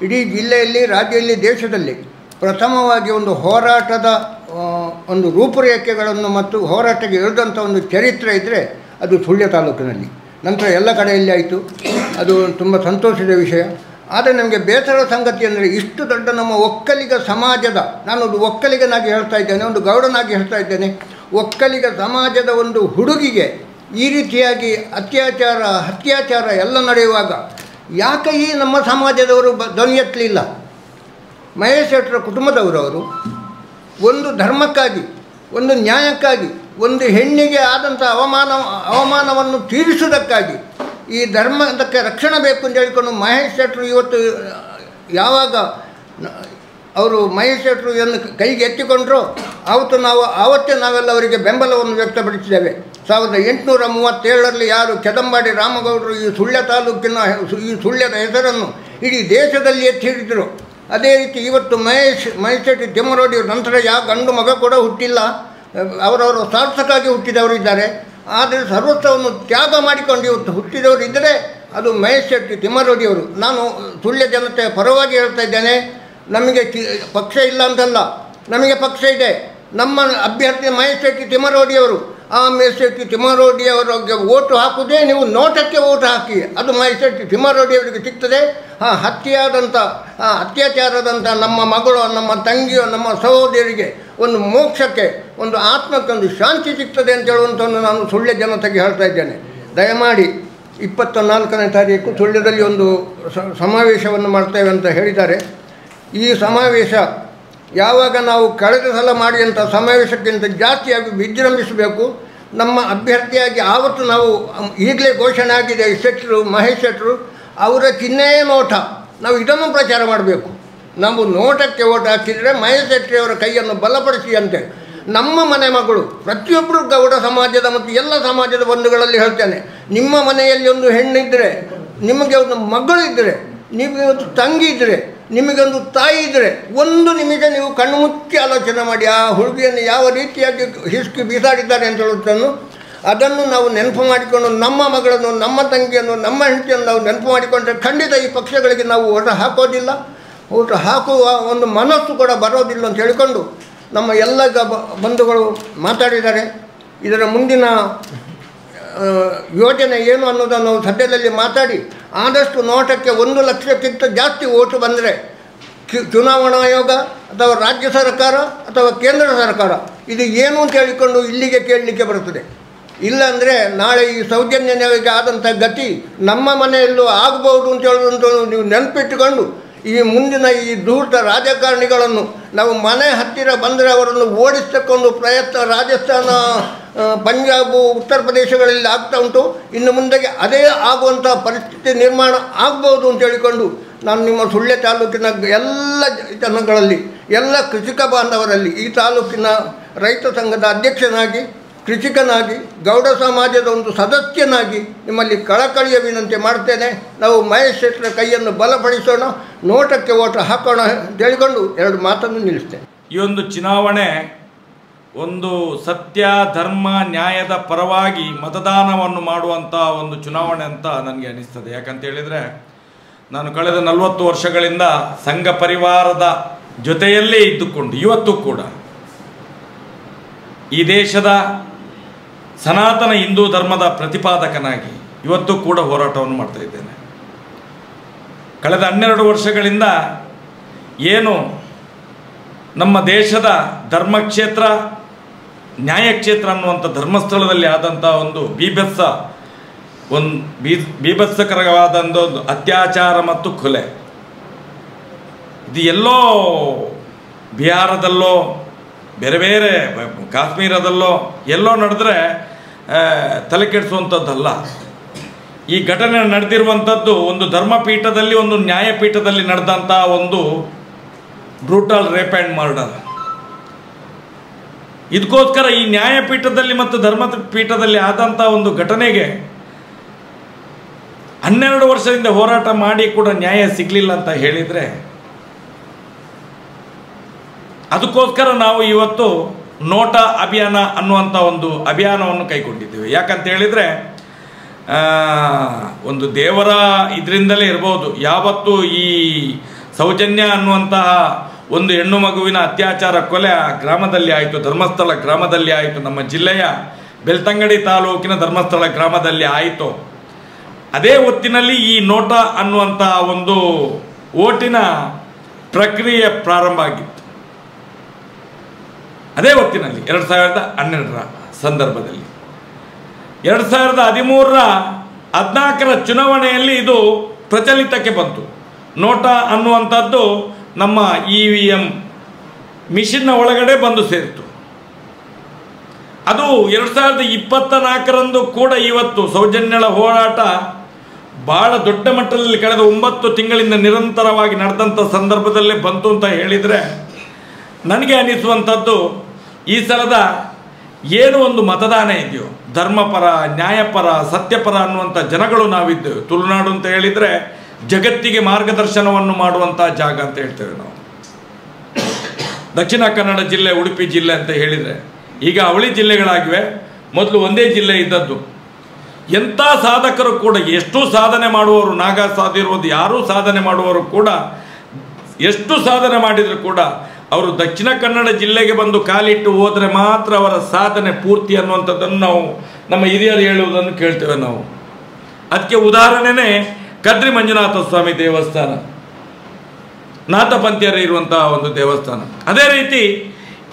ಇಡೀ ಜಿಲ್ಲೆಯಲ್ಲಿ, ರಾಜ್ಯದಲ್ಲಿ, ದೇಶದಲ್ಲಿ ಪ್ರಥಮವಾಗಿ ಒಂದು ಹೋರಾಟದ ಒಂದು ರೂಪುರೇಖೆಗಳನ್ನು ಮತ್ತು ಹೋರಾಟಕ್ಕೆ ಇಳಿದಂಥ ಒಂದು ಚರಿತ್ರೆ ಇದ್ದರೆ ಅದು ಸುಳ್ಯ ತಾಲೂಕಿನಲ್ಲಿ. ನಂತರ ಎಲ್ಲ ಕಡೆಯಲ್ಲಿ ಆಯಿತು. ಅದು ತುಂಬ ಸಂತೋಷದ ವಿಷಯ. ಆದರೆ ನಮಗೆ ಬೇಸರದ ಸಂಗತಿ ಅಂದರೆ ಇಷ್ಟು ದೊಡ್ಡ ನಮ್ಮ ಒಕ್ಕಲಿಗ ಸಮಾಜದ, ನಾನು ಒಂದು ಒಕ್ಕಲಿಗನಾಗಿ ಹೇಳ್ತಾ ಇದ್ದೇನೆ, ಒಂದು ಗೌಡನಾಗಿ ಹೇಳ್ತಾ ಇದ್ದೇನೆ, ಒಕ್ಕಲಿಗ ಸಮಾಜದ ಒಂದು ಹುಡುಗಿಗೆ ಈ ರೀತಿಯಾಗಿ ಅತ್ಯಾಚಾರ ಎಲ್ಲ ನಡೆಯುವಾಗ ಯಾಕೆ ಈ ನಮ್ಮ ಸಮಾಜದವರು ಧ್ವನಿ ಎತ್ತಲಿಲ್ಲ? ಮಹೇಶ್ ಶೆಟ್ಟರ ಕುಟುಂಬದವರವರು ಒಂದು ಧರ್ಮಕ್ಕಾಗಿ, ಒಂದು ನ್ಯಾಯಕ್ಕಾಗಿ, ಒಂದು ಹೆಣ್ಣಿಗೆ ಆದಂಥ ಅವಮಾನವನ್ನು ತೀರಿಸುವುದಕ್ಕಾಗಿ ಈ ಧರ್ಮದಕ್ಕೆ ರಕ್ಷಣೆ ಬೇಕು ಅಂತ ಹೇಳಿಕೊಂಡು ಮಹೇಶ್ ಶೆಟ್ಟರು ಇವತ್ತು ಯಾವಾಗ ಅವರು ಮಹೇಶ್ ಶೆಟ್ಟರು ಏನು ಕೈಗೆ ಎತ್ತಿಕೊಂಡ್ರು ಆವತ್ತೇ ನಾವೆಲ್ಲ ಅವರಿಗೆ ಬೆಂಬಲವನ್ನು ವ್ಯಕ್ತಪಡಿಸಿದ್ದೇವೆ. 1837ರಲ್ಲಿ ಯಾರು ಕೆದಂಬಾಡಿ ರಾಮಗೌಡರು ಈ ಸುಳ್ಯ ತಾಲೂಕಿನ ಈ ಸುಳ್ಯದ ಹೆಸರನ್ನು ಇಡೀ ದೇಶದಲ್ಲಿ ಎತ್ತಿ ಹಿಡಿದರು, ಅದೇ ರೀತಿ ಇವತ್ತು ಮಹೇಶ್ ಶೆಟ್ಟಿ ತಿಮ್ಮರೋಡಿಯವರು ನಂತರ ಯಾವ ಗಂಡು ಮಗ ಕೂಡ ಹುಟ್ಟಿಲ್ಲ, ಅವರವರು ಸಾರ್ಥಕವಾಗಿ ಹುಟ್ಟಿದವರು ಇದ್ದಾರೆ. ಆದರೆ ಸರ್ವಸ್ವವನ್ನು ತ್ಯಾಗ ಮಾಡಿಕೊಂಡು ಇವತ್ತು ಹುಟ್ಟಿದವರು ಇದ್ದರೆ ಅದು ಮಹೇಶ್ ಶೆಟ್ಟಿ ತಿಮ್ಮರೋಡಿಯವರು. ನಾನು ಸುಳ್ಯ ಜನತೆಯ ಪರವಾಗಿ ಹೇಳ್ತಾ ಇದ್ದೇನೆ, ನಮಗೆ ಪಕ್ಷ ಇಲ್ಲ ಅಂತಲ್ಲ, ನಮಗೆ ಪಕ್ಷ ಇದೆ. ನಮ್ಮ ಅಭ್ಯರ್ಥಿ ಮಹೇಶ್ ಶೆಟ್ಟಿ ತಿಮ್ಮರೋಡಿಯವರು. ಆ ಮಹೇಶ್ ಶೆಟ್ಟಿ ತಿಮ್ಮರೋಡಿಯವರಿಗೆ ಓಟು ಹಾಕುವುದೇ ನೀವು ನೋಟಕ್ಕೆ ಓಟು ಹಾಕಿ, ಅದು ಮಹೇಶ್ ಶೆಟ್ಟಿ ತಿಮ್ಮರೋಡಿಯವರಿಗೆ ಸಿಗ್ತದೆ. ಅತ್ಯಾಚಾರದಂಥ ನಮ್ಮ ಮಗಳು, ನಮ್ಮ ತಂಗಿಯೋ, ನಮ್ಮ ಸಹೋದರಿಗೆ ಒಂದು ಮೋಕ್ಷಕ್ಕೆ, ಒಂದು ಆತ್ಮಕ್ಕೆ ಒಂದು ಶಾಂತಿ ಸಿಗ್ತದೆ ಅಂತ ಹೇಳುವಂಥದ್ದು ನಾನು ಸುಳ್ಯ ಜನತೆಗೆ ಹೇಳ್ತಾ ಇದ್ದೇನೆ. ದಯಮಾಡಿ 24ನೇ ತಾರೀಕು ಸುಳ್ಯದಲ್ಲಿ ಒಂದು ಸಮಾವೇಶವನ್ನು ಮಾಡ್ತೇವೆ ಅಂತ ಹೇಳಿದ್ದಾರೆ. ಈ ಸಮಾವೇಶ ಯಾವಾಗ ನಾವು ಕಳೆದ ಸಲ ಮಾಡಿದಂಥ ಸಮಾವೇಶಕ್ಕಿಂತ ಜಾಸ್ತಿಯಾಗಿ ವಿಜೃಂಭಿಸಬೇಕು. ನಮ್ಮ ಅಭ್ಯರ್ಥಿಯಾಗಿ ಆವತ್ತು ನಾವು ಈಗಲೇ ಘೋಷಣೆ ಆಗಿದೆ ಮಹೇಶ್ ಶೆಟ್ಟರು ಅವರ ಚಿಹ್ನೆಯೇ ನೋಟ, ನಾವು ಇದನ್ನು ಪ್ರಚಾರ ಮಾಡಬೇಕು. ನಾವು ನೋಟಕ್ಕೆ ಓಟ್ ಹಾಕಿದರೆ ಮಹೇಶ್ ಶೆಟ್ಟಿಯವರ ಕೈಯನ್ನು ಬಲಪಡಿಸಿ ಅಂತೆ. ನಮ್ಮ ಮನೆ ಮಗಳು ಪ್ರತಿಯೊಬ್ಬರು ಗೌಡ ಸಮಾಜದ ಮತ್ತು ಎಲ್ಲ ಸಮಾಜದ ಬಂಧುಗಳಲ್ಲಿ ಹೇಳ್ತೇನೆ, ನಿಮ್ಮ ಮನೆಯಲ್ಲಿ ಒಂದು ಹೆಣ್ಣಿದ್ದರೆ, ನಿಮಗೆ ಒಂದು ಮಗಳು ಇದ್ದರೆ, ನಿಮಗೆ ಒಂದು ತಂಗಿ ಇದ್ದರೆ, ನಿಮಗೊಂದು ತಾಯಿ ಇದ್ದರೆ, ಒಂದು ನಿಮಿಷ ನೀವು ಕಣ್ಣು ಮುಚ್ಚಿ ಆಲೋಚನೆ ಮಾಡಿ ಆ ಹುಡುಗಿಯನ್ನು ಯಾವ ರೀತಿಯಾಗಿ ಹಿಸ್ಕಿ ಬೀಸಾಡಿದ್ದಾರೆ ಅಂತ ಹೇಳುತ್ತನ್ನು ಅದನ್ನು ನಾವು ನೆನಪು ಮಾಡಿಕೊಂಡು ನಮ್ಮ ಮಗಳನ್ನು, ನಮ್ಮ ತಂಗಿಯನ್ನು, ನಮ್ಮ ಹೆಂಡತಿಯನ್ನು ನಾವು ನೆನಪು ಮಾಡಿಕೊಂಡ್ರೆ ಖಂಡಿತ ಈ ಪಕ್ಷಗಳಿಗೆ ನಾವು ಓಟು ಹಾಕೋದಿಲ್ಲ, ಓಟು ಹಾಕುವ ಒಂದು ಮನಸ್ಸು ಕೂಡ ಬರೋದಿಲ್ಲ ಅಂತ ಹೇಳಿಕೊಂಡು ನಮ್ಮ ಎಲ್ಲ ಬಂಧುಗಳು ಮಾತಾಡಿದ್ದಾರೆ. ಇದರ ಮುಂದಿನ ಯೋಜನೆ ಏನು ಅನ್ನೋದನ್ನು ನಾವು ಸದ್ಯದಲ್ಲಿ ಮಾತಾಡಿ ಆದಷ್ಟು ನೋಟಕ್ಕೆ 1 ಲಕ್ಷಕ್ಕಿಂತ ಜಾಸ್ತಿ ಓಟು ಬಂದರೆ ಚುನಾವಣಾ ಆಯೋಗ ಅಥವಾ ರಾಜ್ಯ ಸರ್ಕಾರ ಅಥವಾ ಕೇಂದ್ರ ಸರ್ಕಾರ ಇದು ಏನು ಅಂತ ಹೇಳಿಕೊಂಡು ಇಲ್ಲಿಗೆ ಕೇಳಲಿಕ್ಕೆ ಬರುತ್ತದೆ. ಇಲ್ಲಾಂದರೆ ನಾಳೆ ಈ ಸೌಜನ್ಯನಿಗೆ ಆದಂಥ ಗತಿ ನಮ್ಮ ಮನೆಯಲ್ಲೂ ಆಗ್ಬೋದು ಅಂತ ಹೇಳೋದಂತ ನೀವು ನೆನಪಿಟ್ಟುಕೊಂಡು ಈ ಮುಂದಿನ ಈ ಧೂರ್ತ ರಾಜಕಾರಣಿಗಳನ್ನು ನಾವು ಮನೆ ಹತ್ತಿರ ಬಂದರೆ ಅವರನ್ನು ಓಡಿಸಿಕೊಂಡು ಪ್ರಯತ್ನ ರಾಜಸ್ಥಾನ, ಪಂಜಾಬು, ಉತ್ತರ ಪ್ರದೇಶಗಳಲ್ಲಿ ಆಗ್ತಾ ಉಂಟು. ಇನ್ನು ಮುಂದೆಗೆ ಅದೇ ಆಗುವಂಥ ಪರಿಸ್ಥಿತಿ ನಿರ್ಮಾಣ ಆಗ್ಬೋದು ಅಂತ ಹೇಳಿಕೊಂಡು ನಾನು ನಿಮ್ಮ ಸುಳ್ಯ ತಾಲೂಕಿನ ಎಲ್ಲ ಜನಗಳಲ್ಲಿ, ಎಲ್ಲ ಕೃಷಿಕ ಬಾಂಧವರಲ್ಲಿ, ಈ ತಾಲೂಕಿನ ರೈತ ಸಂಘದ ಅಧ್ಯಕ್ಷನಾಗಿ, ಕೃಷಿಕನಾಗಿ, ಗೌಡ ಸಮಾಜದ ಒಂದು ಸದಸ್ಯನಾಗಿ ನಿಮ್ಮಲ್ಲಿ ಕಳಕಳಿಯ ವಿನಂತಿ ಮಾಡ್ತೇನೆ. ನಾವು ಮಹೇಶ್ ಶೆಟ್ಟರ ಕೈಯನ್ನು ಬಲಪಡಿಸೋಣ, ನೋಟಕ್ಕೆ ಓಟ ಹಾಕೋಣ ಅಂತ ಹೇಳಿಕೊಂಡು 2 ಮಾತನ್ನು ನಿಲ್ಲಿಸ್ತೇನೆ. ಈ ಒಂದು ಚುನಾವಣೆ ಒಂದು ಸತ್ಯ, ಧರ್ಮ, ನ್ಯಾಯದ ಪರವಾಗಿ ಮತದಾನವನ್ನು ಮಾಡುವಂಥ ಒಂದು ಚುನಾವಣೆ ಅಂತ ನನಗೆ ಅನಿಸ್ತದೆ. ಯಾಕಂತ ಹೇಳಿದರೆ ನಾನು ಕಳೆದ 40 ವರ್ಷಗಳಿಂದ ಸಂಘ ಪರಿವಾರದ ಜೊತೆಯಲ್ಲೇ ಇದ್ದುಕೊಂಡು ಇವತ್ತು ಕೂಡ ಈ ದೇಶದ ಸನಾತನ ಹಿಂದೂ ಧರ್ಮದ ಪ್ರತಿಪಾದಕನಾಗಿ ಇವತ್ತು ಕೂಡ ಹೋರಾಟವನ್ನು ಮಾಡ್ತಾ ಇದ್ದೇನೆ. ಕಳೆದ 12 ವರ್ಷಗಳಿಂದ ಏನು ನಮ್ಮ ದೇಶದ ಧರ್ಮಕ್ಷೇತ್ರ, ನ್ಯಾಯಕ್ಷೇತ್ರ ಅನ್ನುವಂಥ ಧರ್ಮಸ್ಥಳದಲ್ಲಿ ಆದಂಥ ಒಂದು ಬೀಭತ್ಸಕರವಾದ ಒಂದು ಅತ್ಯಾಚಾರ ಮತ್ತು ಕೊಲೆ, ಇದು ಎಲ್ಲೋ ಬಿಹಾರದಲ್ಲೋ ಬೇರೆ ಬೇರೆ ಕಾಶ್ಮೀರದಲ್ಲೋ ಎಲ್ಲೋ ನಡೆದ್ರೆ ತಲೆ ಕೆಡಿಸುವಂಥದ್ದಲ್ಲ. ಈ ಘಟನೆ ನಡೆದಿರುವಂಥದ್ದು ಒಂದು ಧರ್ಮಪೀಠದಲ್ಲಿ, ಒಂದು ನ್ಯಾಯಪೀಠದಲ್ಲಿ ನಡೆದಂಥ ಒಂದು ಬ್ರೂಟಲ್ ರೇಪ್ ಆ್ಯಂಡ್ ಮರ್ಡರ್. ಇದಕ್ಕೋಸ್ಕರ ಈ ನ್ಯಾಯಪೀಠದಲ್ಲಿ ಮತ್ತು ಧರ್ಮಪೀಠದಲ್ಲಿ ಆದಂಥ ಒಂದು ಘಟನೆಗೆ 12 ವರ್ಷದಿಂದ ಹೋರಾಟ ಮಾಡಿ ಕೂಡ ನ್ಯಾಯ ಸಿಗಲಿಲ್ಲ ಅಂತ ಹೇಳಿದರೆ, ಅದಕ್ಕೋಸ್ಕರ ನಾವು ಇವತ್ತು ನೋಟ ಅಭಿಯಾನ ಅನ್ನುವಂಥ ಒಂದು ಅಭಿಯಾನವನ್ನು ಕೈಗೊಂಡಿದ್ದೇವೆ. ಯಾಕಂತ ಹೇಳಿದರೆ ಒಂದು ದೇವರ ಇದರಿಂದಲೇ ಇರ್ಬೋದು. ಯಾವತ್ತು ಈ ಸೌಜನ್ಯ ಅನ್ನುವಂತಹ ಒಂದು ಹೆಣ್ಣು ಮಗುವಿನ ಅತ್ಯಾಚಾರ ಕೊಲೆ ಆ ಗ್ರಾಮದಲ್ಲಿ ಆಯಿತು, ಧರ್ಮಸ್ಥಳ ಗ್ರಾಮದಲ್ಲಿ ಆಯಿತು, ನಮ್ಮ ಜಿಲ್ಲೆಯ ಬೆಳ್ತಂಗಡಿ ತಾಲೂಕಿನ ಧರ್ಮಸ್ಥಳ ಗ್ರಾಮದಲ್ಲಿ ಆಯಿತು, ಅದೇ ಹೊತ್ತಿನಲ್ಲಿ ಈ ನೋಟ ಅನ್ನುವಂತಹ ಒಂದು ಓಟಿನ ಪ್ರಕ್ರಿಯೆ ಪ್ರಾರಂಭ ಆಗಿತ್ತು. ಅದೇ ಹೊತ್ತಿನಲ್ಲಿ 2012ರ ಸಂದರ್ಭದಲ್ಲಿ 2013ರ 14ರ ಚುನಾವಣೆಯಲ್ಲಿ ಇದು ಪ್ರಚಲಿತಕ್ಕೆ ಬಂತು. ನೋಟ ಅನ್ನುವಂಥದ್ದು ನಮ್ಮ EVM ಮಿಷಿನ್ನ ಒಳಗಡೆ ಬಂದು ಸೇರಿತು. ಅದು 2024ರಂದು ಕೂಡ ಇವತ್ತು ಸೌಜನ್ಯಳ ಹೋರಾಟ ಬಹಳ ದೊಡ್ಡ ಮಟ್ಟದಲ್ಲಿ ಕಳೆದ 9 ತಿಂಗಳಿಂದ ನಿರಂತರವಾಗಿ ನಡೆದಂಥ ಸಂದರ್ಭದಲ್ಲೇ ಬಂತು ಅಂತ ಹೇಳಿದರೆ, ನನಗೆ ಅನಿಸುವಂಥದ್ದು ಈ ಸಲದ ಏನು ಒಂದು ಮತದಾನ ಇದೆಯೋ, ಧರ್ಮಪರ, ನ್ಯಾಯಪರ, ಸತ್ಯಪರ ಅನ್ನುವಂಥ ಜನಗಳು ನಾವಿದ್ದೇವೆ. ತುಳುನಾಡು ಅಂತ ಹೇಳಿದರೆ ಜಗತ್ತಿಗೆ ಮಾರ್ಗದರ್ಶನವನ್ನು ಮಾಡುವಂಥ ಜಾಗ ಅಂತ ಹೇಳ್ತೇವೆ ನಾವು. ದಕ್ಷಿಣ ಕನ್ನಡ ಜಿಲ್ಲೆ, ಉಡುಪಿ ಜಿಲ್ಲೆ ಅಂತ ಹೇಳಿದರೆ ಈಗ ಅವಳಿ ಜಿಲ್ಲೆಗಳಾಗಿವೆ. ಮೊದಲು ಒಂದೇ ಜಿಲ್ಲೆ ಇದ್ದದ್ದು. ಎಂಥ ಸಾಧಕರು ಕೂಡ, ಎಷ್ಟು ಸಾಧನೆ ಮಾಡುವವರು, ನಾಗ ಸಾಧಿರುವುದು ಯಾರೂ ಸಾಧನೆ ಮಾಡುವವರು ಕೂಡ ಎಷ್ಟು ಸಾಧನೆ ಮಾಡಿದರೂ ಕೂಡ ಅವರು ದಕ್ಷಿಣ ಕನ್ನಡ ಜಿಲ್ಲೆಗೆ ಬಂದು ಕಾಲಿಟ್ಟು ಹೋದರೆ ಮಾತ್ರ ಅವರ ಸಾಧನೆ ಪೂರ್ತಿ ಅನ್ನುವಂಥದ್ದನ್ನು ನಾವು ನಮ್ಮ ಹಿರಿಯರು ಹೇಳುವುದನ್ನು ಕೇಳ್ತೇವೆ ನಾವು. ಅದಕ್ಕೆ ಉದಾಹರಣೆನೇ ಕದ್ರಿ ಮಂಜುನಾಥ ಸ್ವಾಮಿ ದೇವಸ್ಥಾನ, ನಾಥಪಂಥೀಯರು ಇರುವಂತಹ ಒಂದು ದೇವಸ್ಥಾನ. ಅದೇ ರೀತಿ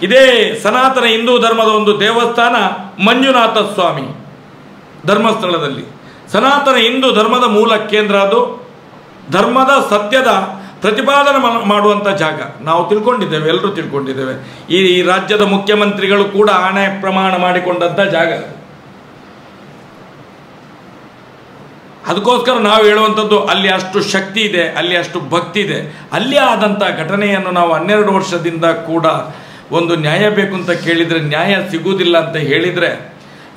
ಇದೇ ಸನಾತನ ಹಿಂದೂ ಧರ್ಮದ ಒಂದು ದೇವಸ್ಥಾನ ಮಂಜುನಾಥ ಸ್ವಾಮಿ ಧರ್ಮಸ್ಥಳದಲ್ಲಿ. ಸನಾತನ ಹಿಂದೂ ಧರ್ಮದ ಮೂಲ ಕೇಂದ್ರ, ಅದು ಧರ್ಮದ ಸತ್ಯದ ಪ್ರತಿಪಾದನೆ ಮಾಡುವಂಥ ಜಾಗ. ನಾವು ತಿಳ್ಕೊಂಡಿದ್ದೇವೆ, ಎಲ್ಲರೂ ತಿಳ್ಕೊಂಡಿದ್ದೇವೆ. ಈ ರಾಜ್ಯದ ಮುಖ್ಯಮಂತ್ರಿಗಳು ಕೂಡ ಆಣೆ ಪ್ರಮಾಣ ಮಾಡಿಕೊಂಡಂಥ ಜಾಗ. ಅದಕ್ಕೋಸ್ಕರ ನಾವು ಹೇಳುವಂಥದ್ದು ಅಲ್ಲಿ ಅಷ್ಟು ಶಕ್ತಿ ಇದೆ, ಅಲ್ಲಿ ಅಷ್ಟು ಭಕ್ತಿ ಇದೆ. ಅಲ್ಲಿ ಆದಂಥ ಘಟನೆಯನ್ನು ನಾವು 12 ವರ್ಷದಿಂದ ಕೂಡ ಒಂದು ನ್ಯಾಯ ಬೇಕು ಅಂತ ಕೇಳಿದರೆ ನ್ಯಾಯ ಸಿಗುವುದಿಲ್ಲ ಅಂತ ಹೇಳಿದರೆ,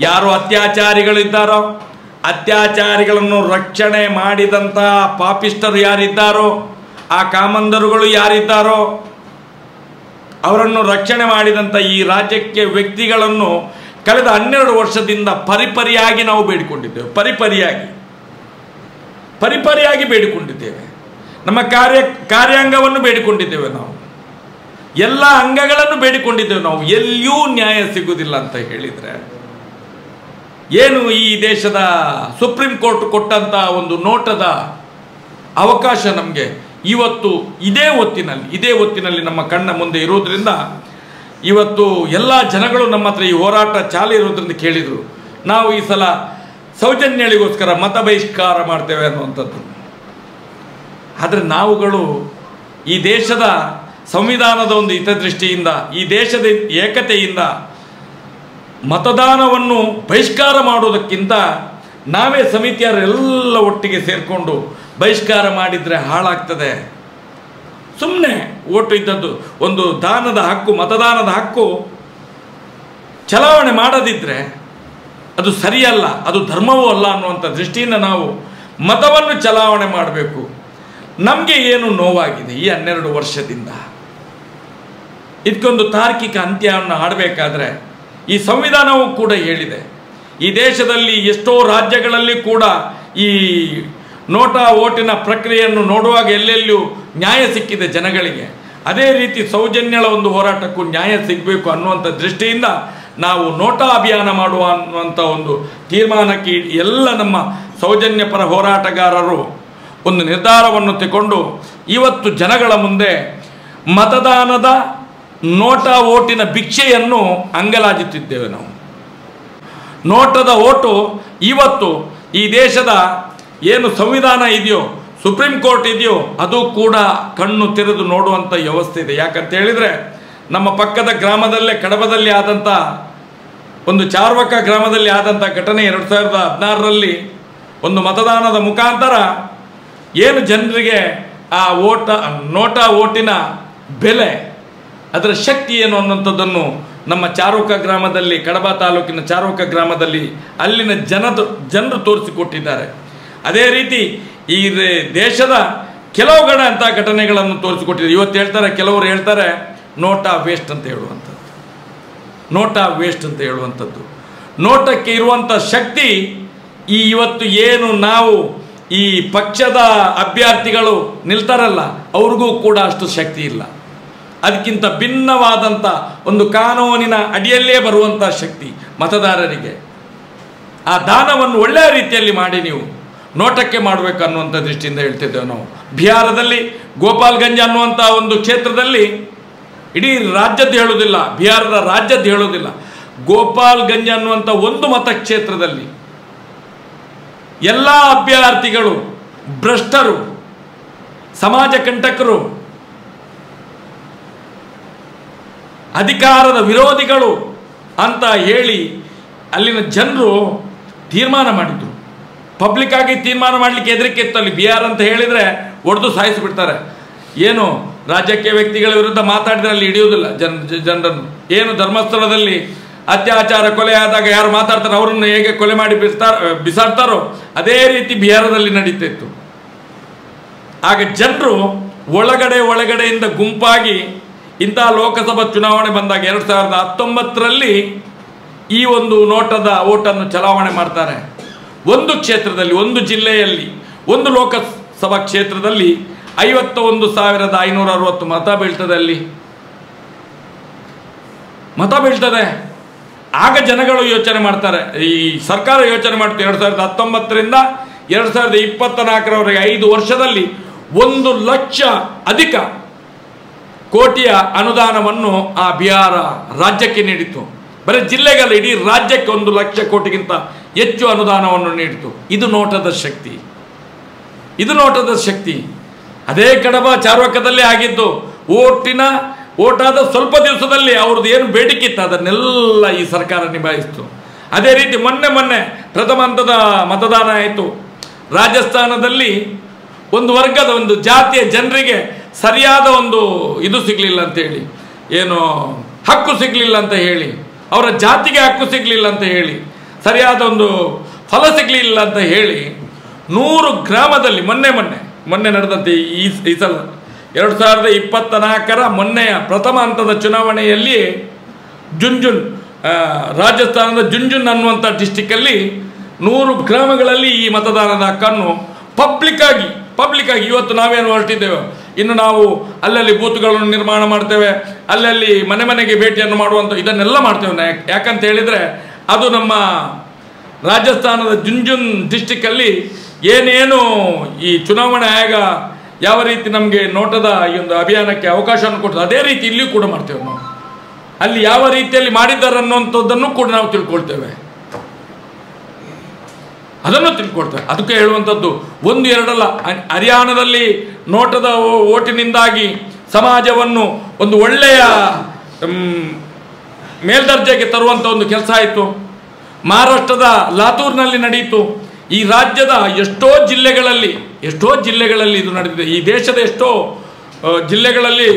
ಯಾರು ಅತ್ಯಾಚಾರಿಗಳಿದ್ದಾರೋ, ಅತ್ಯಾಚಾರಿಗಳನ್ನು ರಕ್ಷಣೆ ಮಾಡಿದಂಥ ಪಾಪಿಸ್ಟರು ಯಾರಿದ್ದಾರೋ, ಆ ಕಾಮಂದರುಗಳು ಯಾರಿದ್ದಾರೋ, ಅವರನ್ನು ರಕ್ಷಣೆ ಮಾಡಿದಂಥ ಈ ರಾಜ್ಯಕ್ಕೆ ವ್ಯಕ್ತಿಗಳನ್ನು ಕಳೆದ 12 ವರ್ಷದಿಂದ ಪರಿಪರಿಯಾಗಿ ನಾವು ಬೇಡಿಕೊಂಡಿದ್ದೇವೆ. ಪರಿಪರಿಯಾಗಿ ಬೇಡಿಕೊಂಡಿದ್ದೇವೆ. ನಮ್ಮ ಕಾರ್ಯಾಂಗವನ್ನು ಬೇಡಿಕೊಂಡಿದ್ದೇವೆ, ನಾವು ಎಲ್ಲ ಅಂಗಗಳನ್ನು ಬೇಡಿಕೊಂಡಿದ್ದೇವೆ. ನಾವು ಎಲ್ಲಿಯೂ ನ್ಯಾಯ ಸಿಗುವುದಿಲ್ಲ ಅಂತ ಹೇಳಿದರೆ, ಏನು ಈ ದೇಶದ ಸುಪ್ರೀಂ ಕೋರ್ಟ್ ಕೊಟ್ಟಂಥ ಒಂದು ನೋಟದ ಅವಕಾಶ ನಮಗೆ ಇವತ್ತು ಇದೇ ಹೊತ್ತಿನಲ್ಲಿ ನಮ್ಮ ಕಣ್ಣ ಮುಂದೆ ಇರೋದ್ರಿಂದ ಇವತ್ತು ಎಲ್ಲ ಜನಗಳು ನಮ್ಮ ಹತ್ರ ಈ ಹೋರಾಟ ಚಾಲು ಇರೋದ್ರಿಂದ ಕೇಳಿದರು, ನಾವು ಈ ಸಲ ಸೌಜನ್ಯಗಳಿಗೋಸ್ಕರ ಮತ ಬಹಿಷ್ಕಾರ ಮಾಡ್ತೇವೆ ಅನ್ನುವಂಥದ್ದು. ಆದರೆ ನಾವುಗಳು ಈ ದೇಶದ ಸಂವಿಧಾನದ ಒಂದು ಹಿತದೃಷ್ಟಿಯಿಂದ, ಈ ದೇಶದ ಏಕತೆಯಿಂದ ಮತದಾನವನ್ನು ಬಹಿಷ್ಕಾರ ಮಾಡುವುದಕ್ಕಿಂತ ನಾವೇ ಸಮಿತಿಯರೆಲ್ಲ ಒಟ್ಟಿಗೆ ಸೇರಿಕೊಂಡು ಬಹಿಷ್ಕಾರ ಮಾಡಿದರೆ ಹಾಳಾಗ್ತದೆ. ಸುಮ್ಮನೆ ಓಟು ಇದ್ದದ್ದು ಒಂದು ದಾನದ ಹಕ್ಕು, ಮತದಾನದ ಹಕ್ಕು ಚಲಾವಣೆ ಮಾಡದಿದ್ದರೆ ಅದು ಸರಿಯಲ್ಲ, ಅದು ಧರ್ಮವೂ ಅಲ್ಲ ಅನ್ನುವಂಥ ದೃಷ್ಟಿಯಿಂದ ನಾವು ಮತವನ್ನು ಚಲಾವಣೆ ಮಾಡಬೇಕು. ನಮಗೆ ಏನು ನೋವಾಗಿದೆ ಈ 12 ವರ್ಷದಿಂದ, ಇದಕ್ಕೊಂದು ತಾರ್ಕಿಕ ಅಂತ್ಯವನ್ನು ಆಡಬೇಕಾದ್ರೆ ಈ ಸಂವಿಧಾನವೂ ಕೂಡ ಹೇಳಿದೆ. ಈ ದೇಶದಲ್ಲಿ ಎಷ್ಟೋ ರಾಜ್ಯಗಳಲ್ಲಿ ಕೂಡ ಈ ನೋಟಾ ಓಟಿನ ಪ್ರಕ್ರಿಯೆಯನ್ನು ನೋಡುವಾಗ ಎಲ್ಲೆಲ್ಲೂ ನ್ಯಾಯ ಸಿಕ್ಕಿದೆ ಜನಗಳಿಗೆ. ಅದೇ ರೀತಿ ಸೌಜನ್ಯಳ ಒಂದು ಹೋರಾಟಕ್ಕೂ ನ್ಯಾಯ ಸಿಗಬೇಕು ಅನ್ನುವಂಥ ದೃಷ್ಟಿಯಿಂದ ನಾವು ನೋಟಾ ಅಭಿಯಾನ ಮಾಡುವ ಅನ್ನುವಂಥ ಒಂದು ತೀರ್ಮಾನಕ್ಕೆ ಎಲ್ಲ ನಮ್ಮ ಸೌಜನ್ಯ ಪರ ಹೋರಾಟಗಾರರು ಒಂದು ನಿರ್ಧಾರವನ್ನು ತಗೊಂಡು ಇವತ್ತು ಜನಗಳ ಮುಂದೆ ಮತದಾನದ ನೋಟಾ ಓಟಿನ ಭಿಕ್ಷೆಯನ್ನು ಅಂಗಲಾಜುತ್ತಿದ್ದೇವೆ. ನಾವು ನೋಟದ ಓಟು ಇವತ್ತು ಈ ದೇಶದ ಏನು ಸಂವಿಧಾನ ಇದೆಯೋ, ಸುಪ್ರೀಂ ಕೋರ್ಟ್ ಇದೆಯೋ, ಅದು ಕೂಡ ಕಣ್ಣು ತೆರೆದು ನೋಡುವಂಥ ವ್ಯವಸ್ಥೆ ಇದೆ. ಯಾಕಂತ ಹೇಳಿದರೆ ನಮ್ಮ ಪಕ್ಕದ ಗ್ರಾಮದಲ್ಲೇ ಕಡಬದಲ್ಲಿ ಆದಂಥ ಒಂದು ಚಾರ್ವಕ ಗ್ರಾಮದಲ್ಲಿ ಆದಂಥ ಘಟನೆ 2016ರಲ್ಲಿ ಒಂದು ಮತದಾನದ ಮುಖಾಂತರ ಏನು ಜನರಿಗೆ ಆ ನೋಟಾ ಓಟಿನ ಬೆಲೆ, ಅದರ ಶಕ್ತಿ ಏನು ಅನ್ನುವಂಥದ್ದನ್ನು ನಮ್ಮ ಚಾರ್ವಕ ಗ್ರಾಮದಲ್ಲಿ, ಕಡಬ ತಾಲೂಕಿನ ಚಾರ್ವಕ ಗ್ರಾಮದಲ್ಲಿ ಅಲ್ಲಿನ ಜನರು ತೋರಿಸಿಕೊಟ್ಟಿದ್ದಾರೆ. ಅದೇ ರೀತಿ ಈ ದೇಶದ ಕೆಲವು ಅಂಥ ಘಟನೆಗಳನ್ನು ತೋರಿಸಿಕೊಟ್ಟಿದ್ದಾರೆ. ಇವತ್ತು ಹೇಳ್ತಾರೆ, ಕೆಲವರು ಹೇಳ್ತಾರೆ ನೋಟಾ ವೇಸ್ಟ್ ಅಂತ ಹೇಳುವಂಥದ್ದು, ನೋಟಾ ವೇಸ್ಟ್ ಅಂತ ಹೇಳುವಂಥದ್ದು. ನೋಟಕ್ಕೆ ಇರುವಂಥ ಶಕ್ತಿ ಇವತ್ತು ಏನು ನಾವು ಈ ಪಕ್ಷದ ಅಭ್ಯರ್ಥಿಗಳು ನಿಲ್ತಾರಲ್ಲ, ಅವ್ರಿಗೂ ಕೂಡ ಅಷ್ಟು ಶಕ್ತಿ ಇಲ್ಲ. ಅದಕ್ಕಿಂತ ಭಿನ್ನವಾದಂಥ ಒಂದು ಕಾನೂನಿನ ಅಡಿಯಲ್ಲೇ ಬರುವಂಥ ಶಕ್ತಿ ಮತದಾರರಿಗೆ. ಆ ದಾನವನ್ನು ಒಳ್ಳೆಯ ರೀತಿಯಲ್ಲಿ ಮಾಡಿ ನೀವು ನೋಟಕ್ಕೆ ಮಾಡಬೇಕು ಅನ್ನುವಂಥ ದೃಷ್ಟಿಯಿಂದ ಹೇಳ್ತಿದ್ದೇವೆ ನಾವು. ಬಿಹಾರದಲ್ಲಿ ಗೋಪಾಲ್ಗಂಜ್ ಅನ್ನುವಂಥ ಒಂದು ಕ್ಷೇತ್ರದಲ್ಲಿ, ಇಡೀ ರಾಜ್ಯದ್ದು ಹೇಳೋದಿಲ್ಲ, ಬಿಹಾರದ ರಾಜ್ಯದ್ದು ಹೇಳೋದಿಲ್ಲ, ಗೋಪಾಲ್ಗಂಜ್ ಅನ್ನುವಂಥ ಒಂದು ಮತಕ್ಷೇತ್ರದಲ್ಲಿ ಎಲ್ಲ ಅಭ್ಯರ್ಥಿಗಳು ಭ್ರಷ್ಟರು, ಸಮಾಜ ಕಂಟಕರು, ಅಧಿಕಾರದ ವಿರೋಧಿಗಳು ಅಂತ ಹೇಳಿ ಅಲ್ಲಿನ ಜನರು ತೀರ್ಮಾನ ಮಾಡಿದ್ರು. ಪಬ್ಲಿಕ್ ಆಗಿ ತೀರ್ಮಾನ ಮಾಡಲಿಕ್ಕೆ ಹೆದರಿಕೆ ಇತ್ತು. ಅಲ್ಲಿ ಬಿಹಾರ್ ಅಂತ ಹೇಳಿದರೆ ಒಡೆದು ಸಾಯಿಸಿಬಿಡ್ತಾರೆ. ಏನು ರಾಜಕೀಯ ವ್ಯಕ್ತಿಗಳ ವಿರುದ್ಧ ಮಾತಾಡಿದರೆ ಅಲ್ಲಿ ಹಿಡಿಯೋದಿಲ್ಲ ಜನರನ್ನು. ಏನು ಧರ್ಮಸ್ಥಳದಲ್ಲಿ ಅತ್ಯಾಚಾರ ಕೊಲೆ ಆದಾಗ ಯಾರು ಮಾತಾಡ್ತಾರೆ ಅವರನ್ನು ಹೇಗೆ ಕೊಲೆ ಮಾಡಿ ಬಿಸಾಡ್ತಾರೋ ಅದೇ ರೀತಿ ಬಿಹಾರದಲ್ಲಿ ನಡೀತಿತ್ತು. ಆಗ ಜನರು ಒಳಗಡೆಯಿಂದ ಗುಂಪಾಗಿ ಇಂಥ ಲೋಕಸಭಾ ಚುನಾವಣೆ ಬಂದಾಗ 2019ರಲ್ಲಿ ಈ ಒಂದು ನೋಟದ ಓಟನ್ನು ಚಲಾವಣೆ ಮಾಡ್ತಾರೆ. ಒಂದು ಕ್ಷೇತ್ರದಲ್ಲಿ, ಒಂದು ಜಿಲ್ಲೆಯಲ್ಲಿ, ಒಂದು ಲೋಕಸಭಾ ಕ್ಷೇತ್ರದಲ್ಲಿ 51,560 ಮತ ಬೀಳ್ತದೆ. ಅಲ್ಲಿ ಮತ ಬೀಳ್ತದೆ. ಆಗ ಜನಗಳು ಯೋಚನೆ ಮಾಡ್ತಾರೆ, ಈ ಸರ್ಕಾರ ಯೋಚನೆ ಮಾಡ್ತಾರೆ, 2019ರಿಂದ 2024ರವರೆಗೆ 5 ವರ್ಷದಲ್ಲಿ 1 ಲಕ್ಷ ಅಧಿಕ ಕೋಟಿಯ ಅನುದಾನವನ್ನು ಆ ಬಿಹಾರ ರಾಜ್ಯಕ್ಕೆ ನೀಡಿತು. ಬರೀ ಜಿಲ್ಲೆಗಲ್ಲ, ಇಡೀ ರಾಜ್ಯಕ್ಕೆ 1 ಲಕ್ಷ ಕೋಟಿಗಿಂತ ಹೆಚ್ಚು ಅನುದಾನವನ್ನು ನೀಡಿತು. ಇದು ನೋಟದ ಶಕ್ತಿ, ಇದು ನೋಟದ ಶಕ್ತಿ. ಅದೇ ಕಡಬ ಚಾರ್ವಕದಲ್ಲೇ ಆಗಿದ್ದು. ಓಟಾದ ಸ್ವಲ್ಪ ದಿವಸದಲ್ಲಿ ಅವ್ರದ್ದು ಏನು ಬೇಡಿಕೆ ಇತ್ತು ಅದನ್ನೆಲ್ಲ ಈ ಸರ್ಕಾರ ನಿಭಾಯಿಸಿತು. ಅದೇ ರೀತಿ ಮೊನ್ನೆ ಪ್ರಥಮ ಹಂತದ ಮತದಾನ ಆಯಿತು. ರಾಜಸ್ಥಾನದಲ್ಲಿ ಒಂದು ವರ್ಗದ, ಒಂದು ಜಾತಿಯ ಜನರಿಗೆ ಸರಿಯಾದ ಒಂದು ಇದು ಸಿಗಲಿಲ್ಲ ಅಂತೇಳಿ, ಏನು ಹಕ್ಕು ಸಿಗಲಿಲ್ಲ ಅಂತ ಹೇಳಿ, ಅವರ ಜಾತಿಗೆ ಹಕ್ಕು ಸಿಗಲಿಲ್ಲ ಅಂತ ಹೇಳಿ, ಸರಿಯಾದ ಒಂದು ಫಲ ಸಿಗಲಿಲ್ಲ ಅಂತ ಹೇಳಿ 100 ಗ್ರಾಮದಲ್ಲಿ ಮೊನ್ನೆ ನಡೆದಂತೆ ಈ ಸಲ 2024ರ ಮೊನ್ನೆಯ ಪ್ರಥಮ ಹಂತದ ಚುನಾವಣೆಯಲ್ಲಿ ರಾಜಸ್ಥಾನದ ಜುಂಜುನ್ ಅನ್ನುವಂಥ ಡಿಸ್ಟಿಕ್ಕಲ್ಲಿ 100 ಗ್ರಾಮಗಳಲ್ಲಿ ಈ ಮತದಾನದ ಹಕ್ಕನ್ನು ಪಬ್ಲಿಕ್ ಆಗಿ ಇವತ್ತು ನಾವೇನು ಹೊರಟಿದ್ದೇವೆ, ಇನ್ನು ನಾವು ಅಲ್ಲಲ್ಲಿ ಬೂತ್ಗಳನ್ನು ನಿರ್ಮಾಣ ಮಾಡ್ತೇವೆ, ಅಲ್ಲಲ್ಲಿ ಮನೆಗೆ ಭೇಟಿಯನ್ನು ಮಾಡುವಂಥ ಇದನ್ನೆಲ್ಲ ಮಾಡ್ತೇವೆ. ಯಾಕಂತ ಹೇಳಿದರೆ ಅದು ನಮ್ಮ ರಾಜಸ್ಥಾನದ ಜುಂಜುನ್ ಡಿಸ್ಟಿಕ್ಕಲ್ಲಿ ಏನೇನು ಈ ಚುನಾವಣಾ ಆಯೋಗ ಯಾವ ರೀತಿ ನಮಗೆ ನೋಟದ ಈ ಒಂದು ಅಭಿಯಾನಕ್ಕೆ ಅವಕಾಶವನ್ನು ಕೊಡ್ತದೆ, ಅದೇ ರೀತಿ ಇಲ್ಲಿಯೂ ಕೂಡ ಮಾಡ್ತೇವೆ ನಾವು. ಅಲ್ಲಿ ಯಾವ ರೀತಿಯಲ್ಲಿ ಮಾಡಿದ್ದಾರೆ ಅನ್ನುವಂಥದ್ದನ್ನು ಕೂಡ ನಾವು ತಿಳ್ಕೊಳ್ತೇವೆ, ಅದನ್ನು ತಿಳ್ಕೊಳ್ತೇವೆ. ಅದಕ್ಕೆ ಹೇಳುವಂಥದ್ದು ಒಂದು ಎರಡಲ್ಲ, ಹರಿಯಾಣದಲ್ಲಿ ನೋಟದ ಓಟಿನಿಂದಾಗಿ ಸಮಾಜವನ್ನು ಒಂದು ಒಳ್ಳೆಯ ಮೇಲ್ದರ್ಜೆಗೆ ತರುವಂಥ ಒಂದು ಕೆಲಸ ಆಯಿತು. ಮಹಾರಾಷ್ಟ್ರದ ಲಾತೂರ್ನಲ್ಲಿ ನಡೆಯಿತು. ಈ ರಾಜ್ಯದ ಎಷ್ಟೋ ಜಿಲ್ಲೆಗಳಲ್ಲಿ ಇದು ನಡೆದಿದೆ. ಈ ದೇಶದ ಎಷ್ಟೋ ಜಿಲ್ಲೆಗಳಲ್ಲಿ,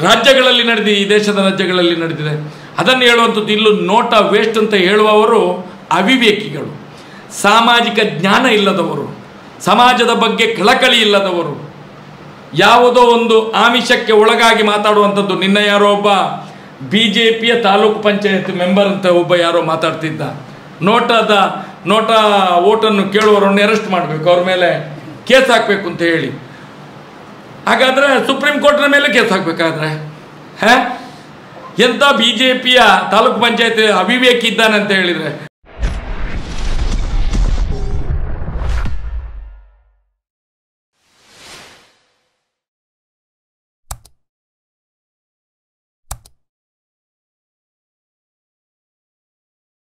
ರಾಜ್ಯಗಳಲ್ಲಿ ನಡೆದಿದೆ, ಈ ದೇಶದ ರಾಜ್ಯಗಳಲ್ಲಿ ನಡೆದಿದೆ. ಅದನ್ನು ಹೇಳುವಂಥದ್ದು. ಇಲ್ಲೂ ನೋಟ ವೇಸ್ಟ್ ಅಂತ ಹೇಳುವವರು ಅವಿವೇಕಿಗಳು, ಸಾಮಾಜಿಕ ಜ್ಞಾನ ಇಲ್ಲದವರು, ಸಮಾಜದ ಬಗ್ಗೆ ಕಳಕಳಿ ಇಲ್ಲದವರು, ಯಾವುದೋ ಒಂದು ಆಮಿಷಕ್ಕೆ ಒಳಗಾಗಿ ಮಾತಾಡುವಂಥದ್ದು. ನಿನ್ನ ಯಾರೋ ಒಬ್ಬ BJPಯ ತಾಲೂಕು ಪಂಚಾಯತ್ ಮೆಂಬರ್ ಅಂತ ಒಬ್ಬ ಯಾರೋ ಮಾತಾಡ್ತಿದ್ದ, ನೋಟ ಓಟನ್ನು ಕೇಳುವವರನ್ನು ಅರೆಸ್ಟ್ ಮಾಡಬೇಕು, ಅವ್ರ ಮೇಲೆ ಕೇಸ್ ಹಾಕಬೇಕು ಅಂತ ಹೇಳಿ. ಹಾಗಾದರೆ ಸುಪ್ರೀಂ ಕೋರ್ಟ್ನ ಮೇಲೆ ಕೇಸ್ ಹಾಕಬೇಕಾದ್ರೆ ಎಂಥ BJPಯ ತಾಲೂಕು ಪಂಚಾಯತ್ ಅವಿವೇಕಿ ಇದ್ದಾನೆ ಅಂತ ಹೇಳಿದರೆ